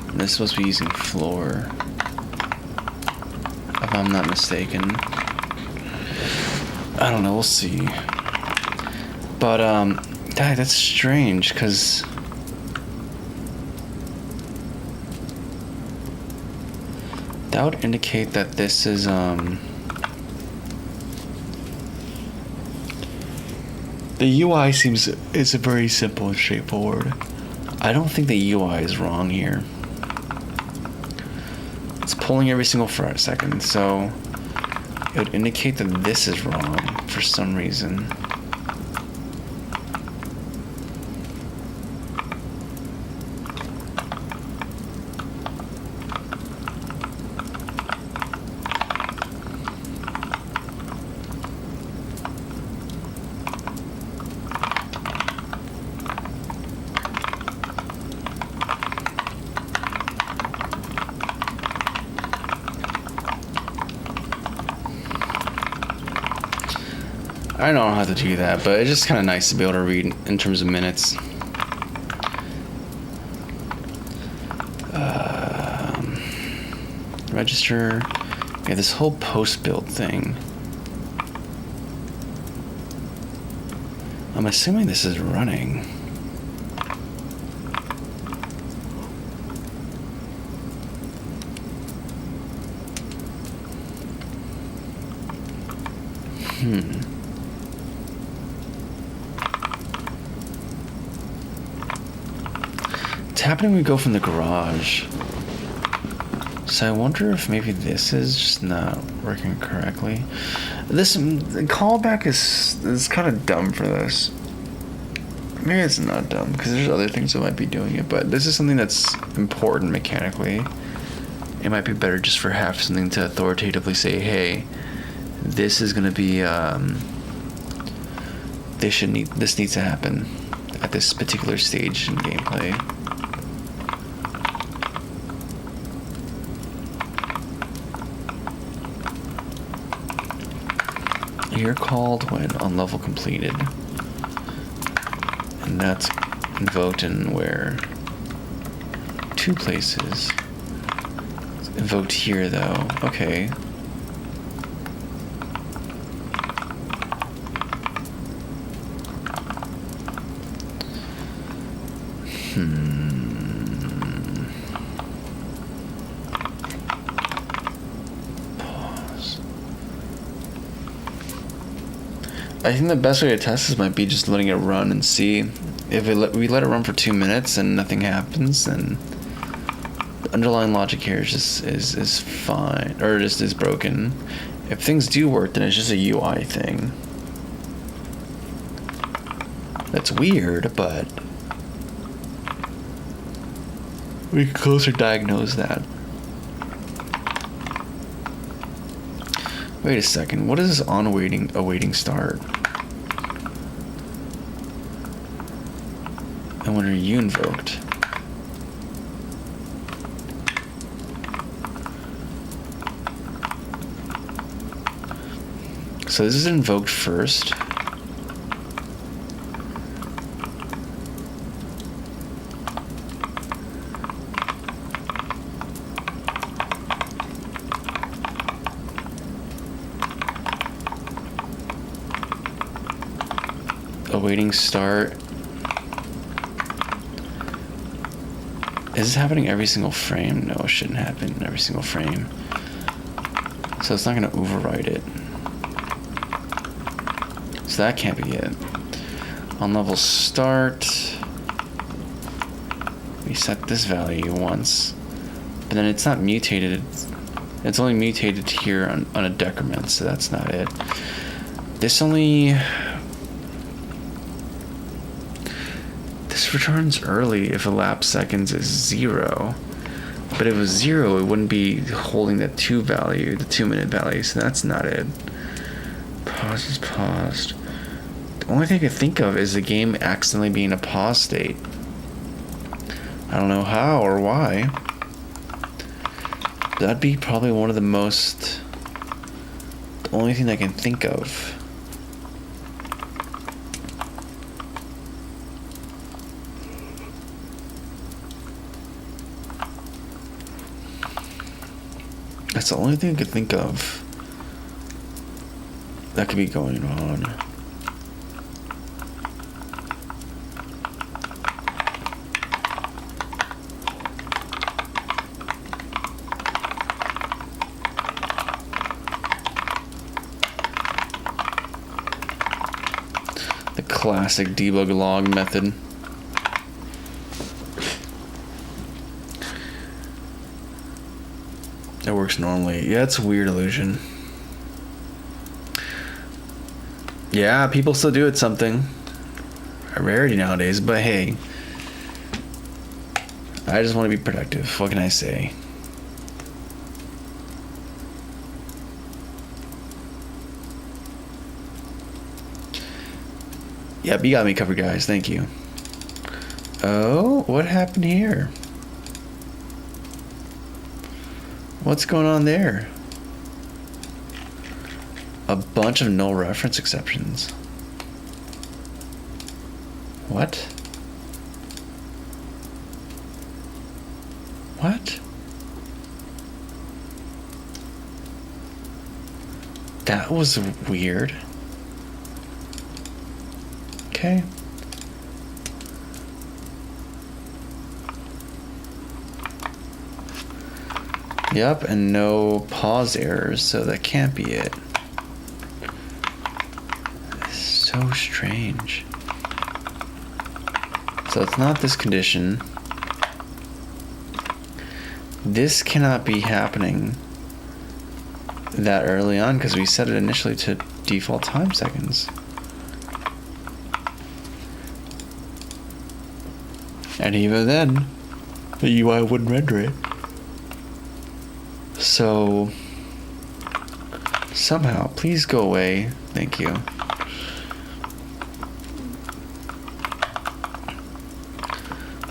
And this is supposed to be using floor. If I'm not mistaken. I don't know, we'll see. But, that's strange, because... that would indicate that this is, the UI is very simple and straightforward. I don't think the UI is wrong here. It's pulling every single second, so it would indicate that this is wrong for some reason. I don't know how to do that, but it's just kind of nice to be able to read in terms of minutes. Register. Yeah, this whole post build thing. I'm assuming this is running. It's happening when we go from the garage. So I wonder if maybe this is just not working correctly. This callback is kind of dumb for this. Maybe it's not dumb because there's other things that might be doing it, but this is something that's important mechanically. It might be better just for have something to authoritatively say, hey, this is gonna be this needs to happen at this particular stage in gameplay. You're called when on level completed, and that's invoked in where? 2 places. It's invoked here though. Okay. I think the best way to test this might be just letting it run and see if we let it run for 2 minutes and nothing happens, then the underlying logic here is fine, or just is broken. If things do work, then it's just a UI thing. That's weird, but we can closer diagnose that. Wait a second, what is this on awaiting start? And when are you invoked? So this is invoked first. Awaiting start. Is this happening every single frame? No, it shouldn't happen in every single frame. So it's not going to override it. So that can't be it. On level start, we set this value once, but then it's not mutated. It's only mutated here on a decrement, so that's not it. This returns early if elapsed seconds is 0. But if it was 0, it wouldn't be holding the 2 value, the 2-minute value, so that's not it. Pause is paused. The only thing I can think of is the game accidentally being a pause state. I don't know how or why. That'd be probably one of the only thing I can think of. That's the only thing I could think of that could be going on. The classic debug log method. It works normally. Yeah, it's a weird illusion. Yeah, people still do it something. A rarity nowadays, but hey. I just want to be productive. What can I say? Yep, you got me covered, guys. Thank you. Oh, what happened here? What's going on there? A bunch of null reference exceptions. What? What? That was weird. Okay. Yep, and no pause errors, so that can't be it. So strange. So it's not this condition. This cannot be happening that early on because we set it initially to default time seconds. And even then, the UI wouldn't render it. So, somehow, please go away. Thank you.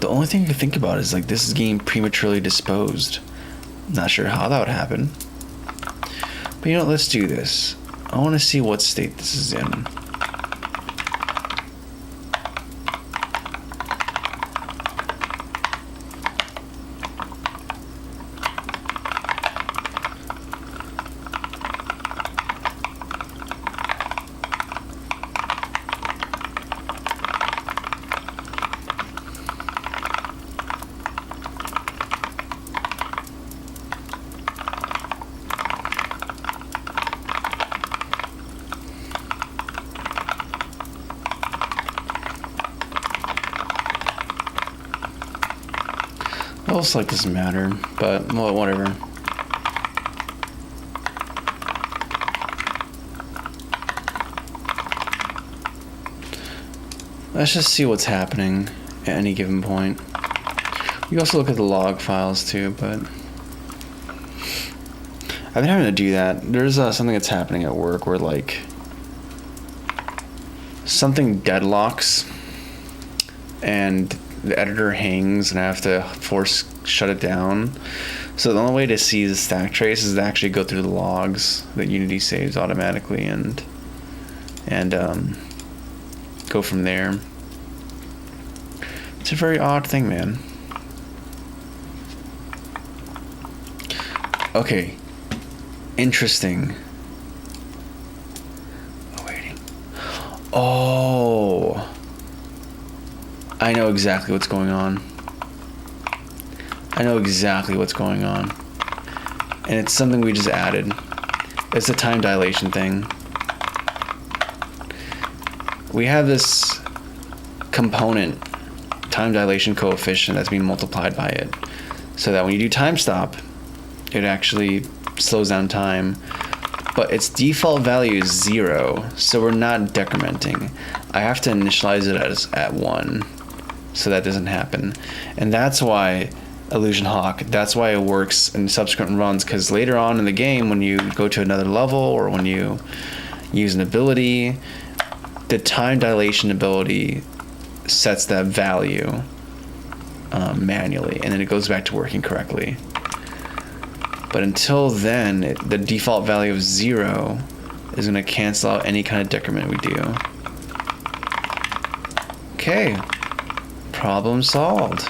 The only thing I can think about is like this is getting prematurely disposed. Not sure how that would happen. But you know what, let's do this. I want to see what state this is in. Looks like doesn't matter, but well, whatever. Let's just see what's happening at any given point. We also look at the log files too, but I've been having to do that. There's something that's happening at work where like something deadlocks and the editor hangs and I have to force shut it down. So the only way to see the stack trace is to actually go through the logs that Unity saves automatically and go from there. It's a very odd thing, man. Okay. Interesting. Awaiting. Oh. I know exactly what's going on. I know exactly what's going on. And it's something we just added. It's a time dilation thing. We have this component, time dilation coefficient, that's being multiplied by it. So that when you do time stop, it actually slows down time. But its default value is 0, so we're not decrementing. I have to initialize it as at 1. So that doesn't happen. And that's why Illusion Hawk, that's why it works in subsequent runs, because later on in the game when you go to another level or when you use an ability, the time dilation ability sets that value manually, and then it goes back to working correctly. But until then, the default value of 0 is going to cancel out any kind of decrement we do. Okay. Problem solved.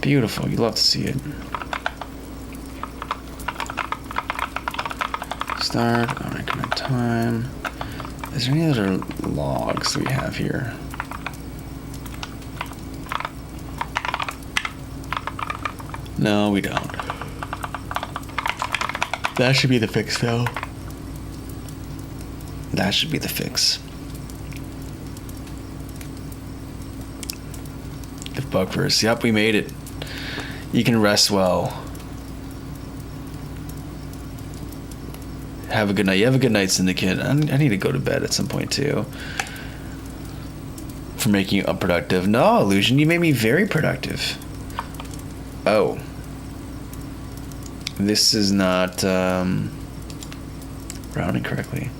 Beautiful. You love to see it. Start. Increment time. Is there any other logs we have here? No, we don't. That should be the fix, though. That should be the fix. The bug verse. Yep, we made it. You can rest well. Have a good night. You have a good night, Syndicate. I need to go to bed at some point, too. For making you unproductive. No, Illusion, you made me very productive. Oh. This is not rounding correctly.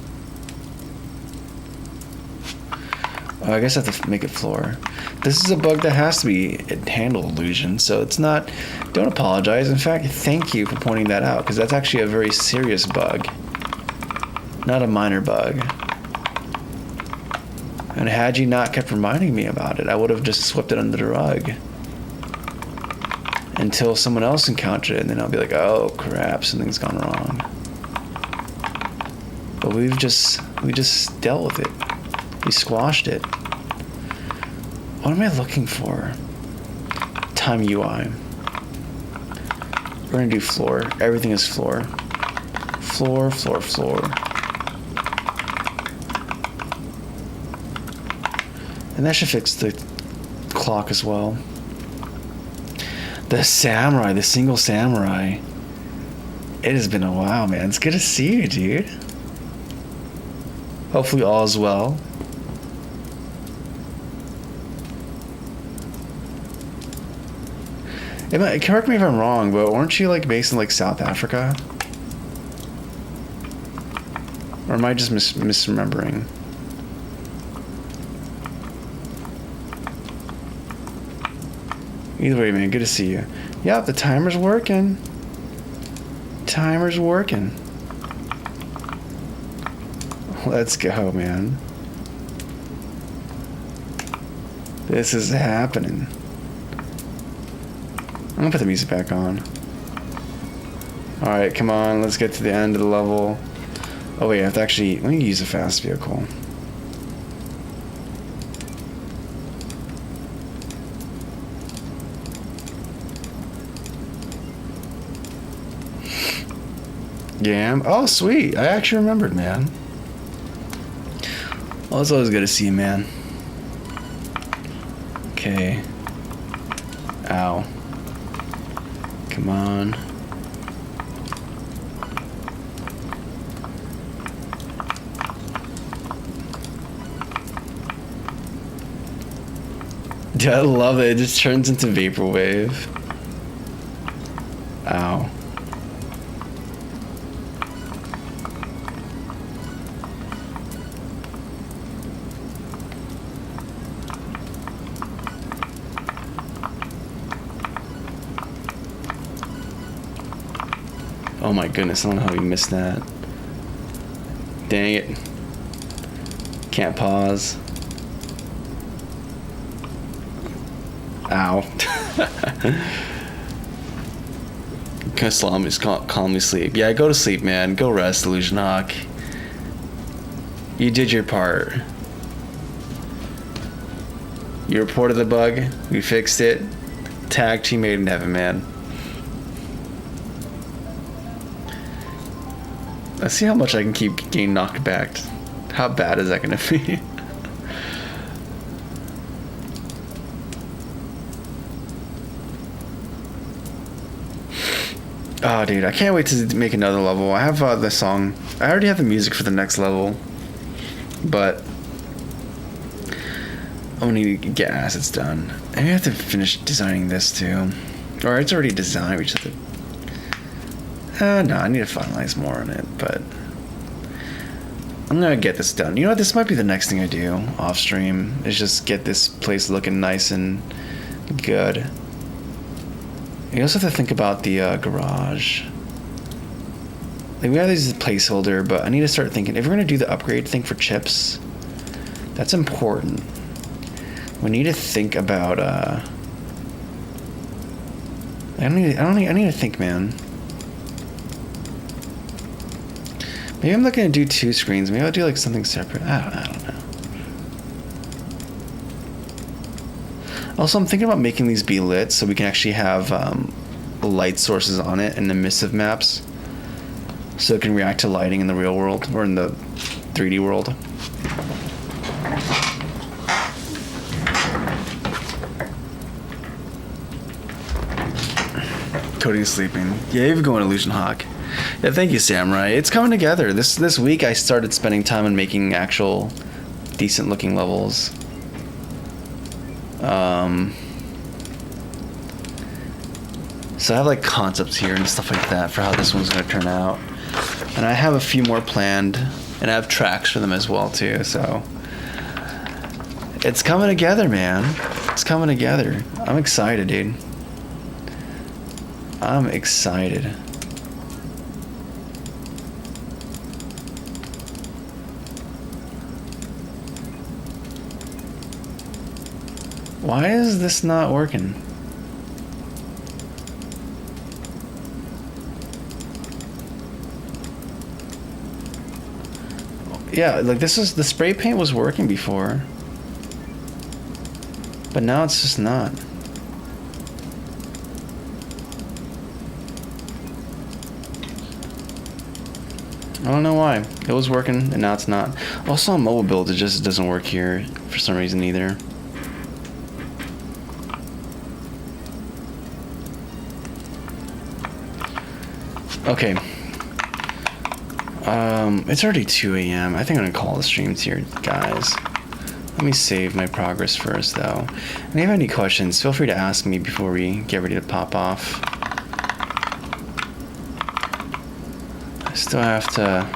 Oh, I guess I have to make it floor. This is a bug that has to be handled, Illusion, so it's not... Don't apologize. In fact, thank you for pointing that out, because that's actually a very serious bug. Not a minor bug. And had you not kept reminding me about it, I would have just swept it under the rug. Until someone else encountered it, and then I'll be like, oh crap, something's gone wrong. But we just dealt with it. We squashed it. What am I looking for? Time UI. We're gonna do floor. Everything is floor. Floor, floor, floor. And that should fix the clock as well. The samurai, the single samurai. It has been a while, man. It's good to see you, dude. Hopefully all is well. Correct me if I'm wrong, but weren't you like based in like South Africa? Or am I just misremembering? Either way, man, good to see you. Yep, the timer's working. Timer's working. Let's go, man. This is happening. I'm gonna put the music back on. Alright, come on, let's get to the end of the level. Oh wait, I have to actually, let me use a fast vehicle. Yeah, oh sweet, I actually remembered, man. Well, it's always good to see you, man. Okay. Ow. Come on. Dude, I love it. It just turns into vaporwave. Ow. Oh my goodness, I don't know how we missed that. Dang it. Can't pause. Ow. Just calmly sleep. Yeah, go to sleep, man. Go rest, Illusion Hawk. You did your part. You reported the bug. We fixed it. Tag team made in heaven, man. Let's see how much I can keep getting knocked back. How bad is that going to be? Oh, dude, I can't wait to make another level. I have the song. I already have the music for the next level. But I want to get assets done. I have to finish designing this too. Or it's already designed. We just have to... no, I need to finalize more on it, but I'm gonna get this done. You know what? This might be the next thing I do off stream. Is just get this place looking nice and good. You also have to think about the garage. Like, we have this placeholder, but I need to start thinking if we're gonna do the upgrade thing for chips. That's important. We need to think about. I need to think, man. Maybe I'm not gonna do 2 screens. Maybe I'll do like something separate. I don't know. Also, I'm thinking about making these be lit so we can actually have light sources on it in the emissive maps, so it can react to lighting in the real world or in the 3D world. Cody's sleeping. Yeah, you're going Illusion Hawk. Yeah, thank you, Samurai. It's coming together. This week I started spending time on making actual decent looking levels. So I have like concepts here and stuff like that for how this one's going to turn out. And I have a few more planned, and I have tracks for them as well too, so It's coming together, man. It's coming together. I'm excited, dude. I'm excited. Why is this not working? Yeah, like this is the spray paint was working before. But now it's just not. I don't know why. It was working and now it's not. Also on mobile build, it just doesn't work here for some reason either. Okay. It's already 2 a.m. I think I'm gonna call the streams here, guys. Let me save my progress first, though. And if you have any questions, feel free to ask me before we get ready to pop off. I still have to...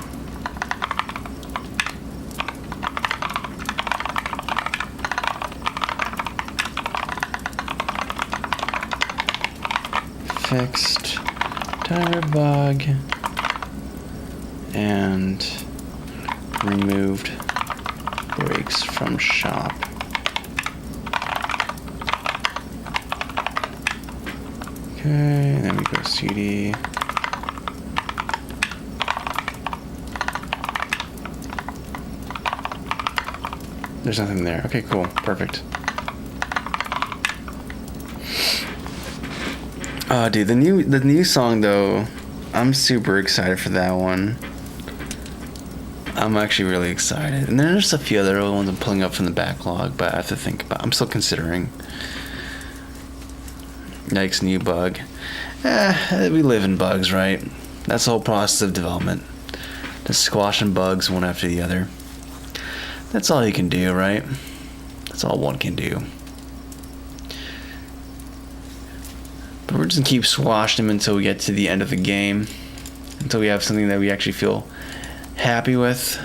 fixed timer bug and removed brakes from shop. Okay, and then we go CD. There's nothing there. Okay, cool. Perfect. Dude, the new song though, I'm super excited for that one. I'm actually really excited. And then there's a few other ones I'm pulling up from the backlog, but I have to think about. I'm still considering. Yikes, new bug. We live in bugs, right? That's the whole process of development. Just squashing bugs one after the other. That's all you can do, right? That's all one can do. But we're just gonna keep squashing them until we get to the end of the game. Until we have something that we actually feel happy with.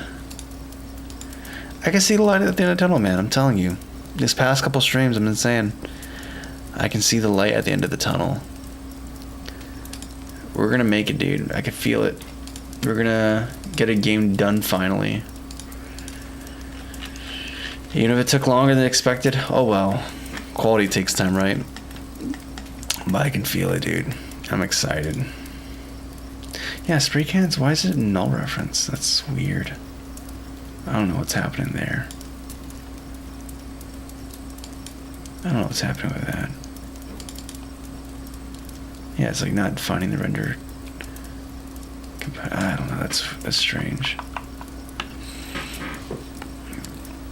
I can see the light at the end of the tunnel, man. I'm telling you. This past couple streams, I've been saying, I can see the light at the end of the tunnel. We're gonna make it, dude. I can feel it. We're gonna get a game done finally. Even if it took longer than expected, oh well. Quality takes time, right? But I can feel it, dude. I'm excited. Yeah, spray cans, why is it null reference? That's weird. I don't know what's happening there. I don't know what's happening with that. Yeah, it's like not finding the render. I don't know, that's strange.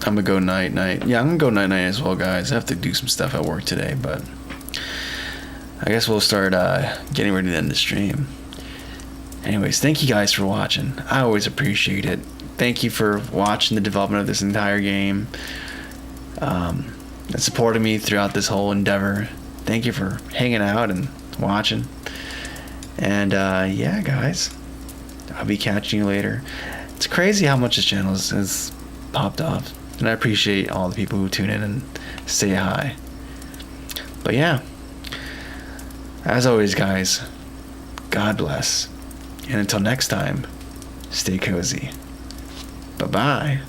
I'm gonna go night. Yeah, I'm gonna go night as well, guys. I have to do some stuff at work today, but I guess we'll start getting ready to end the stream. Anyways, thank you guys for watching. I always appreciate it. Thank you for watching the development of this entire game. And supporting me throughout this whole endeavor. Thank you for hanging out and watching. And yeah, guys, I'll be catching you later. It's crazy how much this channel has popped off. And I appreciate all the people who tune in and say hi. But yeah, as always, guys, God bless. And until next time, stay cozy. Bye-bye.